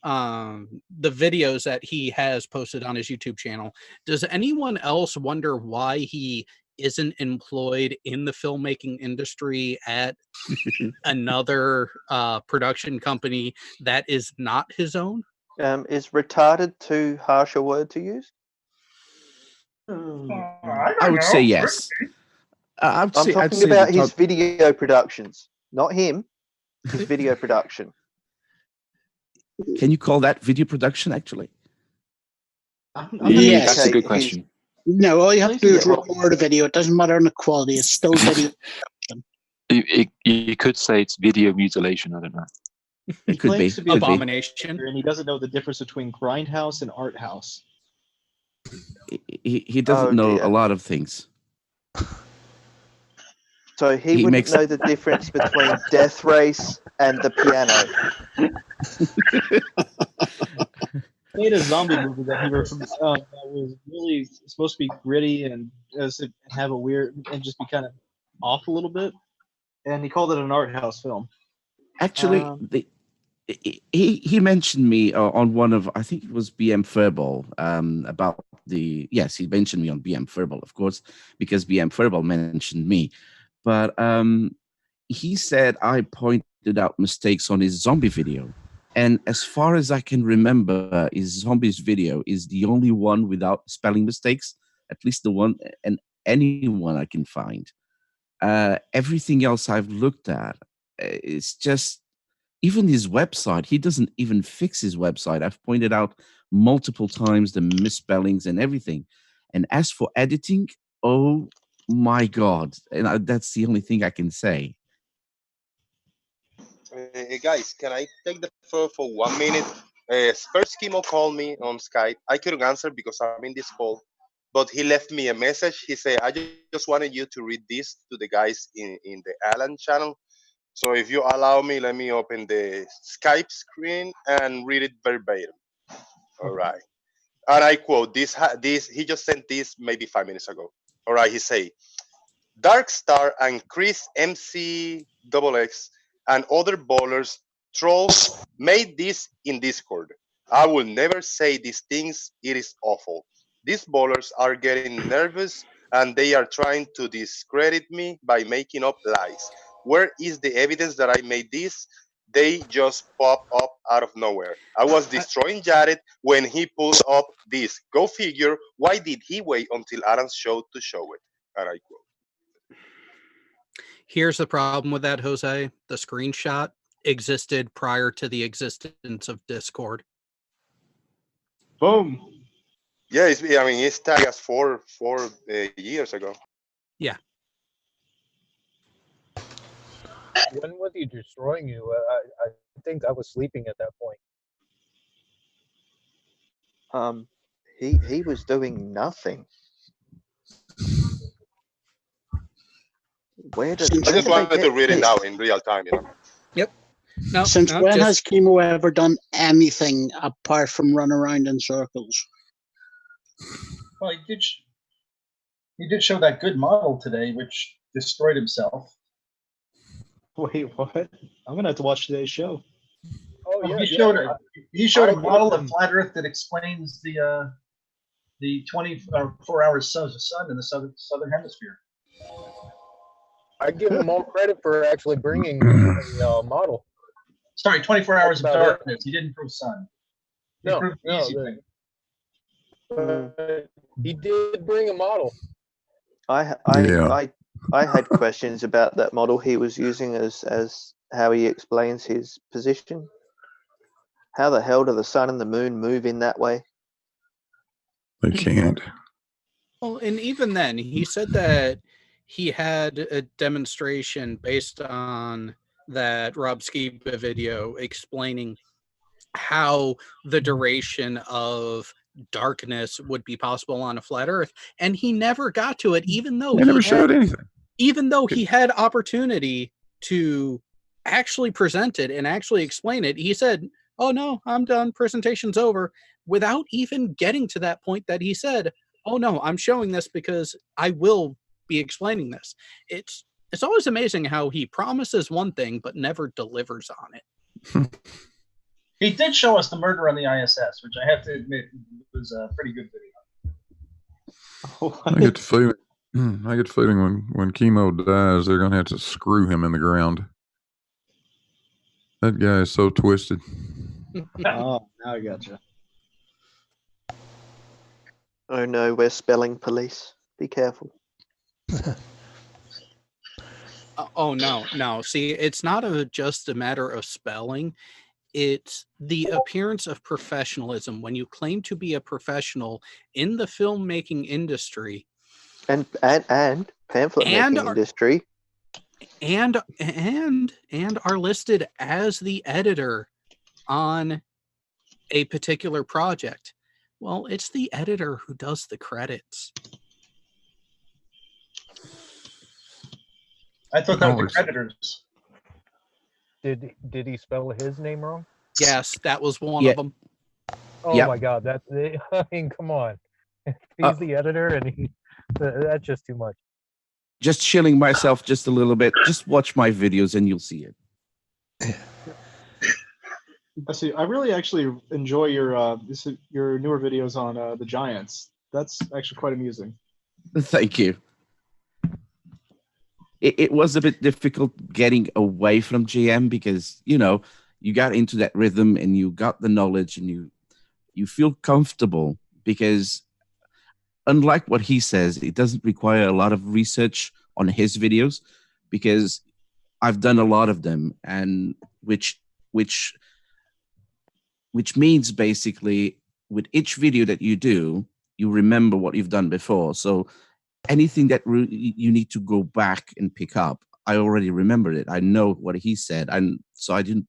Speaker 4: the videos that he has posted on his YouTube channel, does anyone else wonder why he isn't employed in the filmmaking industry at another production company that is not his own?
Speaker 1: Is retarded too harsh a word to use?
Speaker 19: I would say yes.
Speaker 1: I'm talking about his video productions, not him. His video production.
Speaker 19: Can you call that video production, actually?
Speaker 7: Yes, that's a good question.
Speaker 6: No, all you have to do is record a video. It doesn't matter on the quality. It's still video production.
Speaker 7: You could say it's video mutilation. I don't know.
Speaker 20: He claims to be
Speaker 4: Abomination,
Speaker 20: and he doesn't know the difference between grindhouse and art house.
Speaker 19: He doesn't know a lot of things.
Speaker 1: So he wouldn't know the difference between Death Race and the piano.
Speaker 20: He made a zombie movie that was really supposed to be gritty and have a weird and just be kind of off a little bit, and he called it an art house film.
Speaker 19: Actually, he mentioned me on one of, I think it was BM Furball, about he mentioned me on BM Furball, of course, because BM Furball mentioned me. But he said I pointed out mistakes on his zombie video. And as far as I can remember, his zombies video is the only one without spelling mistakes, at least the one and any one I can find. Everything else I've looked at, it's just, even his website, he doesn't even fix his website. I've pointed out multiple times the misspellings and everything. And as for editing, oh my God. And that's the only thing I can say.
Speaker 17: Guys, can I take the floor for 1 minute? First, Kimo called me on Skype. I couldn't answer because I'm in this call, but he left me a message. He said, I just wanted you to read this to the guys in the Alan channel. So if you allow me, let me open the Skype screen and read it verbatim. All right. And I quote, this he just sent this maybe 5 minutes ago. All right, he say, Darkstar and Chris MCXX and other ballers trolls made this in Discord. I will never say these things. It is awful. These ballers are getting nervous and they are trying to discredit me by making up lies. Where is the evidence that I made this? They just pop up out of nowhere. I was destroying Jared when he pulled up this. Go figure, why did he wait until Adam's show to show it? And I quote.
Speaker 4: Here's the problem with that, Jose. The screenshot existed prior to the existence of Discord.
Speaker 20: Boom.
Speaker 17: Yeah, it's tagged as 4 years ago.
Speaker 4: Yeah.
Speaker 14: When was he destroying you? I think I was sleeping at that point.
Speaker 1: He was doing nothing.
Speaker 17: I just wanted to read it out in real time,
Speaker 4: Yep. No,
Speaker 6: Since when has Chemo ever done anything apart from run around in circles?
Speaker 16: Well, he did show that good model today, which destroyed himself.
Speaker 20: Wait, what? I'm gonna have to watch today's show.
Speaker 14: Oh yeah,
Speaker 16: he showed a model of flat Earth that explains the 24 hours of sun in the southern hemisphere.
Speaker 14: I give him all credit for actually bringing a model.
Speaker 16: Sorry, 24 hours of darkness. He didn't prove sun. He proved the easy thing.
Speaker 14: He did bring a model.
Speaker 1: I had questions about that model he was using as how he explains his position. How the hell do the sun and the moon move in that way?
Speaker 13: They can't.
Speaker 4: Well, and even then, he said that he had a demonstration based on that Rob Skiba video explaining how the duration of darkness would be possible on a flat Earth, and he never got to it, even though
Speaker 13: They never showed anything.
Speaker 4: Even though he had opportunity to actually present it and actually explain it, he said, "Oh no, I'm done. Presentation's over," without even getting to that point that he said, "Oh no, I'm showing this because I will be explaining this." It's always amazing how he promises one thing but never delivers on it.
Speaker 16: He did show us the murder on the ISS, which I have to admit was a pretty good video.
Speaker 13: I get the feeling when Chemo dies, they're gonna have to screw him in the ground. That guy is so twisted.
Speaker 20: Oh, now I gotcha.
Speaker 1: Oh no, we're spelling police. Be careful.
Speaker 4: Oh no. See, it's not just a matter of spelling. It's the appearance of professionalism. When you claim to be a professional in the filmmaking industry
Speaker 1: and pamphlet making industry,
Speaker 4: and are listed as the editor on a particular project, well, it's the editor who does the credits.
Speaker 16: I thought that was the creditors.
Speaker 14: Did he spell his name wrong?
Speaker 4: Yes, that was one of them.
Speaker 14: Oh my God, I mean, come on. If he's the editor, and that's just too much.
Speaker 19: Just chilling myself just a little bit. Just watch my videos and you'll see it.
Speaker 20: I really actually enjoy your newer videos on the Giants. That's actually quite amusing.
Speaker 19: Thank you. It was a bit difficult getting away from GM because, you got into that rhythm and you got the knowledge and you feel comfortable because unlike what he says, it doesn't require a lot of research on his videos because I've done a lot of them, and which means basically with each video that you do, you remember what you've done before. So anything that you need to go back and pick up, I already remembered it. I know what he said, and so I don't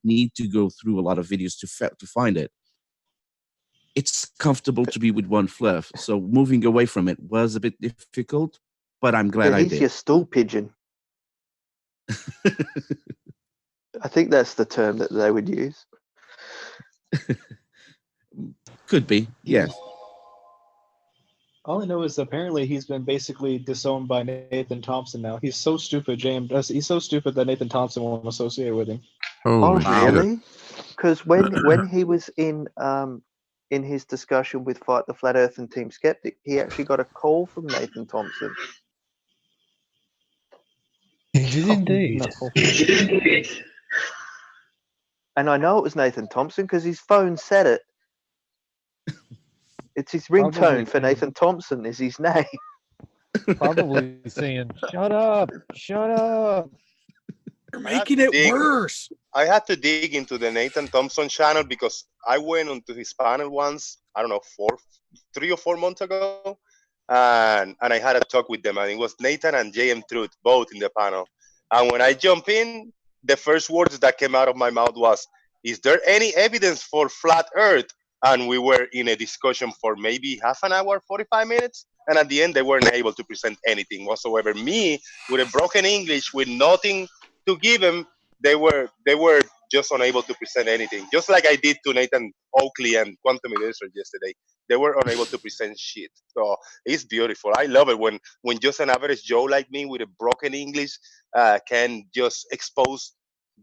Speaker 19: need to go through a lot of videos to find it. It's comfortable to be with one fluff. So moving away from it was a bit difficult, but I'm glad I did.
Speaker 1: He's your stool pigeon. I think that's the term that they would use.
Speaker 19: Could be, yes.
Speaker 20: All I know is apparently he's been basically disowned by Nathan Thompson now. He's so stupid, James. He's so stupid that Nathan Thompson won't associate with him.
Speaker 13: Holy
Speaker 1: really? Because when he was in his discussion with Fight the Flat Earth and Team Skeptic, he actually got a call from Nathan Thompson.
Speaker 3: He did indeed.
Speaker 1: No. And I know it was Nathan Thompson because his phone said it. It's his ringtone for Nathan Thompson is his name.
Speaker 14: Probably saying, "Shut up, shut up."
Speaker 4: You're making it worse.
Speaker 17: I had to dig into the Nathan Thompson channel because I went onto his panel once, I don't know, 3 or 4 months ago, and I had a talk with them, and it was Nathan and JM Truth both in the panel. And when I jump in, the first words that came out of my mouth was, "Is there any evidence for flat Earth?" And we were in a discussion for maybe half an hour, 45 minutes. And at the end, they weren't able to present anything whatsoever. Me, with a broken English, with nothing to give them, they were just unable to present anything. Just like I did to Nathan Oakley and Quantum Eraser yesterday. They were unable to present shit. So it's beautiful. I love it when just an average Joe like me with a broken English can just expose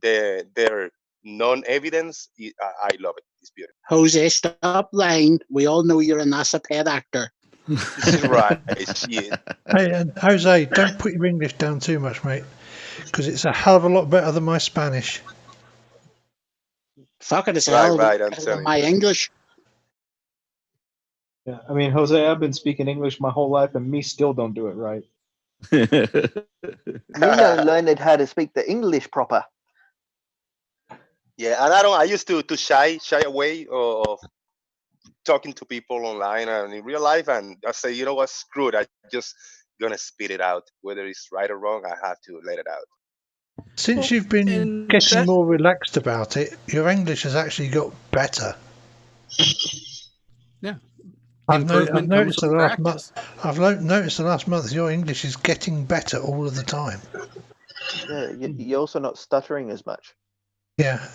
Speaker 17: their non-evidence. I love it. It's beautiful.
Speaker 6: Jose, stop lying. We all know you're a NASA pet actor.
Speaker 17: Right. Shit.
Speaker 3: Hey, and Jose, don't put your English down too much, mate, because it's a hell of a lot better than my Spanish.
Speaker 6: Fuck it, it's hell better than my English.
Speaker 20: Yeah, I mean, Jose, I've been speaking English my whole life, and me still don't do it right.
Speaker 1: We don't learn how to speak the English proper.
Speaker 17: Yeah, and I used to shy away of talking to people online and in real life, and I say, you know what, screw it. I just gonna spit it out, whether it's right or wrong. I have to let it out.
Speaker 3: Since you've been getting more relaxed about it, your English has actually got better.
Speaker 4: Yeah.
Speaker 3: I've noticed the last month your English is getting better all of the time.
Speaker 1: Yeah, you're also not stuttering as much.
Speaker 3: Yeah.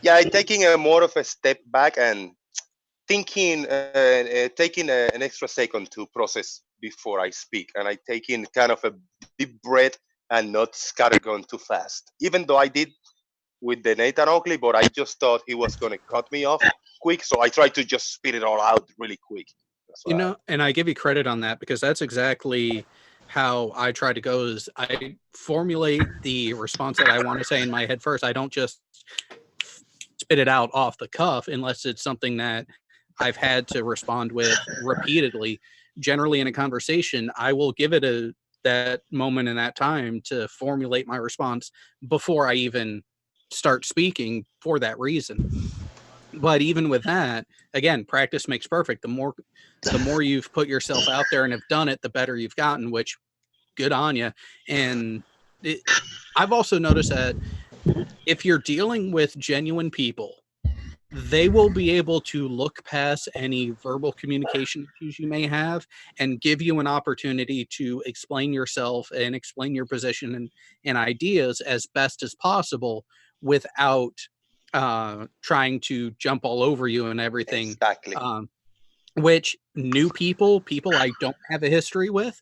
Speaker 17: Yeah, I'm taking a more of a step back and thinking, taking an extra second to process before I speak, and I take in kind of a deep breath and not scattergun too fast. Even though I did with the Nathan Oakley, but I just thought he was going to cut me off quick, so I tried to just spit it all out really quick.
Speaker 4: You know, and I give you credit on that because that's exactly how I try to go. Is I formulate the response that I want to say in my head first. I don't just spit it out off the cuff unless it's something that I've had to respond with repeatedly. Generally, in a conversation, I will give it that moment and that time to formulate my response before I even start speaking for that reason. But even with that, again, practice makes perfect. The more you've put yourself out there and have done it, the better you've gotten, which good on you. And I've also noticed that if you're dealing with genuine people, they will be able to look past any verbal communication issues you may have and give you an opportunity to explain yourself and explain your position and ideas as best as possible without trying to jump all over you and everything.
Speaker 17: Exactly.
Speaker 4: Which new people I don't have a history with,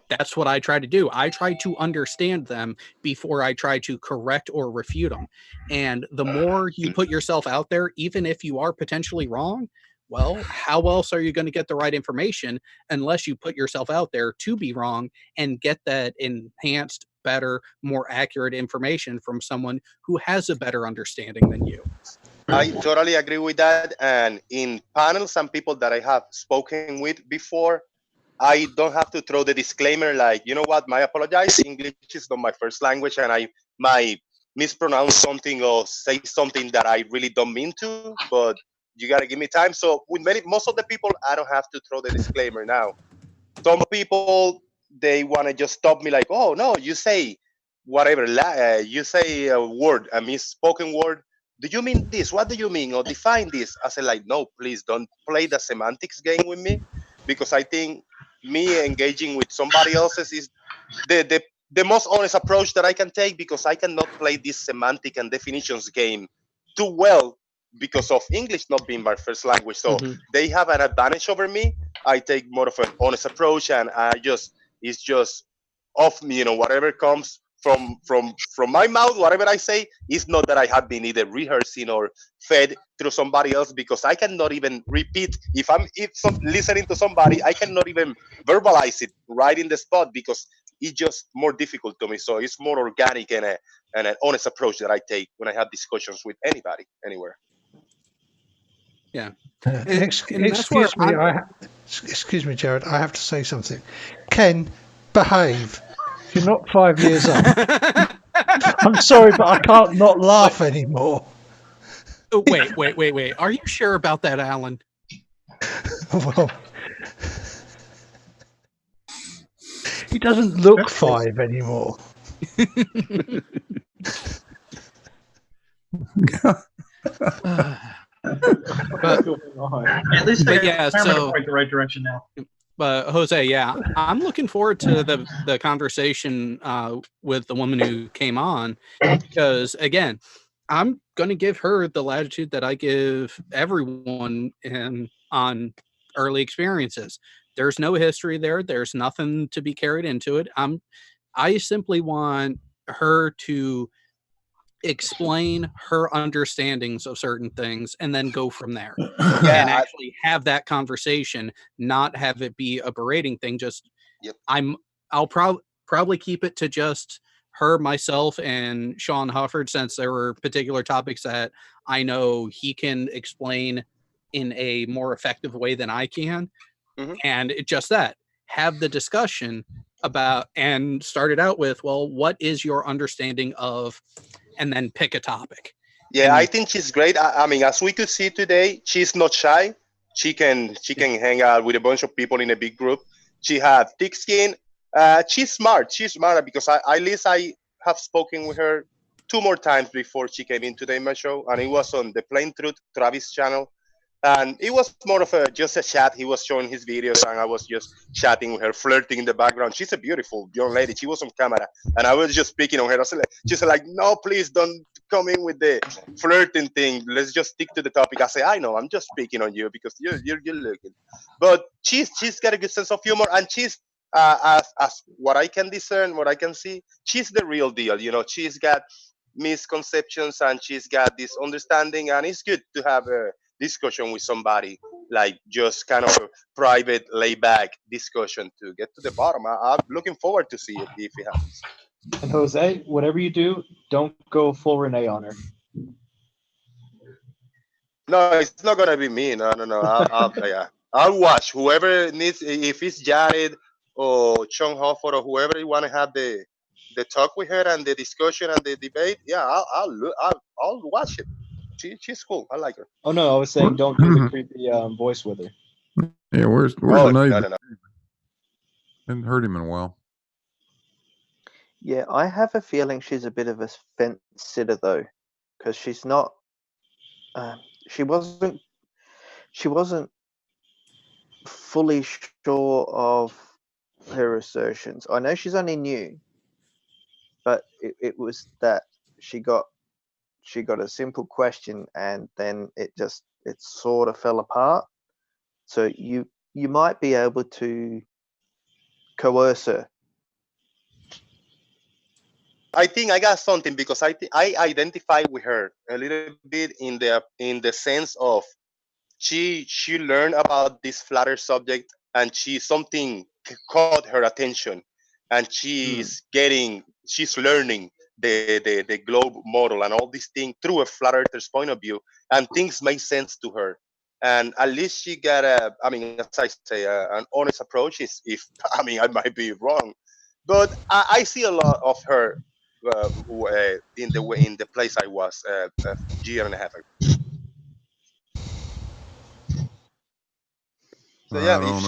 Speaker 4: that's what I try to do. I try to understand them before I try to correct or refute them. And the more you put yourself out there, even if you are potentially wrong, well, how else are you going to get the right information unless you put yourself out there to be wrong and get that enhanced, better, more accurate information from someone who has a better understanding than you?
Speaker 17: I totally agree with that. And in panels and people that I have spoken with before, I don't have to throw the disclaimer like, you know what, I apologize. English is not my first language and I might mispronounce something or say something that I really don't mean to, but you got to give me time. So with most of the people, I don't have to throw the disclaimer now. Some people, they want to just stop me like, oh, no, you say whatever, you say a word, a misspoken word. Do you mean this? What do you mean? Or define this. I said like, no, please don't play the semantics game with me, because I think me engaging with somebody else's is the most honest approach that I can take, because I cannot play this semantic and definitions game too well because of English not being my first language. So they have an advantage over me. I take more of an honest approach, and it's just off me, whatever comes from my mouth, whatever I say, is not that I have been either rehearsing or fed through somebody else, because I cannot even repeat. If listening to somebody, I cannot even verbalize it right in the spot, because it's just more difficult to me. So it's more organic and an honest approach that I take when I have discussions with anybody, anywhere.
Speaker 4: Yeah.
Speaker 3: Excuse me, Jared. I have to say something. Ken, behave. You're not 5 years old. I'm sorry, but I can't not laugh anymore.
Speaker 4: Oh, wait. Are you sure about that, Alan?
Speaker 3: Well, he doesn't look 5 anymore.
Speaker 16: At least
Speaker 4: yeah, so
Speaker 16: point the right direction now.
Speaker 4: But Jose, yeah, I'm looking forward to the conversation with the woman who came on, because again, I'm going to give her the latitude that I give everyone on early experiences. There's no history there. There's nothing to be carried into it. I simply want her to explain her understandings of certain things and then go from there. And actually have that conversation, not have it be a berating thing. Just I'll probably keep it to just her, myself, and Sean Hufford, since there were particular topics that I know he can explain in a more effective way than I can. And just that, have the discussion about, and start it out with, well, what is your understanding of, and then pick a topic.
Speaker 17: Yeah, I think she's great. I mean, as we could see today, she's not shy. She can hang out with a bunch of people in a big group. She has thick skin. She's smart. She's smart because at least I have spoken with her 2 more times before she came in today in my show, and it was on the Plain Truth Travis channel. And it was more of just a chat. He was showing his videos, and I was just chatting with her, flirting in the background. She's a beautiful young lady. She was on camera, and I was just picking on her. She's like, no, please don't come in with the flirting thing. Let's just stick to the topic. I say, I know, I'm just picking on you because you're looking. But she's got a good sense of humor, and she's as what I can discern, what I can see, she's the real deal. She's got misconceptions and she's got this understanding, and it's good to have a discussion with somebody, like just kind of a private laid-back discussion to get to the bottom. I'm looking forward to see it if it happens.
Speaker 20: And Jose, whatever you do, don't go full Renee on her.
Speaker 17: No, it's not gonna be me. No. I'll watch whoever needs. If it's Jared or Sean Hofford or whoever you want to have the talk with her and the discussion and the debate. Yeah, I'll watch it. She's cool. I like her.
Speaker 20: Oh no, I was saying don't do the creepy voice with her.
Speaker 13: Yeah, where's Renee?
Speaker 17: No.
Speaker 13: Hadn't heard him in a while.
Speaker 1: Yeah, I have a feeling she's a bit of a fence sitter though, because she's not. She wasn't fully sure of her assertions. I know she's only new, but it was that she got a simple question and then it sort of fell apart. So you might be able to coerce her.
Speaker 17: I think I got something because I identify with her a little bit in the sense of she learned about this flat earth subject and something caught her attention, and she's learning the globe model and all these things through a flat earther's point of view, and things make sense to her. And at least she got as I say, an honest approach. I might be wrong, but I see a lot of her in the place I was a year and a half ago. So yeah, if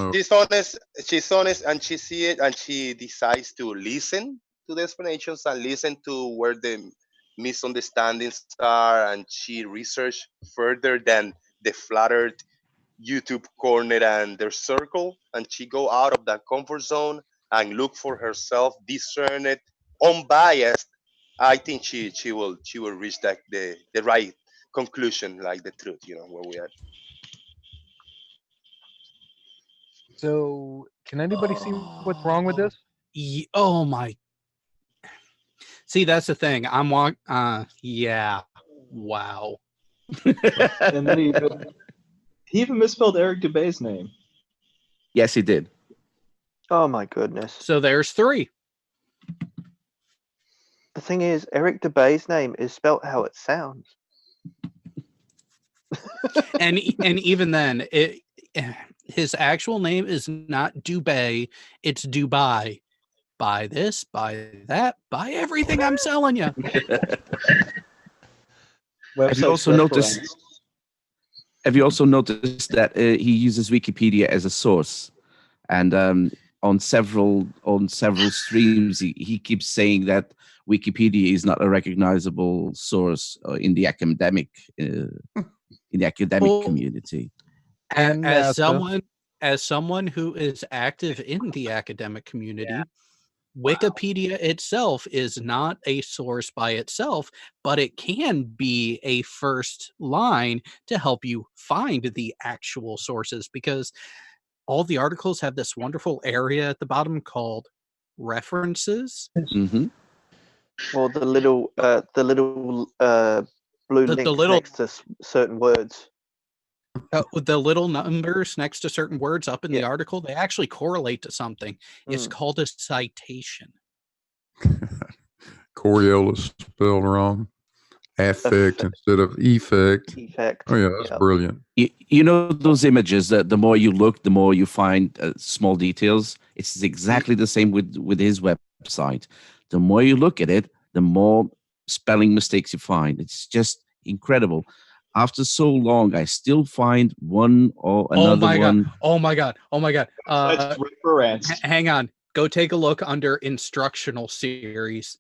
Speaker 17: she's honest and she see it and she decides to listen to the explanations and listen to where the misunderstandings are, and she research further than the flat earth YouTube corner and their circle, and she go out of that comfort zone and look for herself, discern it, unbiased. I think she will reach the right conclusion, like the truth, where we are.
Speaker 14: So, can anybody see what's wrong with this?
Speaker 4: Oh my! See, that's the thing. Yeah. Wow.
Speaker 20: And then he even misspelled Eric DeBay's name.
Speaker 19: Yes, he did.
Speaker 1: Oh my goodness!
Speaker 4: So there's 3.
Speaker 1: The thing is, Eric DeBay's name is spelt how it sounds.
Speaker 4: and even then, his actual name is not Dubay, it's Dubai. buy this, buy that, buy everything I'm selling you.
Speaker 19: Have you also noticed that he uses Wikipedia as a source, and on several streams he keeps saying that Wikipedia is not a recognizable source in the academic community.
Speaker 4: And as someone who is active in the academic community, Wikipedia itself is not a source by itself, but it can be a first line to help you find the actual sources, because all the articles have this wonderful area at the bottom called references.
Speaker 19: Mm-hmm.
Speaker 1: Or the little blue link next to certain words.
Speaker 4: The little numbers next to certain words up in the article, they actually correlate to something. It's called a citation.
Speaker 13: Coriolis spelled wrong. Affect instead of effect. Oh yeah, that's brilliant.
Speaker 19: You know those images that the more you look, the more you find small details. It's exactly the same with his website. The more you look at it, the more spelling mistakes you find. It's just incredible. After so long, I still find one or another one.
Speaker 4: Oh my god!
Speaker 20: That's reference.
Speaker 4: Hang on. Go take a look under instructional series.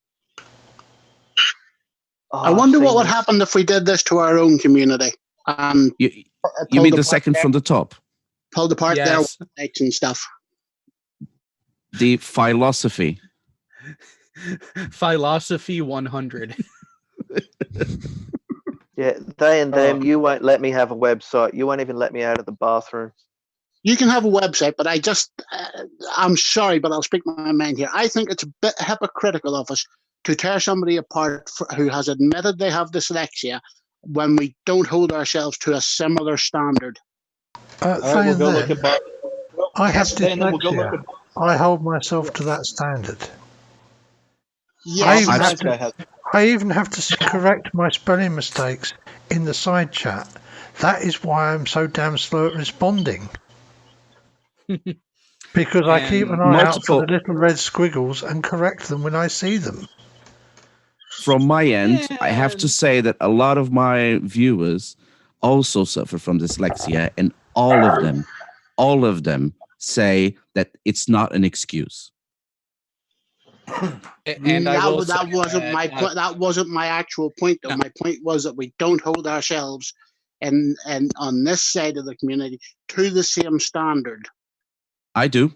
Speaker 6: I wonder what would happen if we did this to our own community.
Speaker 19: You mean the second from the top?
Speaker 6: Pulled apart their websites and stuff.
Speaker 19: The philosophy.
Speaker 4: Philosophy 100.
Speaker 1: Yeah, they and them. You won't let me have a website. You won't even let me out of the bathroom.
Speaker 6: You can have a website, but I'm sorry, but I'll speak my mind here. I think it's a bit hypocritical of us to tear somebody apart who has admitted they have dyslexia when we don't hold ourselves to a similar standard.
Speaker 3: I have dyslexia. I hold myself to that standard.
Speaker 6: Yes,
Speaker 3: I even have to correct my spelling mistakes in the side chat. That is why I'm so damn slow at responding. Because I keep an eye out for the little red squiggles and correct them when I see them.
Speaker 19: From my end, I have to say that a lot of my viewers also suffer from dyslexia, and all of them say that it's not an excuse.
Speaker 4: And
Speaker 6: that wasn't my actual point, though. My point was that we don't hold ourselves and on this side of the community to the same standard.
Speaker 19: I do.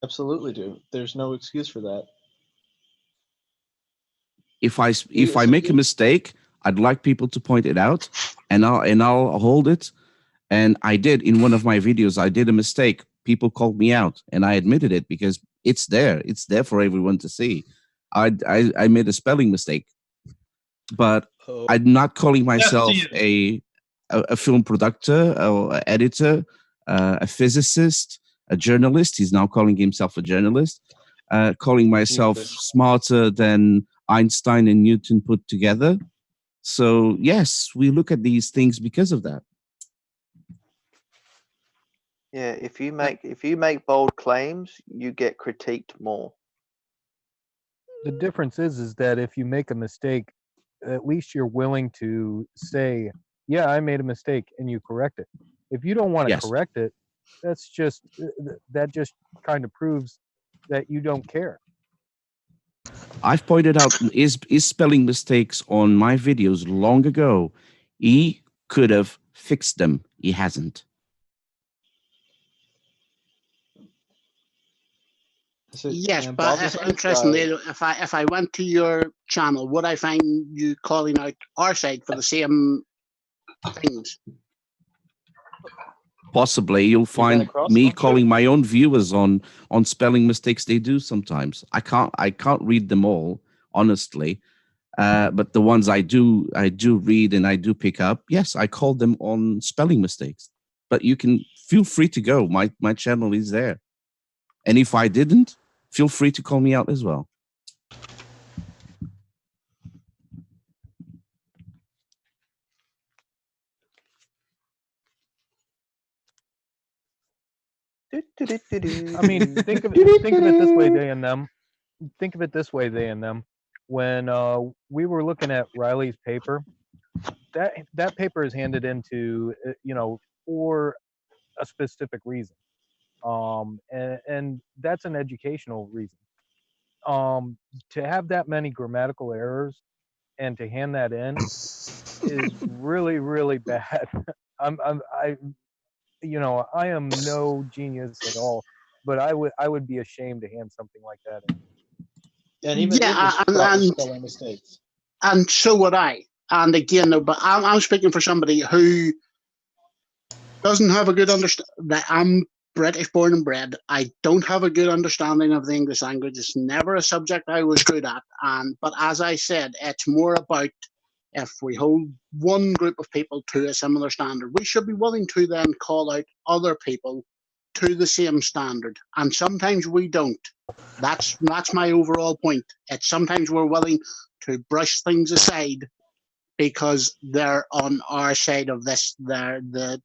Speaker 20: Absolutely do. There's no excuse for that.
Speaker 19: If I make a mistake, I'd like people to point it out, and I'll hold it. And I did in one of my videos. I did a mistake. People called me out, and I admitted it because it's there. It's there for everyone to see. I made a spelling mistake, but I'm not calling myself a film producer or an editor, a physicist, a journalist. He's now calling himself a journalist. Calling myself smarter than Einstein and Newton put together. So yes, we look at these things because of that.
Speaker 1: Yeah, if you make bold claims, you get critiqued more.
Speaker 14: The difference is that if you make a mistake, at least you're willing to say, "Yeah, I made a mistake," and you correct it. If you don't want to correct it, that just kind of proves that you don't care.
Speaker 19: I've pointed out his spelling mistakes on my videos long ago. He could have fixed them. He hasn't.
Speaker 6: Yes, but interestingly, if I went to your channel, would I find you calling out our side for the same things?
Speaker 19: Possibly, you'll find me calling my own viewers on spelling mistakes they do sometimes. I can't read them all, honestly, but the ones I do read and I do pick up. Yes, I call them on spelling mistakes. But you can feel free to go. My channel is there, and if I didn't, feel free to call me out as well.
Speaker 14: I mean, think of it this way, they and them. Think of it this way, they and them. When we were looking at Riley's paper, that paper is handed into for a specific reason, and that's an educational reason. To have that many grammatical errors and to hand that in is really, really bad. I am no genius at all, but I would be ashamed to hand something like that in.
Speaker 20: And even spelling mistakes.
Speaker 6: And so would I. And again, no, but I'm speaking for somebody who doesn't have a good understanding. I'm British born and bred. I don't have a good understanding of the English language. It's never a subject I was good at. But as I said, it's more about if we hold one group of people to a similar standard, we should be willing to then call out other people to the same standard. And sometimes we don't. That's my overall point. It's sometimes we're willing to brush things aside because they're on our side of this. They're the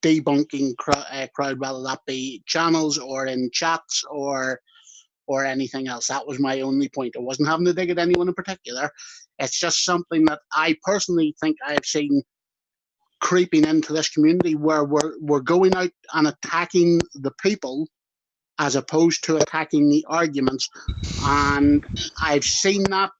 Speaker 6: debunking crowd, whether that be channels or in chats or anything else. That was my only point. I wasn't having to dig at anyone in particular. It's just something that I personally think I've seen creeping into this community where we're going out and attacking the people as opposed to attacking the arguments. And I've seen that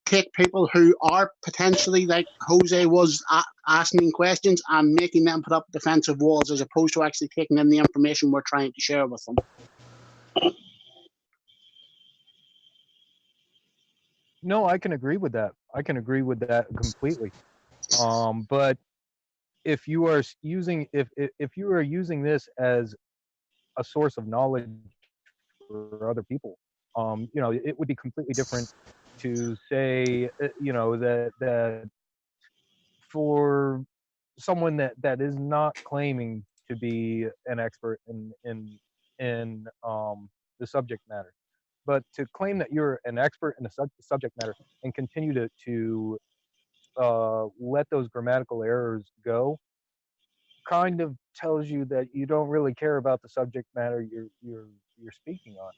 Speaker 6: take people who are potentially, like Jose was, asking questions and making them put up defensive walls as opposed to actually taking in the information we're trying to share with them.
Speaker 14: No, I can agree with that. I can agree with that completely. But if you are using this as a source of knowledge for other people, it would be completely different to say, that for someone that is not claiming to be an expert in the subject matter, but to claim that you're an expert in the subject matter and continue to let those grammatical errors go, kind of tells you that you don't really care about the subject matter you're speaking on.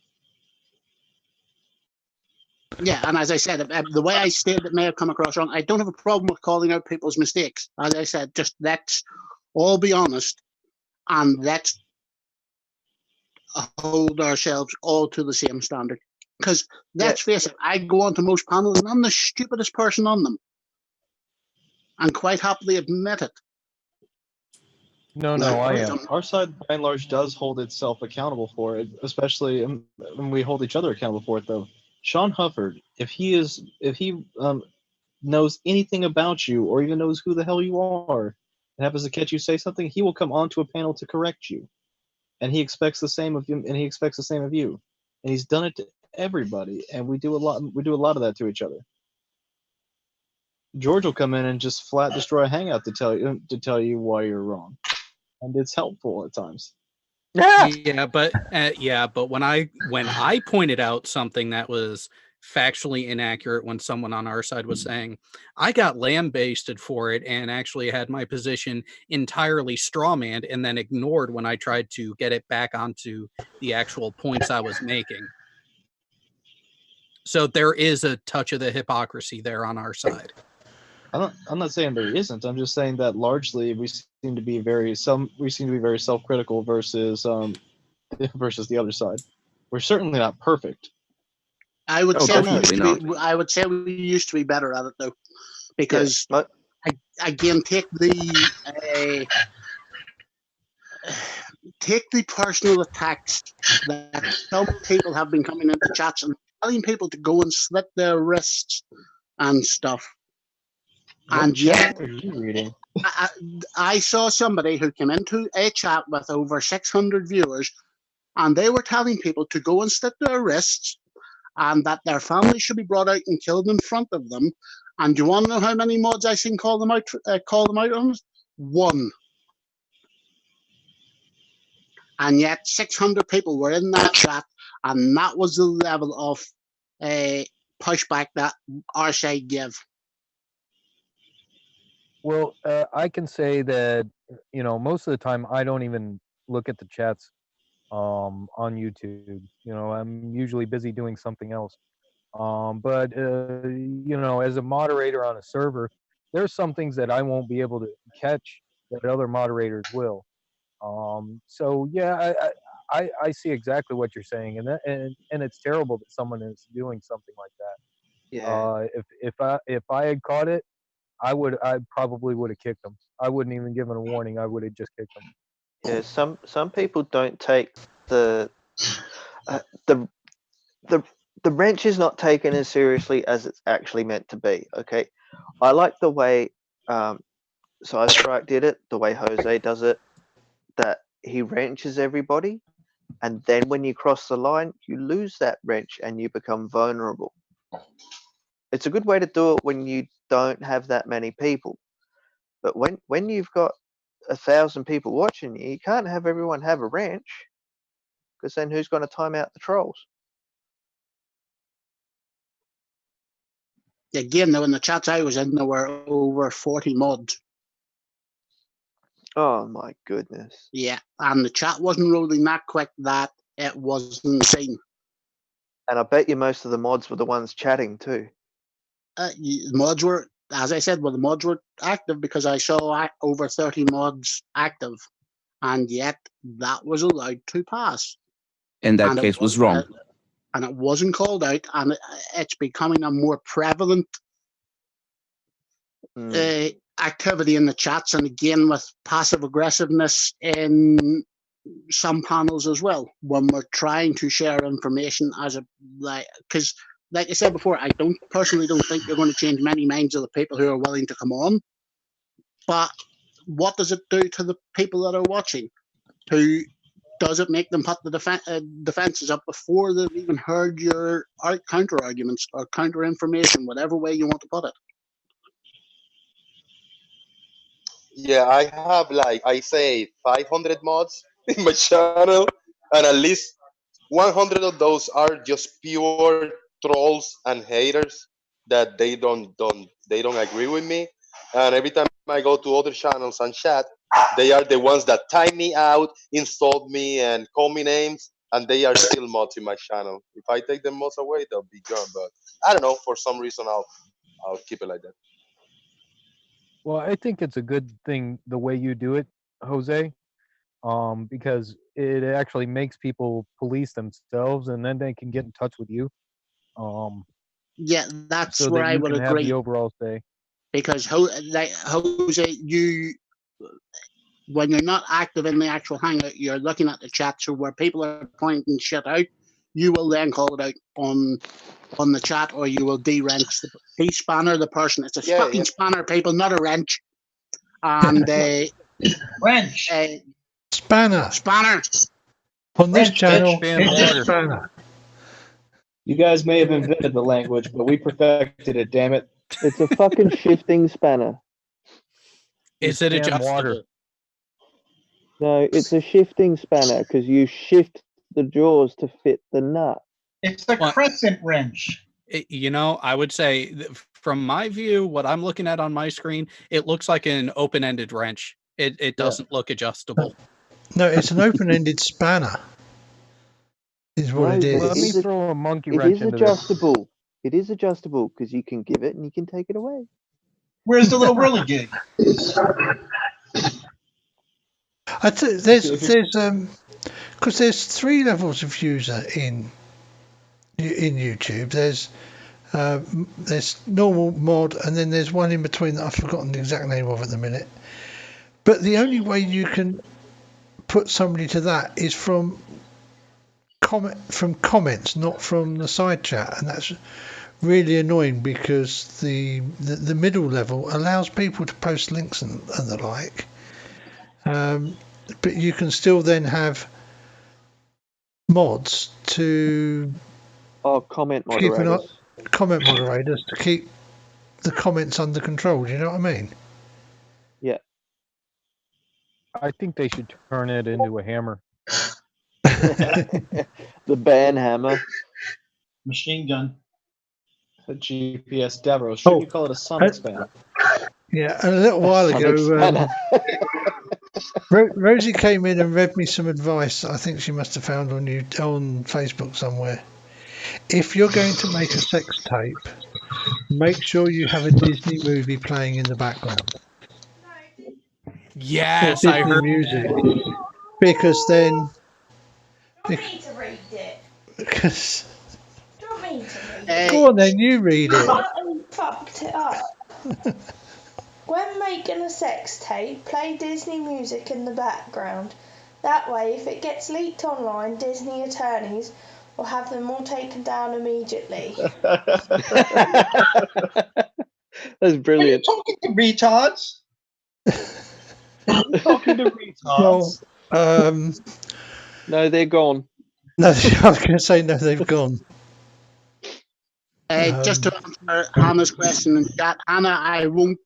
Speaker 6: Yeah, and as I said, the way I stated it may have come across wrong. I don't have a problem with calling out people's mistakes. As I said, just let's all be honest and let's hold ourselves all to the same standard. Because let's face it, I go on to most panels and I'm the stupidest person on them. And quite happily admit it.
Speaker 14: No, I am.
Speaker 20: Our side, by and large, does hold itself accountable for it, especially when we hold each other accountable for it, though. Sean Hufford, if he knows anything about you or even knows who the hell you are and happens to catch you say something, he will come onto a panel to correct you. And he expects the same of you, and he expects the same of you. And he's done it to everybody, and we do a lot of that to each other. George will come in and just flat destroy a hangout to tell you why you're wrong. And it's helpful at times.
Speaker 4: Yeah, but when I pointed out something that was factually inaccurate when someone on our side was saying, I got lambasted for it and actually had my position entirely strawmanned and then ignored when I tried to get it back onto the actual points I was making. So there is a touch of the hypocrisy there on our side.
Speaker 20: I'm not saying there isn't. I'm just saying that largely we seem to be very self-critical versus the other side. We're certainly not perfect.
Speaker 6: I would say we used to be better at it though, because again, take the personal attacks that some people have been coming into chats and telling people to go and slit their wrists and stuff. And yet, I saw somebody who came into a chat with over 600 viewers, and they were telling people to go and slit their wrists, and that their family should be brought out and killed in front of them. And do you want to know how many mods I seen call them out on it? One. And yet 600 people were in that chat, and that was the level of pushback that our side gave.
Speaker 14: Well, I can say that most of the time I don't even look at the chats on YouTube. I'm usually busy doing something else. But as a moderator on a server, there's some things that I won't be able to catch that other moderators will. So yeah, I see exactly what you're saying, and it's terrible that someone is doing something like that.
Speaker 1: Yeah.
Speaker 14: If I had caught it, I probably would have kicked them. I wouldn't even give them a warning. I would have just kicked them.
Speaker 1: Yeah, some people don't take the wrench is not taken as seriously as it's actually meant to be. Okay, I like the way Side Strike did it, the way Jose does it, that he wrenches everybody, and then when you cross the line, you lose that wrench and you become vulnerable. It's a good way to do it when you don't have that many people, but when you've got 1,000 people watching you, you can't have everyone have a wrench, because then who's going to time out the trolls?
Speaker 6: Again, though, in the chats I was in, there were over 40 mods.
Speaker 1: Oh my goodness.
Speaker 6: Yeah, and the chat wasn't rolling that quick that it wasn't seen.
Speaker 1: And I bet you most of the mods were the ones chatting too.
Speaker 6: Mods were, as I said, the mods were active, because I saw over 30 mods active, and yet that was allowed to pass.
Speaker 19: And that case was wrong.
Speaker 6: And it wasn't called out, and it's becoming a more prevalent activity in the chats, and again with passive aggressiveness in some panels as well, when we're trying to share information because like I said before, I personally don't think you're going to change many minds of the people who are willing to come on, but what does it do to the people that are watching? Does it make them put the defenses up before they've even heard your counter arguments or counter information, whatever way you want to put it?
Speaker 17: Yeah, I have I say 500 mods in my channel, and at least 100 of those are just pure trolls and haters that they don't agree with me. And every time I go to other channels and chat, they are the ones that time me out, insult me, and call me names, and they are still mods in my channel. If I take them mods away, they'll be gone. But I don't know, for some reason I'll keep it like that.
Speaker 14: Well, I think it's a good thing the way you do it, Jose, because it actually makes people police themselves, and then they can get in touch with you.
Speaker 6: Yeah, that's
Speaker 14: so
Speaker 6: where
Speaker 14: that
Speaker 6: I would
Speaker 14: can
Speaker 6: agree.
Speaker 14: Have the overall say.
Speaker 6: Because Jose, when you're not active in the actual hangout, you're looking at the chat. So where people are pointing shit out, you will then call it out on the chat, or you will de-wrench de-spanner the person. It's a fucking spanner, people, not a wrench. And
Speaker 16: wrench.
Speaker 3: Spanner. On this channel, it's a spanner.
Speaker 20: You guys may have invented the language, but we perfected it, damn it.
Speaker 1: It's a fucking shifting spanner.
Speaker 4: Is it adjustable?
Speaker 14: Water.
Speaker 1: No, it's a shifting spanner because you shift the jaws to fit the nut.
Speaker 16: It's a crescent wrench.
Speaker 4: I would say, from my view, what I'm looking at on my screen, it looks like an open-ended wrench. It doesn't look adjustable.
Speaker 3: No, it's an open-ended spanner. Is what it is.
Speaker 14: Let me throw a monkey wrench into this.
Speaker 1: It is adjustable because you can give it and you can take it away.
Speaker 16: Where's the little whirligig?
Speaker 3: There's 3 levels of user in YouTube. There's normal, mod, and then there's one in between that I've forgotten the exact name of at the minute. But the only way you can put somebody to that is from comments, not from the side chat, and that's really annoying because the middle level allows people to post links and the like, but you can still then have mods to
Speaker 1: comment moderators
Speaker 3: to keep the comments under control. Do you know what I mean?
Speaker 1: Yeah.
Speaker 14: I think they should turn it into a hammer.
Speaker 1: The ban hammer.
Speaker 16: Machine gun.
Speaker 20: A GPS Davros. Should you call it a sonic spanner?
Speaker 3: Yeah, a little while ago, Rosie came in and read me some advice I think she must have found on Facebook somewhere. If you're going to make a sex tape, make sure you have a Disney movie playing in the background.
Speaker 4: Yes,
Speaker 3: or
Speaker 4: I
Speaker 3: Disney
Speaker 4: heard
Speaker 3: music.
Speaker 4: that.
Speaker 3: Because then...
Speaker 8: Do you want me to read it?
Speaker 3: Because...
Speaker 8: Do you want me to read it?
Speaker 3: Go on then, you read it.
Speaker 8: I fucked it up. When making a sex tape, play Disney music in the background. That way, if it gets leaked online, Disney attorneys will have them all taken down immediately.
Speaker 1: That's brilliant.
Speaker 16: Are you talking to retards? Talking to retards.
Speaker 3: Well,
Speaker 1: no, they're gone.
Speaker 3: No, I was going to say no, they've gone.
Speaker 6: Just to answer Hannah's question in chat, Hannah, I won't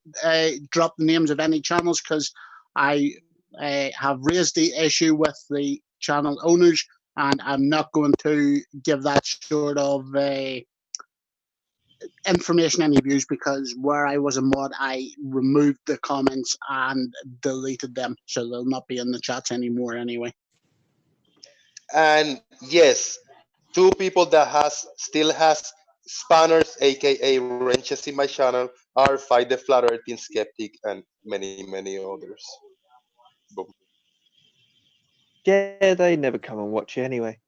Speaker 6: drop the names of any channels because I have raised the issue with the channel owners, and I'm not going to give that sort of information any views, because where I was a mod, I removed the comments and deleted them, so they'll not be in the chats anymore anyway.
Speaker 17: And yes, two people that still has spanners, aka wrenches, in my channel are Fight the Flat Earth Team Skeptic and many others. Boom.
Speaker 1: Yeah, they never come and watch you anyway.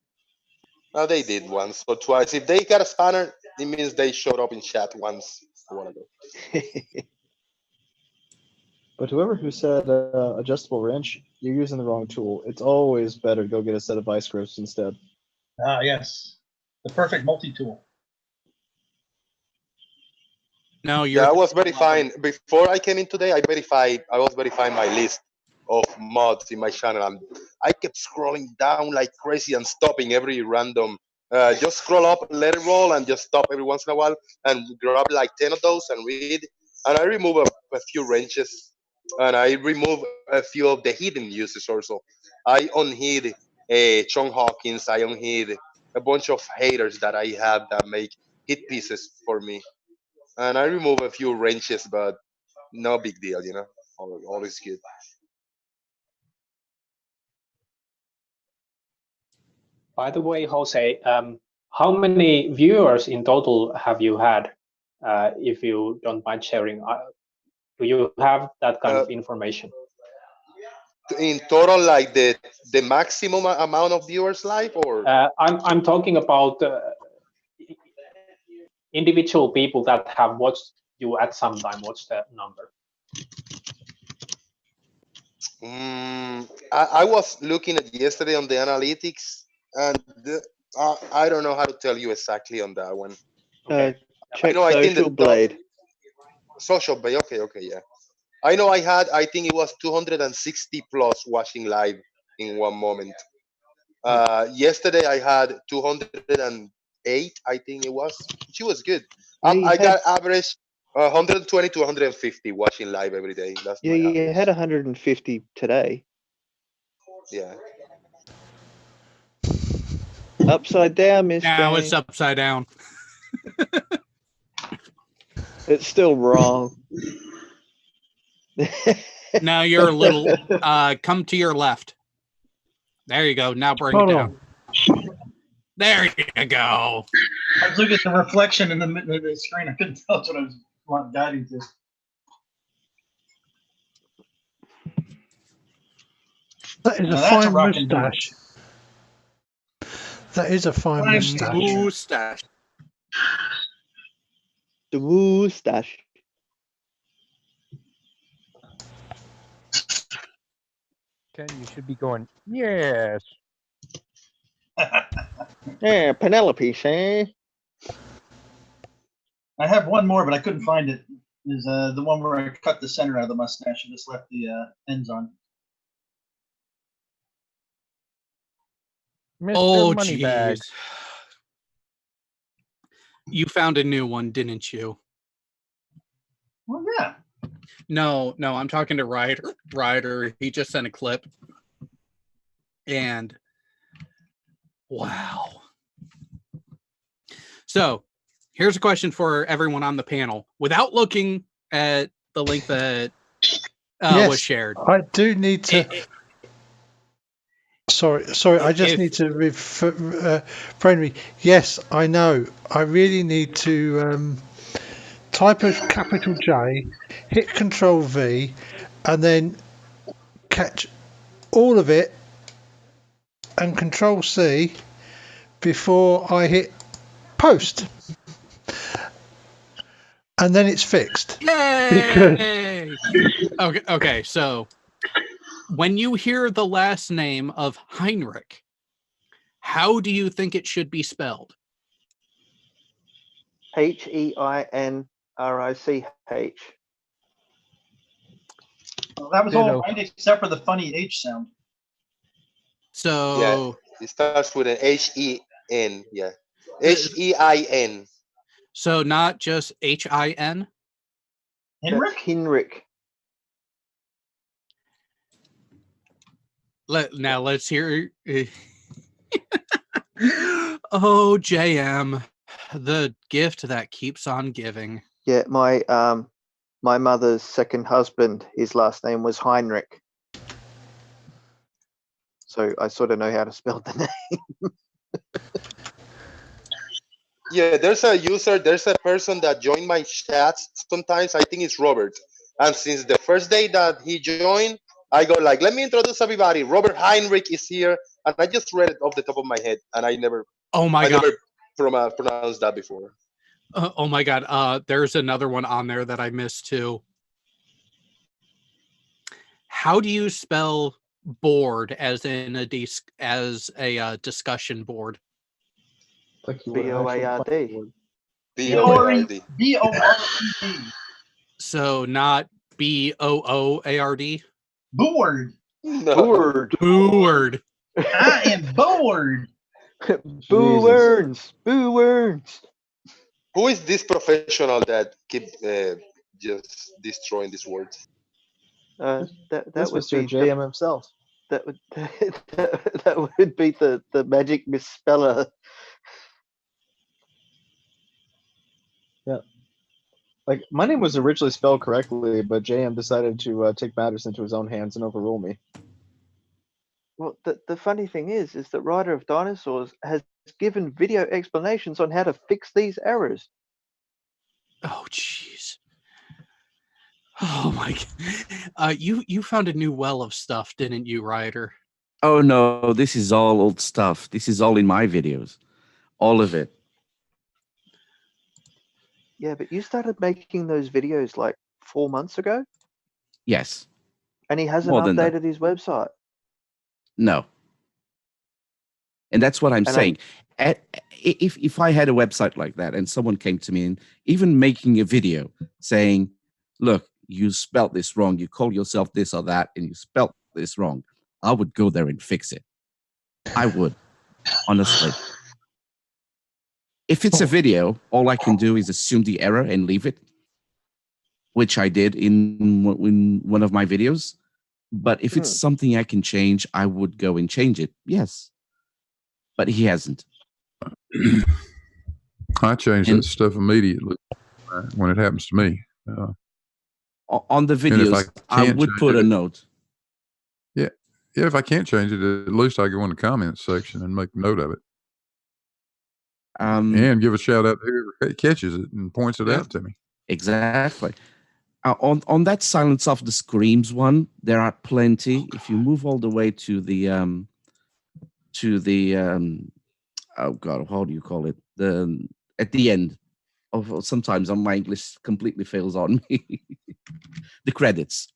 Speaker 17: Oh, they did once or twice. If they got a spanner, it means they showed up in chat once a while ago.
Speaker 20: But who said adjustable wrench, you're using the wrong tool. It's always better to go get a set of vice grips instead.
Speaker 16: Ah, yes. The perfect multi-tool.
Speaker 4: No,
Speaker 17: I was verifying before I came in today. I was verifying my list of mods in my channel, and I kept scrolling down like crazy and stopping every random. Just scroll up, let it roll, and just stop every once in a while and grab like 10 of those and read. And I remove a few wrenches, and I remove a few of the hidden uses also. I unhid John Hawkins. I unhid a bunch of haters that I have that make hit pieces for me. And I remove a few wrenches, but no big deal, all is good.
Speaker 21: By the way, Jose, how many viewers in total have you had? If you don't mind sharing, do you have that kind of information?
Speaker 17: In total, like the maximum amount of viewers live, or
Speaker 21: I'm talking about individual people that have watched you at some time. What's the number?
Speaker 17: I was looking at yesterday on the analytics, and I don't know how to tell you exactly on that one.
Speaker 1: Okay. Check Social Blade.
Speaker 17: Social Blade. Okay, yeah. I know I think it was 260 plus watching live in one moment. Yesterday I had 208, I think it was. She was good. I got average 120 to 150 watching live every day. That's
Speaker 1: yeah, you had 150 today.
Speaker 17: Yeah.
Speaker 1: Upside down, Miss.
Speaker 4: Now it's upside down.
Speaker 1: It's still wrong.
Speaker 4: Now you're a little. Come to your left. There you go. Now bring it down. There you go.
Speaker 16: I was looking at the reflection in the screen. I couldn't tell what I was guiding to.
Speaker 3: That is a fine moustache. That is a fine moustache.
Speaker 1: The moustache.
Speaker 14: Ken, you should be going, yes.
Speaker 1: Yeah, Penelope, say.
Speaker 16: I have one more, but I couldn't find it. Is the one where I cut the center out of the mustache and just left the ends on.
Speaker 14: Mr.
Speaker 4: Oh,
Speaker 14: Moneybags.
Speaker 4: You found a new one, didn't you?
Speaker 16: Well, yeah.
Speaker 4: No, I'm talking to Ryder. He just sent a clip. And wow. So here's a question for everyone on the panel. Without looking at the link that was shared.
Speaker 3: I do need to. Sorry. I just need to brain me. Yes, I know. I really need to type a capital J, hit Control V, and then catch all of it and Control C before I hit post. And then it's fixed.
Speaker 4: Yay! Okay, so when you hear the last name of Heinrich, how do you think it should be spelled?
Speaker 1: H-E-I-N-R-I-C-H.
Speaker 16: Well, that was all right except for the funny H sound.
Speaker 4: So
Speaker 17: yeah, it starts with an H-E-N. Yeah, H-E-I-N.
Speaker 4: So not just H-I-N?
Speaker 16: Hinrich?
Speaker 1: Hinrich.
Speaker 4: Now let's hear. Oh, JM, the gift that keeps on giving.
Speaker 1: Yeah, my mother's second husband, his last name was Heinrich. So I sort of know how to spell the name.
Speaker 17: Yeah, there's a person that joined my chats sometimes. I think it's Robert. And since the first day that he joined, I go like, let me introduce everybody. Robert Heinrich is here. And I just read it off the top of my head. And I never never pronounced that before.
Speaker 4: Oh my God. There's another one on there that I missed too. How do you spell board as in a discussion board?
Speaker 20: Like
Speaker 1: B-O-A-R-D.
Speaker 17: B-O-A-R-D.
Speaker 16: B-O-R-D.
Speaker 4: So not B-O-O-A-R-D?
Speaker 16: Board.
Speaker 17: No.
Speaker 4: Board.
Speaker 16: I am bored.
Speaker 1: Boo words. Boo words.
Speaker 17: Who is this professional that keep just destroying these words?
Speaker 20: That
Speaker 1: was
Speaker 20: Mr. JM himself.
Speaker 1: That would be the magic misspeller.
Speaker 20: Yeah. Like, my name was originally spelled correctly, but JM decided to take matters into his own hands and overrule me.
Speaker 1: Well, the funny thing is that Rider of Dinosaurs has given video explanations on how to fix these errors.
Speaker 4: Oh, jeez. Oh my God. You found a new well of stuff, didn't you, Ryder?
Speaker 19: Oh no, this is all old stuff. This is all in my videos. All of it.
Speaker 1: Yeah, but you started making those videos like 4 months ago?
Speaker 19: Yes.
Speaker 1: And he hasn't updated his website.
Speaker 19: No. And that's what I'm saying. If I had a website like that and someone came to me and even making a video saying, look, you spelt this wrong, you call yourself this or that, and you spelt this wrong, I would go there and fix it. I would, honestly. If it's a video, all I can do is assume the error and leave it, which I did in one of my videos. But if it's something I can change, I would go and change it. Yes. But he hasn't.
Speaker 13: I change that stuff immediately when it happens to me.
Speaker 19: On the videos, I would put a note.
Speaker 13: Yeah. Yeah, if I can't change it, at least I go in the comments section and make a note of it. And give a shout out to whoever catches it and points it out to me.
Speaker 19: Exactly. On that silence of the screams one, there are plenty. If you move all the way to the oh God, how do you call it? At the end of sometimes my English completely fails on me. The credits.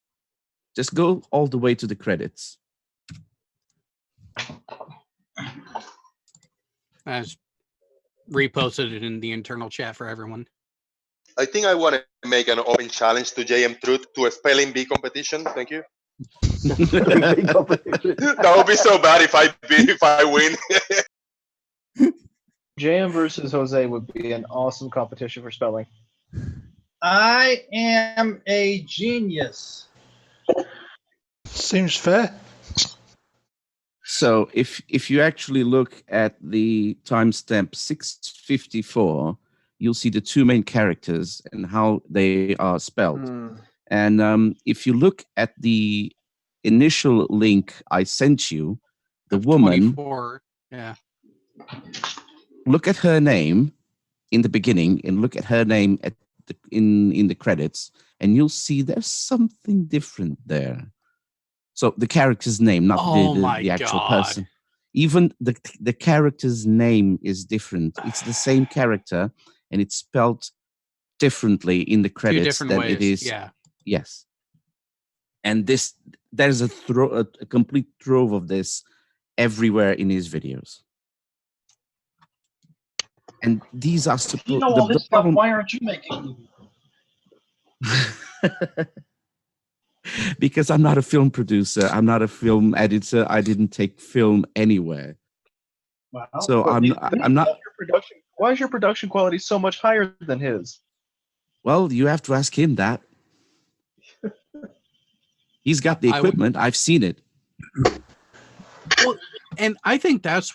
Speaker 19: Just go all the way to the credits.
Speaker 4: As reposted it in the internal chat for everyone.
Speaker 17: I think I want to make an open challenge to JM Truth to a spelling bee competition. Thank you. That would be so bad if I win.
Speaker 20: JM versus Jose would be an awesome competition for spelling.
Speaker 16: I am a genius.
Speaker 3: Seems fair.
Speaker 19: So if you actually look at the timestamp 654, you'll see the two main characters and how they are spelled. And if you look at the initial link I sent you, the woman,
Speaker 4: 24, yeah.
Speaker 19: Look at her name in the beginning and look at her name at in the credits, and you'll see there's something different there. So the character's name, not the actual person. Even the character's name is different. It's the same character, and it's spelled differently in the credits than
Speaker 4: ways.
Speaker 19: It is.
Speaker 4: Yeah.
Speaker 19: Yes. And there's a complete trove of this everywhere in his videos. And these are
Speaker 16: supposed. You know all this stuff. Why aren't you making movies?
Speaker 19: Because I'm not a film producer. I'm not a film editor. I didn't take film anywhere.
Speaker 20: Wow.
Speaker 19: So I'm not.
Speaker 20: Why is your production quality so much higher than his?
Speaker 19: Well, you have to ask him that. He's got the equipment. I've seen it.
Speaker 4: Well, and I think that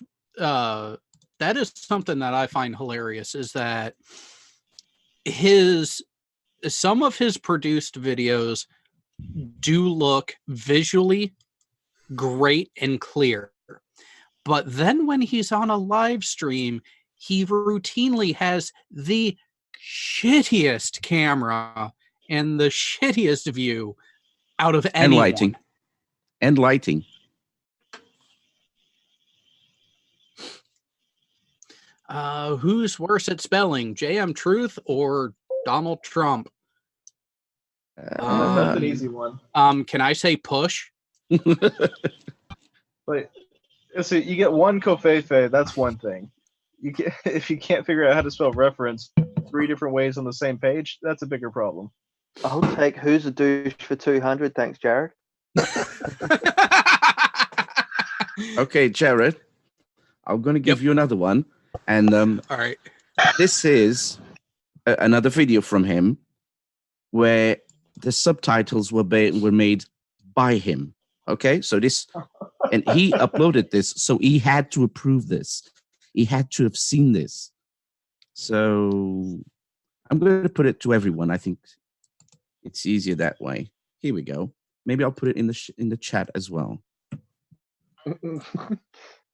Speaker 4: is something that I find hilarious, is that some of his produced videos do look visually great and clear. But then when he's on a live stream, he routinely has the shittiest camera and the shittiest view out of anyone.
Speaker 19: And lighting.
Speaker 4: Who's worse at spelling, JM Truth or Donald Trump?
Speaker 20: That's an easy one.
Speaker 4: Can I say push?
Speaker 20: But so you get one kofefe, that's one thing. If you can't figure out how to spell reference 3 different ways on the same page, that's a bigger problem.
Speaker 1: I'll take who's a douche for 200. Thanks, Jared.
Speaker 19: Okay, Jared, I'm going to give you another one. And
Speaker 4: all right,
Speaker 19: this is another video from him where the subtitles were made by him. Okay, so and he uploaded this, so he had to approve this. He had to have seen this. So I'm going to put it to everyone. I think it's easier that way. Here we go. Maybe I'll put it in the chat as well.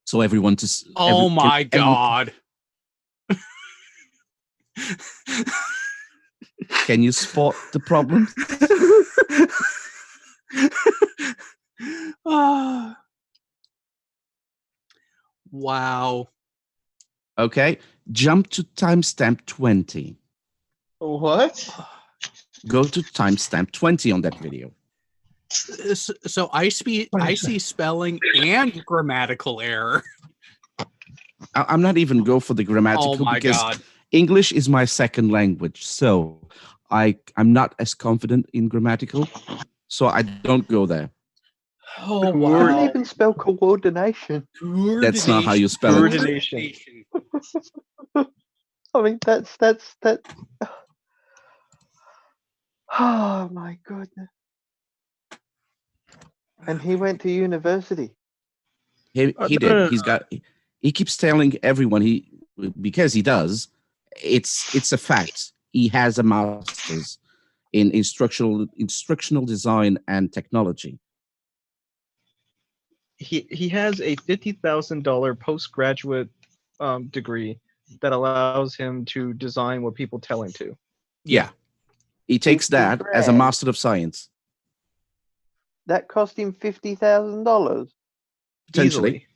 Speaker 19: So everyone to.
Speaker 4: Oh my God.
Speaker 19: Can you spot the problem?
Speaker 4: Wow.
Speaker 19: Okay, jump to timestamp 20.
Speaker 20: What?
Speaker 19: Go to timestamp 20 on that video.
Speaker 4: So I see spelling and grammatical error.
Speaker 19: I'm not even go for the grammatical because
Speaker 4: God.
Speaker 19: English is my second language, so I'm not as confident in grammatical, so I don't go there.
Speaker 4: Oh wow!
Speaker 1: You didn't even spell coordination.
Speaker 19: That's not how you spell
Speaker 20: coordination.
Speaker 1: I mean, that's. Oh my goodness! And he went to university.
Speaker 19: He did. He keeps telling everyone because he does. It's a fact. He has a master's in instructional design and technology.
Speaker 20: He has a $50,000 postgraduate degree that allows him to design what people tell him to.
Speaker 19: Yeah. He takes that as a Master of Science.
Speaker 1: That cost him $50,000.
Speaker 19: Potentially.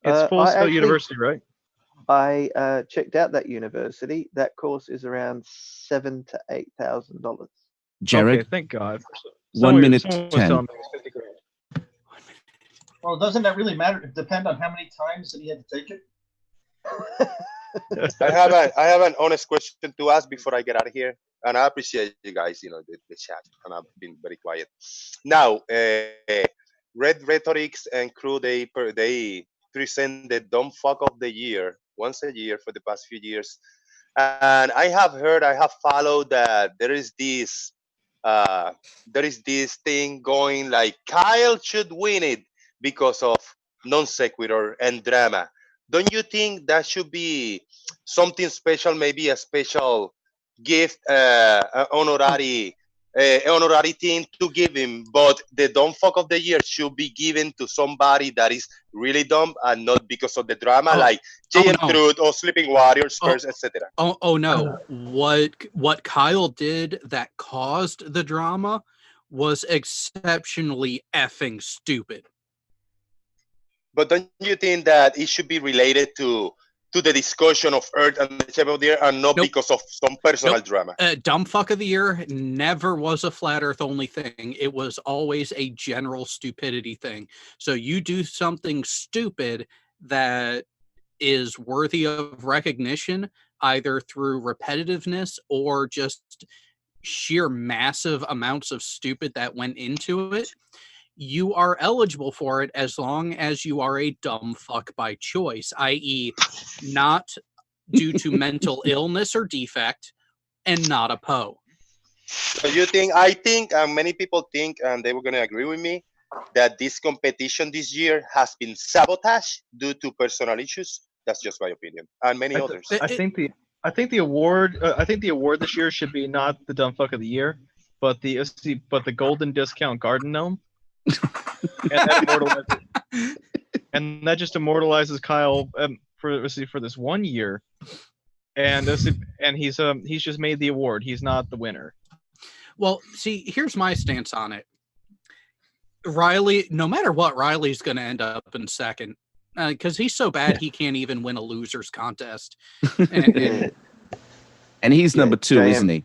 Speaker 20: It's Full Sail University, right?
Speaker 1: I checked out that university. That course is around $7,000 to $8,000.
Speaker 19: Jared,
Speaker 20: okay, thank God.
Speaker 19: 1 minute 10.
Speaker 16: Well, doesn't that really matter? It depends on how many times that he had to take it.
Speaker 17: I have an honest question to ask before I get out of here, and I appreciate you guys, the chat, and I've been very quiet. Now, Red Rhetorics and Crew, they present the dumb fuck of the year once a year for the past few years, and I have followed that there is this thing going like Kyle should win it because of non sequitur and drama. Don't you think that should be something special, maybe a special gift, honorary honorary thing to give him, but the dumb fuck of the year should be given to somebody that is really dumb and not because of the drama, like JM Truth or Sleeping Warriors, Spurs, etc.
Speaker 4: Oh no! What Kyle did that caused the drama was exceptionally effing stupid.
Speaker 17: But don't you think that it should be related to the discussion of Earth and the shape of the year, and not because of some personal drama?
Speaker 4: Dumb fuck of the year never was a flat Earth only thing. It was always a general stupidity thing. So you do something stupid that is worthy of recognition, either through repetitiveness or just sheer massive amounts of stupid that went into it. You are eligible for it as long as you are a dumb fuck by choice, i.e., not due to mental illness or defect, and not a Poe.
Speaker 17: So you think, I think, and many people think, and they were going to agree with me, that this competition this year has been sabotaged due to personal issues. That's just my opinion, and many others.
Speaker 20: I think the award this year should be not the dumb fuck of the year, but the golden discount garden gnome. And that just immortalizes Kyle for this 1 year, and he's just made the award. He's not the winner.
Speaker 4: Well, see, here's my stance on it. Riley, no matter what, Riley's going to end up in second because he's so bad he can't even win a losers contest. And
Speaker 19: he's number two, isn't he?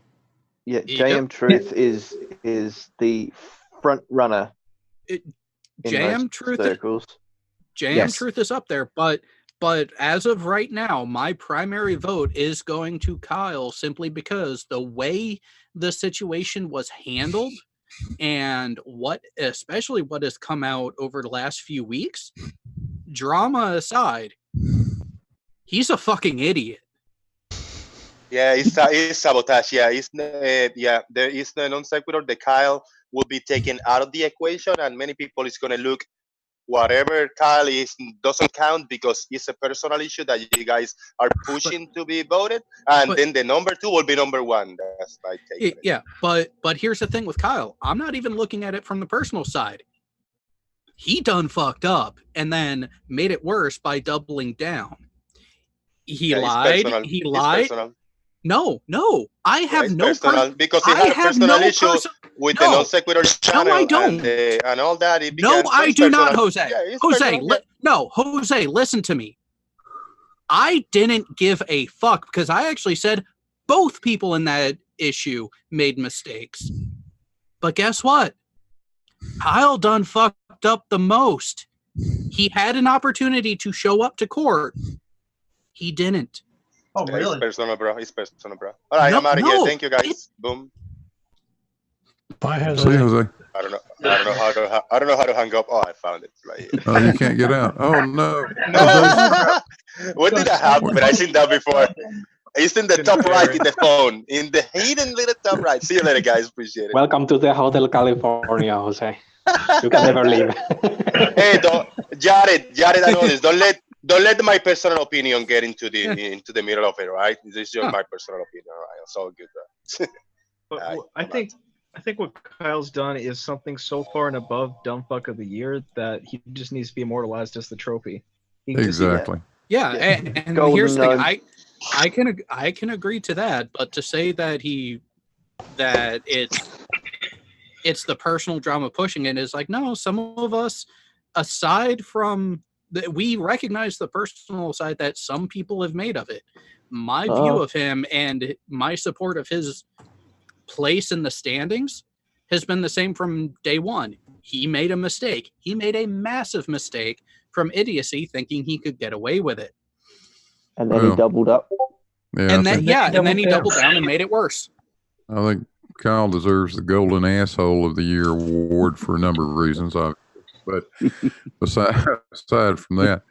Speaker 1: Yeah, JM Truth is the front runner.
Speaker 4: JM Truth Truth is up there, but as of right now, my primary vote is going to Kyle simply because the way the situation was handled and especially what has come out over the last few weeks, drama aside, he's a fucking idiot.
Speaker 17: Yeah, it's sabotage. Yeah, there is the non sequitur. The Kyle will be taken out of the equation, and many people is going to look whatever Kyle is doesn't count because it's a personal issue that you guys are pushing to be voted, and then the number 2 will be number 1. That's my take.
Speaker 4: Yeah, but here's the thing with Kyle. I'm not even looking at it from the personal side. He done fucked up and then made it worse by doubling down. He lied. He lied. No, I have no
Speaker 17: personal because he had a personal issue with the non sequitur channel.
Speaker 4: No, I don't.
Speaker 17: And all that.
Speaker 4: No, I do not, Jose. Jose, listen to me. I didn't give a fuck because I actually said both people in that issue made mistakes. But guess what? Kyle done fucked up the most. He had an opportunity to show up to court. He didn't.
Speaker 17: Oh, really? It's personal, bro. All right, I'm out of here. Thank you, guys. Boom.
Speaker 3: Bye, Jose.
Speaker 13: See you, Jose.
Speaker 17: I don't know how to hang up. Oh, I found it right here.
Speaker 13: Oh, you can't get out. Oh no.
Speaker 17: What did that happen? I've seen that before. It's in the top right in the phone, in the hidden little top right. See you later, guys. Appreciate it.
Speaker 21: Welcome to the Hotel California, Jose. You can never leave.
Speaker 17: Hey, Jared, I know this. Don't let my personal opinion get into the middle of it, right? This is just my personal opinion, right? It's all good, bro.
Speaker 20: But I think what Kyle's done is something so far and above dumb fuck of the year that he just needs to be immortalized as the trophy.
Speaker 13: Exactly.
Speaker 4: Yeah, and here's the thing. I can agree to that, but to say that it's the personal drama pushing it is like, no, some of us, aside from we recognize the personal side that some people have made of it. My view of him and my support of his place in the standings has been the same from day one. He made a mistake. He made a massive mistake from idiocy, thinking he could get away with it.
Speaker 1: And then he doubled up.
Speaker 13: Yeah,
Speaker 4: and then he doubled down and made it worse.
Speaker 13: I think Kyle deserves the Golden Asshole of the Year award for a number of reasons. But aside from that,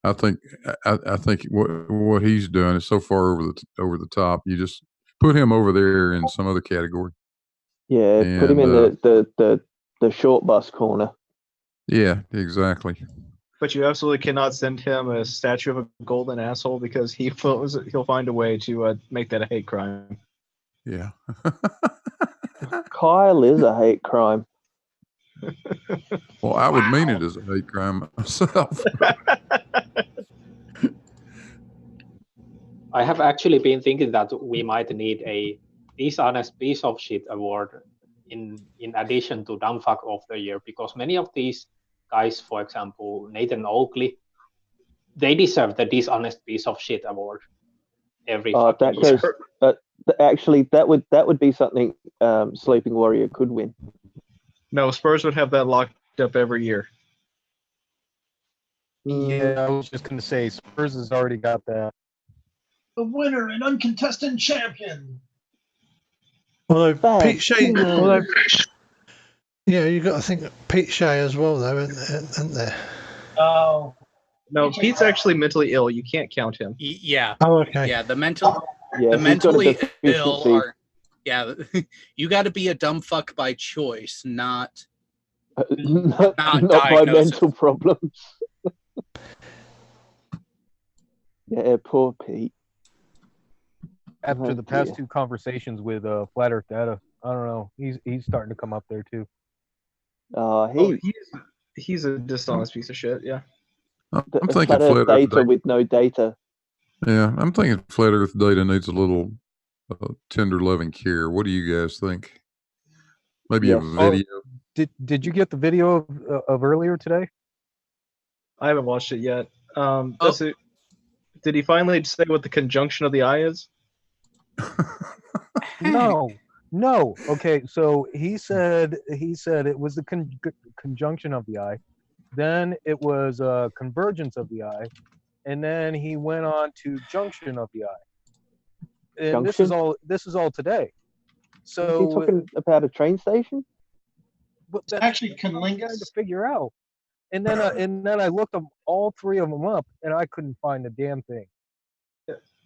Speaker 13: I think what he's doing is so far over the top. You just put him over there in some other category.
Speaker 1: Yeah, put him in the short bus corner.
Speaker 13: Yeah, exactly.
Speaker 20: But you absolutely cannot send him a statue of a golden asshole because he'll find a way to make that a hate crime.
Speaker 13: Yeah.
Speaker 1: Kyle is a hate crime.
Speaker 13: Well, I would mean it as a hate crime myself.
Speaker 21: I have actually been thinking that we might need a dishonest piece of shit award in addition to dumbfuck of the year, because many of these guys, for example, Nathan Oakley, they deserve the dishonest piece of shit award every fucking year.
Speaker 1: Actually, that would be something Sleeping Warrior could win.
Speaker 20: No, Spurs would have that locked up every year.
Speaker 14: Yeah, I was just going to say, Spurs has already got that.
Speaker 16: The winner and uncontested champion.
Speaker 3: Although Pete Shea, yeah, you got to think Pete Shea as well, though, isn't there?
Speaker 16: Oh.
Speaker 20: No, Pete's actually mentally ill. You can't count him.
Speaker 4: Yeah.
Speaker 3: Oh, okay.
Speaker 4: Yeah, the
Speaker 1: Yeah,
Speaker 4: mentally ill are. Yeah, you got to be a dumb fuck by choice, not
Speaker 1: by mental problems. Yeah, poor Pete.
Speaker 14: After the past two conversations with Flat Earth Data, I don't know. He's starting to come up there too.
Speaker 20: He's a dishonest piece of shit. Yeah.
Speaker 13: I'm thinking
Speaker 1: Flat Earth Data with no data.
Speaker 13: Yeah, I'm thinking Flat Earth Data needs a little tender loving care. What do you guys think? Maybe a video.
Speaker 14: Did you get the video of earlier today?
Speaker 20: I haven't watched it yet. Did he finally say what the conjunction of the eye is?
Speaker 14: No. Okay, so he said it was the conjunction of the eye. Then it was convergence of the eye, and then he went on to junction of the eye. And this is all today. So
Speaker 1: is he talking about a train station?
Speaker 14: But that's
Speaker 16: actually Cunnilingus
Speaker 14: to figure out. And then I looked them all three of them up, and I couldn't find a damn thing.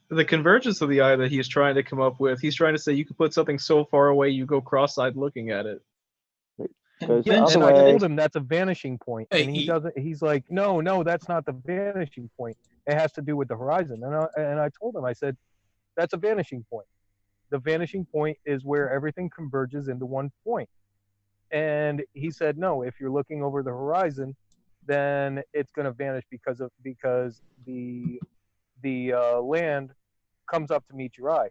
Speaker 20: The convergence of the eye that he's trying to come up with, he's trying to say you can put something so far away you go cross-eyed looking at it.
Speaker 14: And I told him that's a vanishing point, and he doesn't. He's like, no, that's not the vanishing point. It has to do with the horizon. And I told him, I said, that's a vanishing point. The vanishing point is where everything converges into one point. And he said, no, if you're looking over the horizon, then it's going to vanish because the land comes up to meet your eye.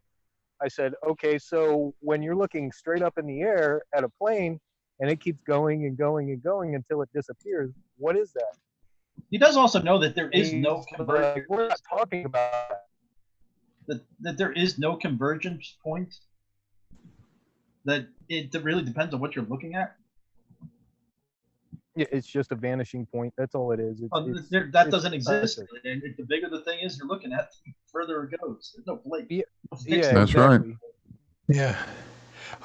Speaker 14: I said, okay, so when you're looking straight up in the air at a plane and it keeps going and going and going until it disappears, what is that?
Speaker 16: He does also know that there is no convergence.
Speaker 14: We're not talking about
Speaker 16: that there is no convergence point. That it really depends on what you're looking at.
Speaker 14: Yeah, it's just a vanishing point. That's all it is.
Speaker 16: That doesn't exist. And the bigger the thing is you're looking at, the further it goes. There's no place.
Speaker 13: Yeah, that's right.
Speaker 3: Yeah.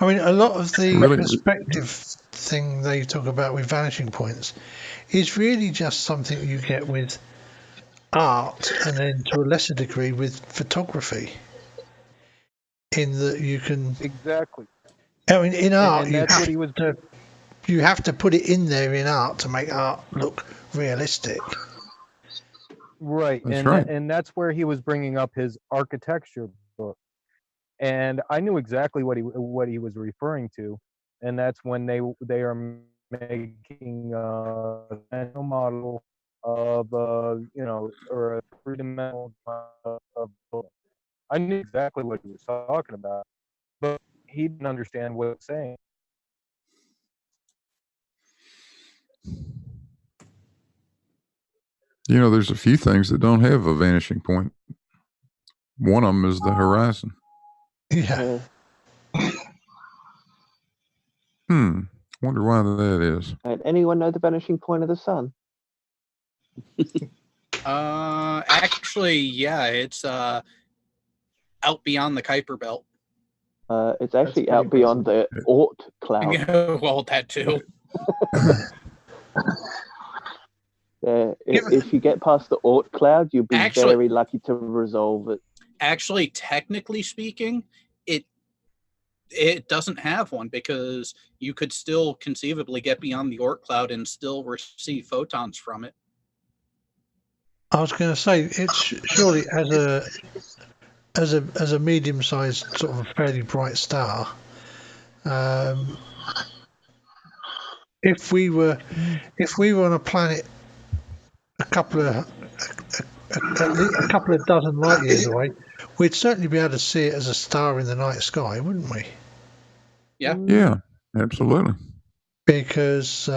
Speaker 3: I mean, a lot of the perspective thing they talk about with vanishing points is really just something you get with art and then to a lesser degree with photography. In that you can...
Speaker 14: Exactly.
Speaker 3: I mean, in art,
Speaker 14: and that's what he was...
Speaker 3: You have to put it in there in art to make art look realistic.
Speaker 14: Right. And that's where he was bringing up his architecture book. And I knew exactly what he was referring to. And that's when they are making a model of or a three-dimensional of building. I knew exactly what he was talking about, but he didn't understand what he was saying.
Speaker 13: You know, there's a few things that don't have a vanishing point. One of them is the horizon.
Speaker 3: Yeah.
Speaker 13: Wonder why that is.
Speaker 1: Anyone know the vanishing point of the sun?
Speaker 4: Actually, yeah, it's out beyond the Kuiper Belt.
Speaker 1: It's actually out beyond the Oort cloud.
Speaker 4: Yeah, well, that too.
Speaker 1: If you get past the Oort cloud, you'll be very lucky to resolve it.
Speaker 4: Actually, technically speaking, it doesn't have one because you could still conceivably get beyond the Oort cloud and still receive photons from it.
Speaker 3: I was going to say it's surely as a medium-sized sort of fairly bright star. if we were on a planet a couple of dozen light years away, we'd certainly be able to see it as a star in the night sky, wouldn't we?
Speaker 4: Yeah.
Speaker 13: Yeah, absolutely.
Speaker 3: Because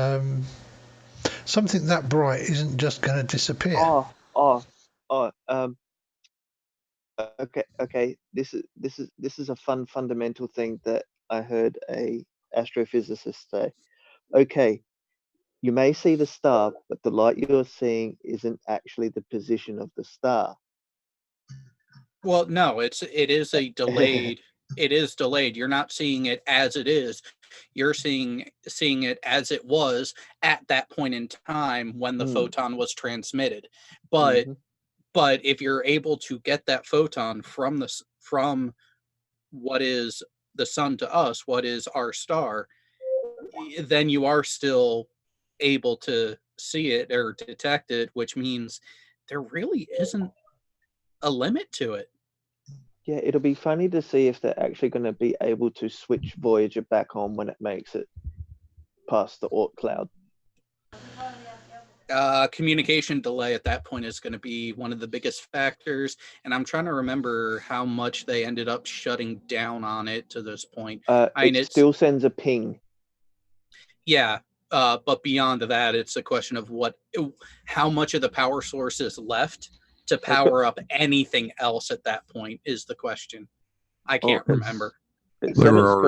Speaker 3: something that bright isn't just going to disappear.
Speaker 1: Okay. This is a fundamental thing that I heard a astrophysicist say. Okay, you may see the star, but the light you're seeing isn't actually the position of the star.
Speaker 4: Well, no, it is a delayed. It is delayed. You're not seeing it as it is. You're seeing it as it was at that point in time when the photon was transmitted. But if you're able to get that photon from what is the sun to us, what is our star, then you are still able to see it or detect it, which means there really isn't a limit to it.
Speaker 1: Yeah, it'll be funny to see if they're actually going to be able to switch Voyager back on when it makes it past the Oort cloud.
Speaker 4: Communication delay at that point is going to be one of the biggest factors, and I'm trying to remember how much they ended up shutting down on it to this point.
Speaker 1: It still sends a ping.
Speaker 4: Yeah, but beyond that, it's a question of how much of the power source is left to power up anything else at that point is the question. I can't remember.
Speaker 13: They were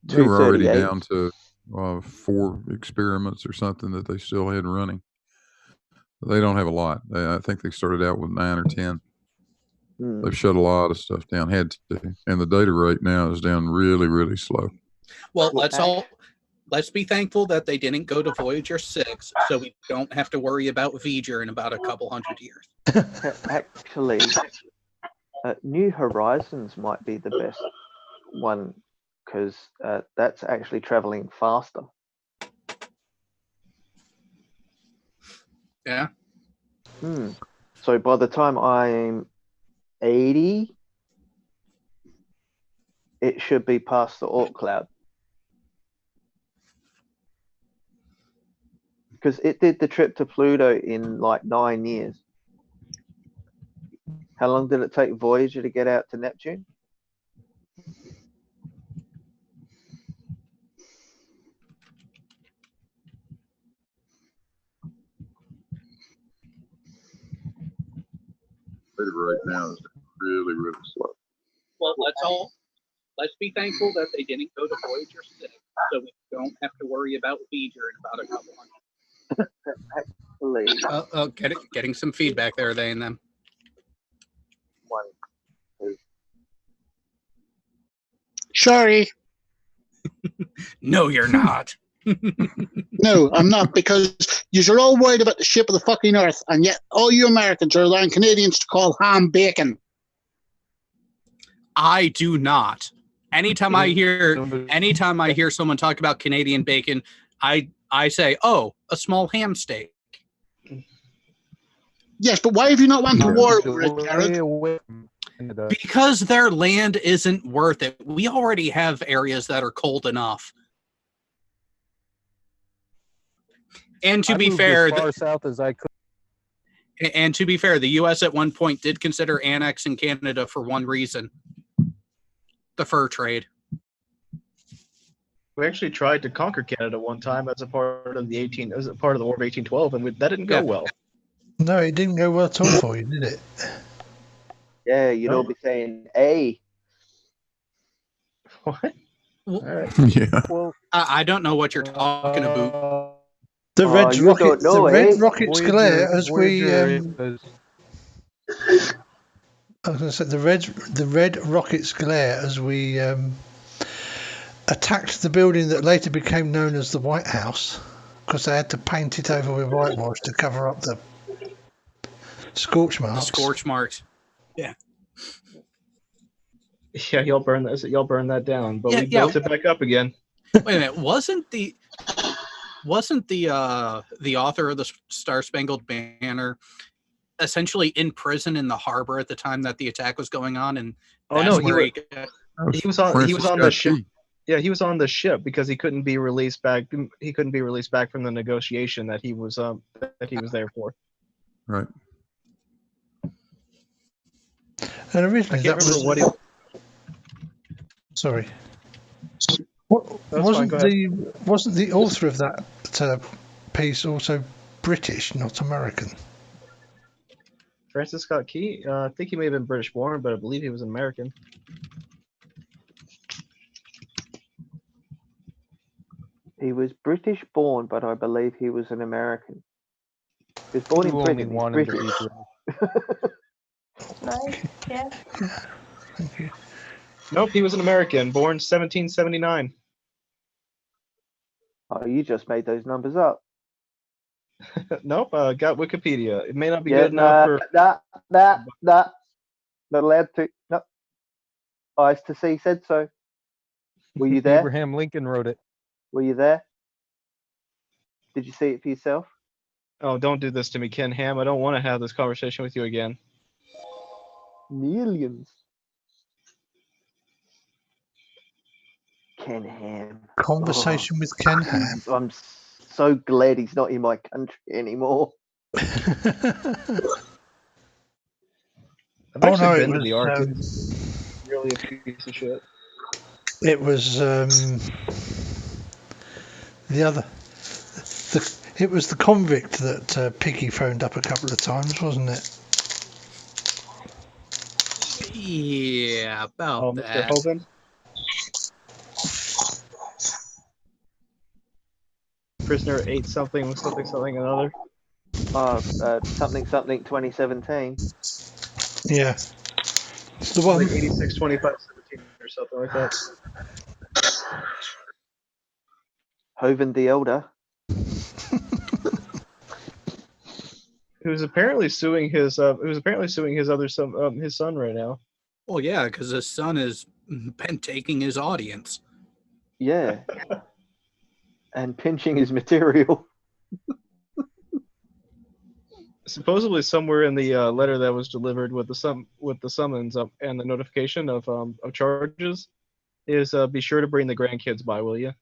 Speaker 13: already down to 4 experiments or something that they still had running. They don't have a lot. I think they started out with 9 or 10. They've shut a lot of stuff down, had to, and the data rate now is down really, really slow.
Speaker 4: Well, let's be thankful that they didn't go to Voyager 6, so we don't have to worry about Voyager in about a couple hundred years.
Speaker 1: Actually, New Horizons might be the best one because that's actually traveling faster.
Speaker 4: Yeah.
Speaker 1: So by the time I'm 80, it should be past the Oort cloud. Because it did the trip to Pluto in like 9 years. How long did it take Voyager to get out to Neptune?
Speaker 13: Right now is really, really slow.
Speaker 4: Well, let's be thankful that they didn't go to Voyager 6, so we don't have to worry about Voyager in about a couple hundred. Getting some feedback there, they and them.
Speaker 1: 1, 2.
Speaker 6: Sorry.
Speaker 4: No, you're not.
Speaker 6: No, I'm not, because you're all worried about the shape of the fucking Earth, and yet all you Americans are allowing Canadians to call ham bacon.
Speaker 4: I do not. Anytime I hear someone talk about Canadian bacon, I say, "Oh, a small ham steak."
Speaker 6: Yes, but why have you not went to war over it, Jared?
Speaker 4: Because their land isn't worth it. We already have areas that are cold enough. And to be fair,
Speaker 14: as far south as I could.
Speaker 4: And to be fair, the U.S. at one point did consider annexing Canada for one reason: the fur trade.
Speaker 20: We actually tried to conquer Canada one time as a part of the War of 1812, and that didn't go well.
Speaker 3: No, it didn't go well at all for you, did it?
Speaker 1: Yeah, you'd all be saying, "Hey."
Speaker 20: What?
Speaker 4: Well,
Speaker 20: right.
Speaker 13: Yeah.
Speaker 1: Well,
Speaker 4: I don't know what you're talking about.
Speaker 3: The red rockets glare as we. I was going to say the red rockets glare as we attacked the building that later became known as the White House, because they had to paint it over with whitewash to cover up the scorch marks.
Speaker 4: The scorch marks. Yeah.
Speaker 20: Yeah, y'all burned that down, but we built it back up again.
Speaker 4: Wait a minute, wasn't the author of the Star Spangled Banner essentially in prison in the harbor at the time that the attack was going on? And
Speaker 20: he was on the ship. Yeah, he was on the ship because he couldn't be released back. He couldn't be released back from the negotiation that he was there for.
Speaker 13: Right.
Speaker 3: And originally,
Speaker 20: I can't remember what he.
Speaker 3: Sorry.
Speaker 20: That's fine, go ahead.
Speaker 3: Wasn't the author of that piece also British, not American?
Speaker 20: Francis Scott Key. I think he may have been British born, but I believe he was an American.
Speaker 1: He was British born, but I believe he was an American. He was born in Britain. He's British.
Speaker 8: No, yeah.
Speaker 3: Thank you.
Speaker 20: Nope, he was an American, born 1779.
Speaker 1: Oh, you just made those numbers up.
Speaker 20: Nope, got Wikipedia. It may not be good enough for.
Speaker 1: Not allowed to. No. Eyes to see said so. Were you there?
Speaker 14: Abraham Lincoln wrote it.
Speaker 1: Were you there? Did you see it for yourself?
Speaker 20: Oh, don't do this to me, Ken Ham. I don't want to have this conversation with you again.
Speaker 1: Millions. Ken Ham.
Speaker 3: Conversation with Ken Ham.
Speaker 1: I'm so glad he's not in my country anymore.
Speaker 20: I've actually been to the Arctic. Really a piece of shit.
Speaker 3: It was it was the convict that Piggy phoned up a couple of times, wasn't it?
Speaker 4: Yeah, about that.
Speaker 20: Mr. Hogan? Prisoner ate something with something another.
Speaker 1: Something 2017.
Speaker 3: Yeah. The one
Speaker 20: like 86, 25, 17 or something like that.
Speaker 1: Hovind the Elder.
Speaker 20: Who's apparently suing his other son, his son right now.
Speaker 4: Well, yeah, because his son has been taking his audience.
Speaker 1: Yeah. And pinching his material.
Speaker 20: Supposedly, somewhere in the letter that was delivered with the summons and the notification of charges, is be sure to bring the grandkids by, will you?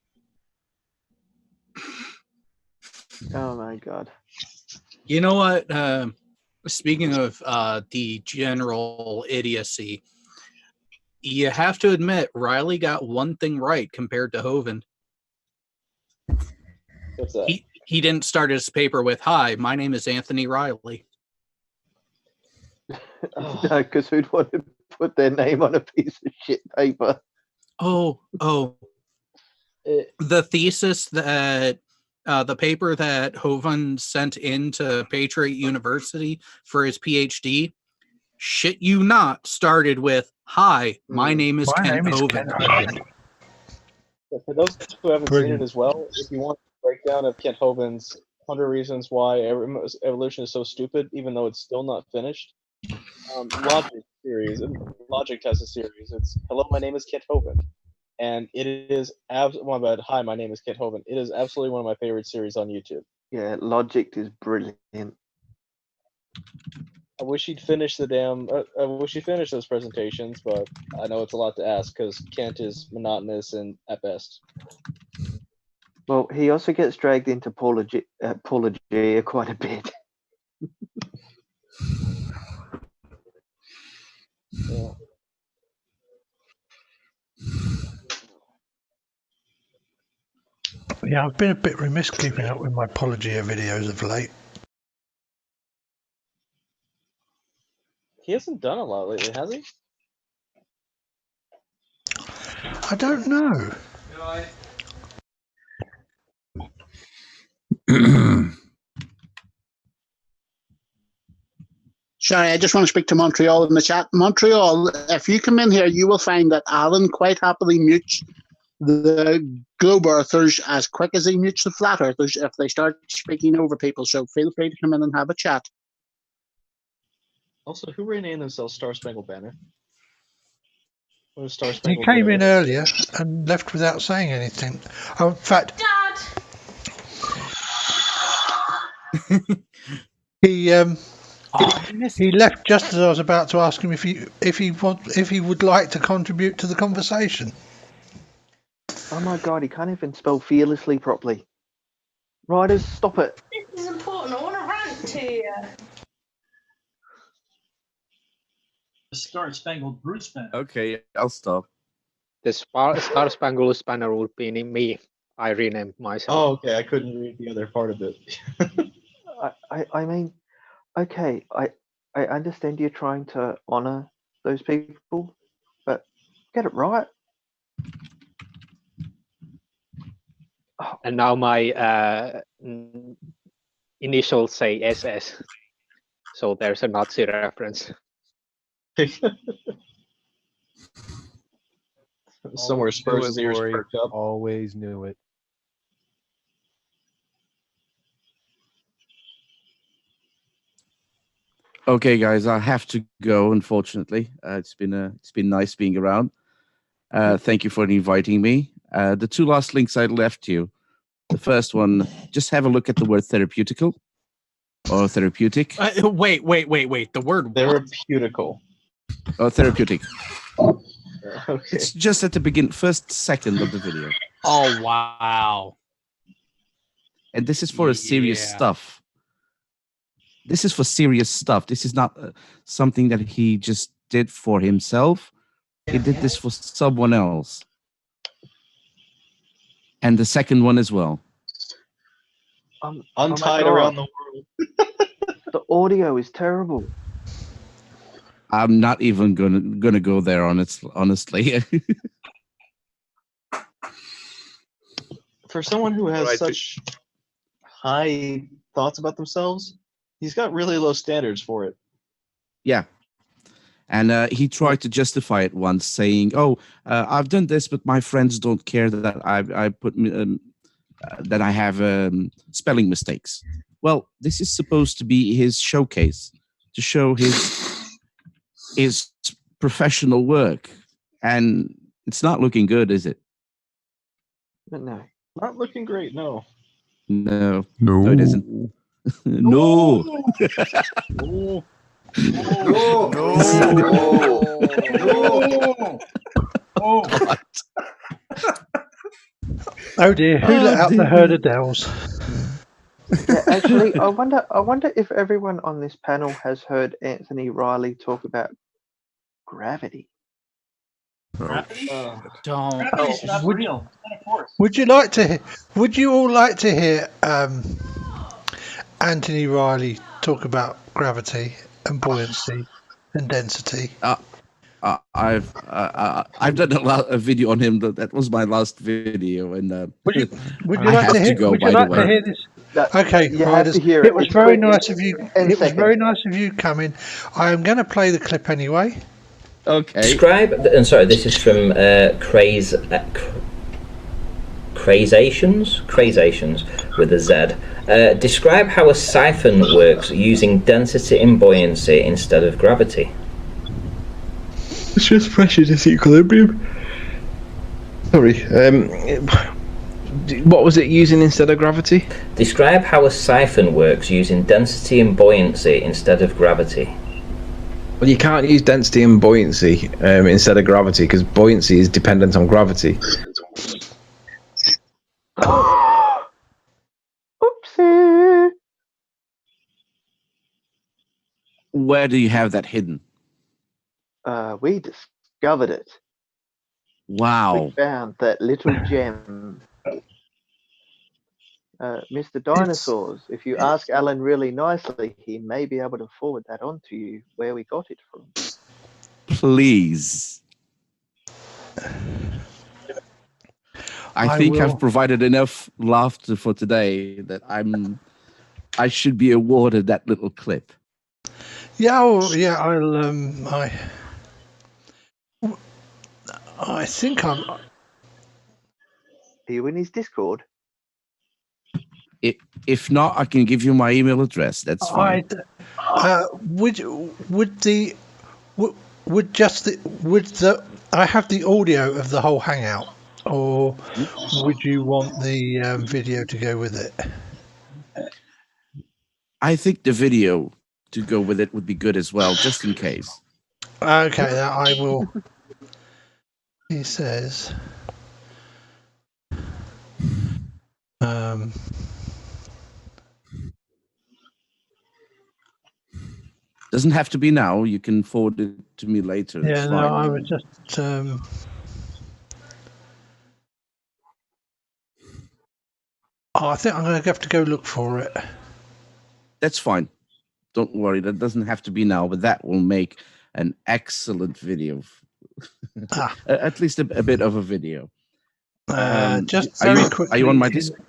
Speaker 1: Oh my God!
Speaker 4: You know what? Speaking of the general idiocy, you have to admit Riley got one thing right compared to Hovind.
Speaker 20: What's that?
Speaker 4: He didn't start his paper with, "Hi, my name is Anthony Riley."
Speaker 1: No, because who'd want to put their name on a piece of shit paper?
Speaker 4: Oh. The thesis that the paper that Hovind sent into Patriot University for his PhD, shit you not, started with, "Hi, my name is Kent Hovind."
Speaker 20: For those who haven't seen it as well, if you want a breakdown of Kent Hovind's 100 Reasons Why Evolution is So Stupid, even though it's still not finished, Logic has a series. It's Hello, my name is Kent Hovind. And it is Hi, my name is Kent Hovind. It is absolutely one of my favorite series on YouTube.
Speaker 1: Yeah, Logic is brilliant.
Speaker 20: I wish he'd finish I wish he finished those presentations, but I know it's a lot to ask because Kent is monotonous and at best.
Speaker 1: Well, he also gets dragged into apologia quite a bit.
Speaker 20: Yeah.
Speaker 3: Yeah, I've been a bit remiss keeping up with my Apologia videos of late.
Speaker 20: He hasn't done a lot lately, has he?
Speaker 3: I don't know.
Speaker 6: Sorry, I just want to speak to Montreal in the chat. Montreal, if you come in here, you will find that Alan quite happily mutes the globe earthers as quick as he mutes the flat earthers if they start speaking over people. So feel free to come in and have a chat.
Speaker 20: Also, who renamed themselves Star Spangled Banner?
Speaker 3: He came in earlier and left without saying anything. Oh, in fact,
Speaker 8: Dad.
Speaker 3: He left just as I was about to ask him if he would like to contribute to the conversation.
Speaker 1: Oh my god, he can't even spell fearlessly properly. Riders, stop it.
Speaker 8: This is important. I want to rant to you.
Speaker 16: The Star Spangled Bruce Banner.
Speaker 19: Okay, I'll stop.
Speaker 21: The Star Spangled Banner would be in me. I renamed myself.
Speaker 20: Oh, okay. I couldn't read the other part of it.
Speaker 1: I mean, okay, I understand you're trying to honor those people, but get it right.
Speaker 21: And now my initials say SS. So there's a Nazi reference.
Speaker 20: Somewhere Spurs' ears perked up.
Speaker 14: Always knew it.
Speaker 19: Okay, guys, I have to go. Unfortunately, it's been nice being around. Thank you for inviting me. The two last links I left you. The first one, just have a look at the word therapeutical or therapeutic.
Speaker 4: Wait. The word
Speaker 20: therapeutical.
Speaker 19: Oh, therapeutic.
Speaker 20: Okay.
Speaker 19: It's just at the first second of the video.
Speaker 4: Oh, wow.
Speaker 19: And this is for a serious stuff. This is for serious stuff. This is not something that he just did for himself. He did this for someone else. And the second one as well.
Speaker 20: Untied around the world.
Speaker 1: The audio is terrible.
Speaker 19: I'm not even gonna go there, honestly.
Speaker 20: For someone who has such high thoughts about themselves, he's got really low standards for it.
Speaker 19: Yeah. And he tried to justify it once, saying, "Oh, I've done this, but my friends don't care that that I have spelling mistakes." Well, this is supposed to be his showcase to show his professional work, and it's not looking good, is it?
Speaker 1: No,
Speaker 20: not looking great. No,
Speaker 19: it isn't. No.
Speaker 20: No.
Speaker 3: Oh dear, who let out the herd of devils?
Speaker 1: Yeah, actually, I wonder if everyone on this panel has heard Anthony Riley talk about gravity.
Speaker 4: Don't.
Speaker 16: Gravity's not real. It's not a force.
Speaker 3: Would you all like to hear Anthony Riley talk about gravity and buoyancy and density?
Speaker 19: I've done a video on him. That was my last video, and
Speaker 3: would you
Speaker 19: I
Speaker 3: like
Speaker 19: have
Speaker 3: to hear?
Speaker 19: go.
Speaker 3: Would
Speaker 19: By
Speaker 3: you like
Speaker 19: the way,
Speaker 3: to hear this? Okay,
Speaker 1: you have to hear
Speaker 3: it was
Speaker 1: It's
Speaker 3: very
Speaker 1: quick,
Speaker 3: nice of you. It was very nice of you coming. I am going to play the clip anyway.
Speaker 19: Okay.
Speaker 2: Sorry, this is from Crazations with a Z. Describe how a siphon works using density and buoyancy instead of gravity.
Speaker 22: It's just pressure disequilibrium. Sorry. What was it using instead of gravity?
Speaker 2: Describe how a siphon works using density and buoyancy instead of gravity.
Speaker 22: Well, you can't use density and buoyancy instead of gravity because buoyancy is dependent on gravity.
Speaker 1: Oopsie.
Speaker 19: Where do you have that hidden?
Speaker 1: We discovered it.
Speaker 19: Wow.
Speaker 1: We found that little gem. Mr. Dinosaurs, if you ask Alan really nicely, he may be able to forward that on to you where we got it from.
Speaker 19: Please. I think I've provided enough laughter for today that I should be awarded that little clip.
Speaker 3: I think I'm.
Speaker 1: Are you in his Discord?
Speaker 19: If not, I can give you my email address. That's fine.
Speaker 3: Would I have the audio of the whole hangout, or would you want the video to go with it?
Speaker 19: I think the video to go with it would be good as well, just in case.
Speaker 3: Okay, I will. He says,
Speaker 19: Doesn't have to be now. You can forward it to me later.
Speaker 3: Yeah,
Speaker 19: It's
Speaker 3: no,
Speaker 19: fine.
Speaker 3: I was just. I think I'm going to have to go look for it.
Speaker 19: That's fine. Don't worry. That doesn't have to be now, but that will make an excellent video. At least a bit of a video.
Speaker 3: Just very quickly.
Speaker 19: Are you on my Discord?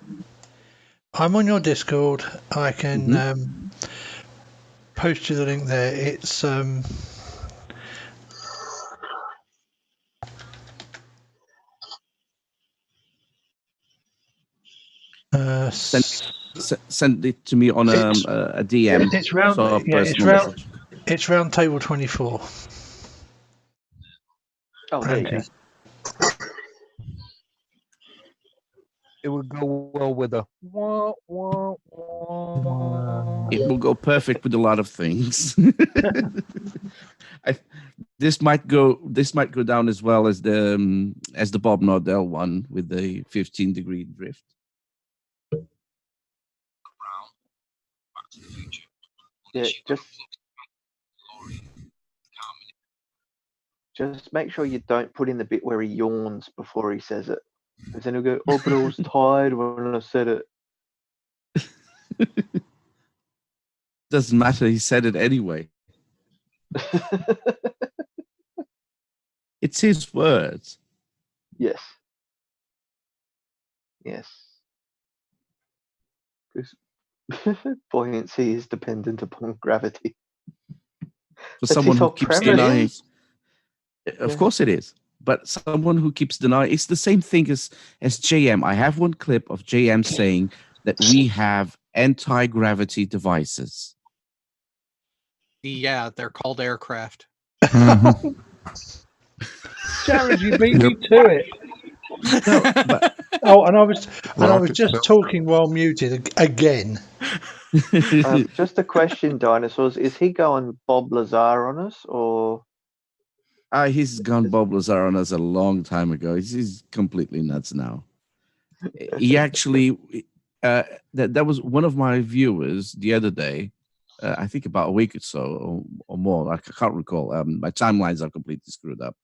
Speaker 3: I'm on your Discord. I can post you the link there. It's
Speaker 19: send it to me on a DM.
Speaker 3: It's round.
Speaker 19: So
Speaker 3: Message. It's round table 24.
Speaker 1: Oh, there you go.
Speaker 14: It would go well with a wah, wah, wah.
Speaker 19: It will go perfect with a lot of things. This might go down as well as the Bob Nordell one with the 15-degree drift.
Speaker 1: Yeah, just make sure you don't put in the bit where he yawns before he says it. Because then he'll go, oh, but I was tired when I said it.
Speaker 19: Doesn't matter, he said it anyway. It's his words.
Speaker 1: Yes. Because buoyancy is dependent upon gravity.
Speaker 19: For someone who keeps denying, of course it is. But someone who keeps denying, it's the same thing as JM. I have one clip of JM saying that we have anti-gravity devices.
Speaker 4: Yeah, they're called aircraft.
Speaker 3: Jared, you beat me to it.
Speaker 19: No, but,
Speaker 3: and I was just talking while muted again.
Speaker 1: Just a question, Dinosaurs. Is he going Bob Lazar on us, or?
Speaker 19: He's gone Bob Lazar on us a long time ago. He's completely nuts now. He actually, that was one of my viewers the other day. I think about a week or so or more. I can't recall. My timelines are completely screwed up.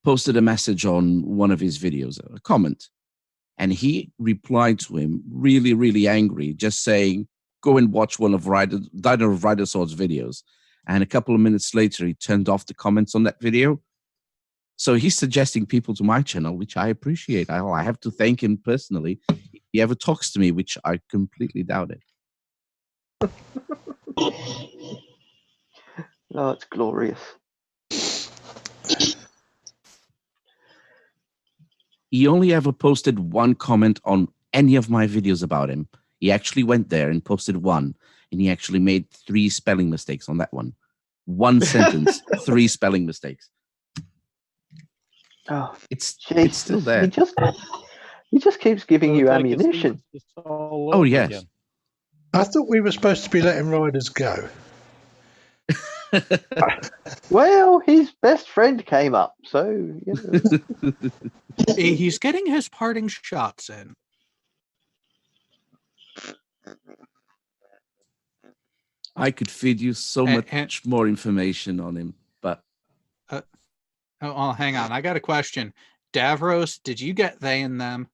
Speaker 19: Posted a message on one of his videos, a comment, and he replied to him really, really angry, just saying, go and watch one of Dino of Rider Sword's videos. And a couple of minutes later, he turned off the comments on that video. So he's suggesting people to my channel, which I appreciate. I have to thank him personally. He ever talks to me, which I completely doubt it.
Speaker 1: Oh, it's glorious.
Speaker 19: He only ever posted one comment on any of my videos about him. He actually went there and posted one, and he actually made 3 spelling mistakes on that one. One sentence, 3 spelling mistakes.
Speaker 1: Oh,
Speaker 19: it's still there.
Speaker 1: He just keeps giving you ammunition.
Speaker 19: Oh yes.
Speaker 3: Again. I thought we were supposed to be letting riders go.
Speaker 1: Well, his best friend came up, so you know.
Speaker 4: He's getting his parting shots in.
Speaker 19: I could feed you so much more information on him, but
Speaker 4: hang on. I got a question. Davros, did you get they and them?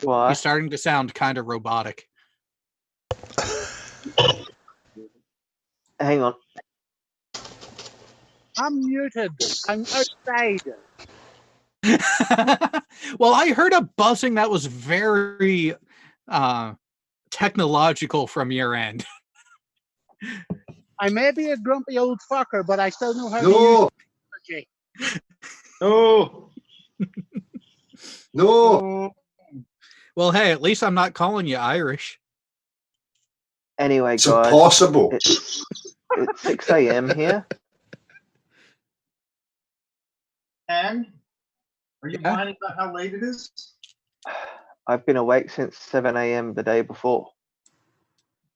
Speaker 1: Why?
Speaker 4: He's starting to sound kind of robotic.
Speaker 1: Hang on.
Speaker 15: I'm muted. I'm outside.
Speaker 4: Well, I heard a buzzing that was very technological from your end.
Speaker 15: I may be a grumpy old fucker, but I still know how to use technology.
Speaker 5: No. No.
Speaker 4: Well, hey, at least I'm not calling you Irish.
Speaker 1: Anyway,
Speaker 5: it's
Speaker 1: guys.
Speaker 5: Impossible.
Speaker 1: It's 6 a.m. here.
Speaker 16: And are you whining about how late it is?
Speaker 1: I've been awake since 7 a.m. the day before.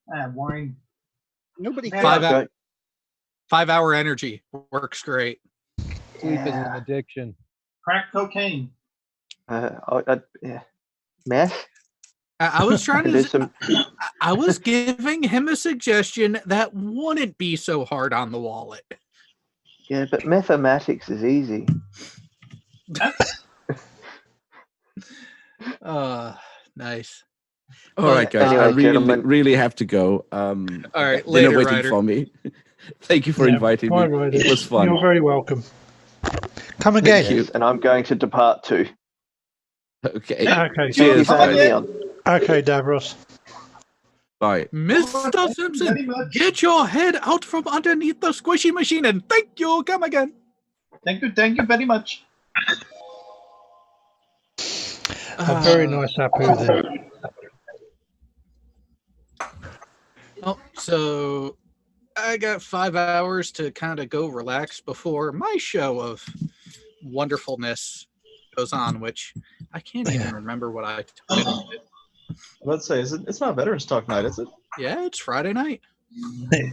Speaker 16: Wine.
Speaker 15: Nobody
Speaker 4: 5-hour energy works great.
Speaker 14: Sleep is an addiction.
Speaker 16: Crack cocaine.
Speaker 1: Yeah. Mesh.
Speaker 4: I was trying
Speaker 1: do some.
Speaker 4: I was giving him a suggestion that wouldn't be so hard on the wallet.
Speaker 1: Yeah, but mathematics is easy.
Speaker 4: Nice.
Speaker 19: All right, guys.
Speaker 1: Anyway,
Speaker 19: I really have to go.
Speaker 4: All right,
Speaker 19: dinner
Speaker 4: later,
Speaker 19: waiting
Speaker 4: Ryder.
Speaker 19: for me. Thank you for inviting me. It was fun.
Speaker 3: You're very welcome. Come again.
Speaker 19: Thank you.
Speaker 1: And I'm going to depart too.
Speaker 19: Okay.
Speaker 3: Okay.
Speaker 19: Cheers, guys.
Speaker 3: Okay, Davros.
Speaker 19: Bye.
Speaker 4: Mr. Simpson, get your head out from underneath the squishy machine and thank you. Come again.
Speaker 16: Thank you very much.
Speaker 3: A very nice Apu there.
Speaker 4: Oh, so I got 5 hours to kind of go relax before my show of wonderfulness goes on, which I can't even remember what I titled it.
Speaker 20: Let's say it's not Veterans Talk Night, is it?
Speaker 4: Yeah, it's Friday night.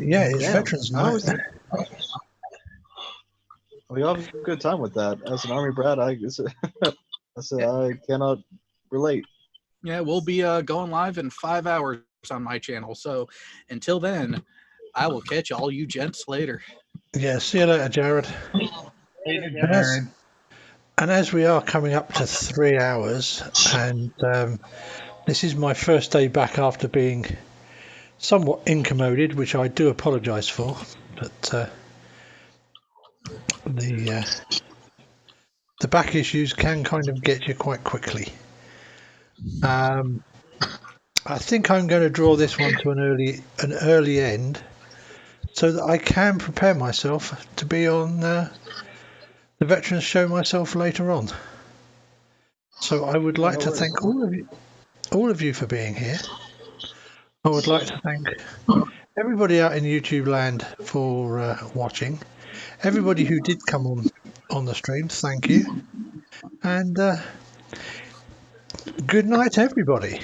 Speaker 3: Yeah, it's Veterans Night.
Speaker 20: We all have a good time with that. As an Army brat, I cannot relate.
Speaker 4: Yeah, we'll be going live in 5 hours on my channel. So until then, I will catch all you gents later.
Speaker 3: Yeah, see you later, Jared.
Speaker 16: Later, Jared.
Speaker 3: And as we are coming up to 3 hours, and this is my first day back after being somewhat incommoded, which I do apologise for, but the back issues can kind of get you quite quickly. I think I'm going to draw this one to an early end, so that I can prepare myself to be on the Veterans Show myself later on. So I would like to thank all of you for being here. I would like to thank everybody out in YouTube land for watching. Everybody who did come on the stream, thank you. And good night, everybody.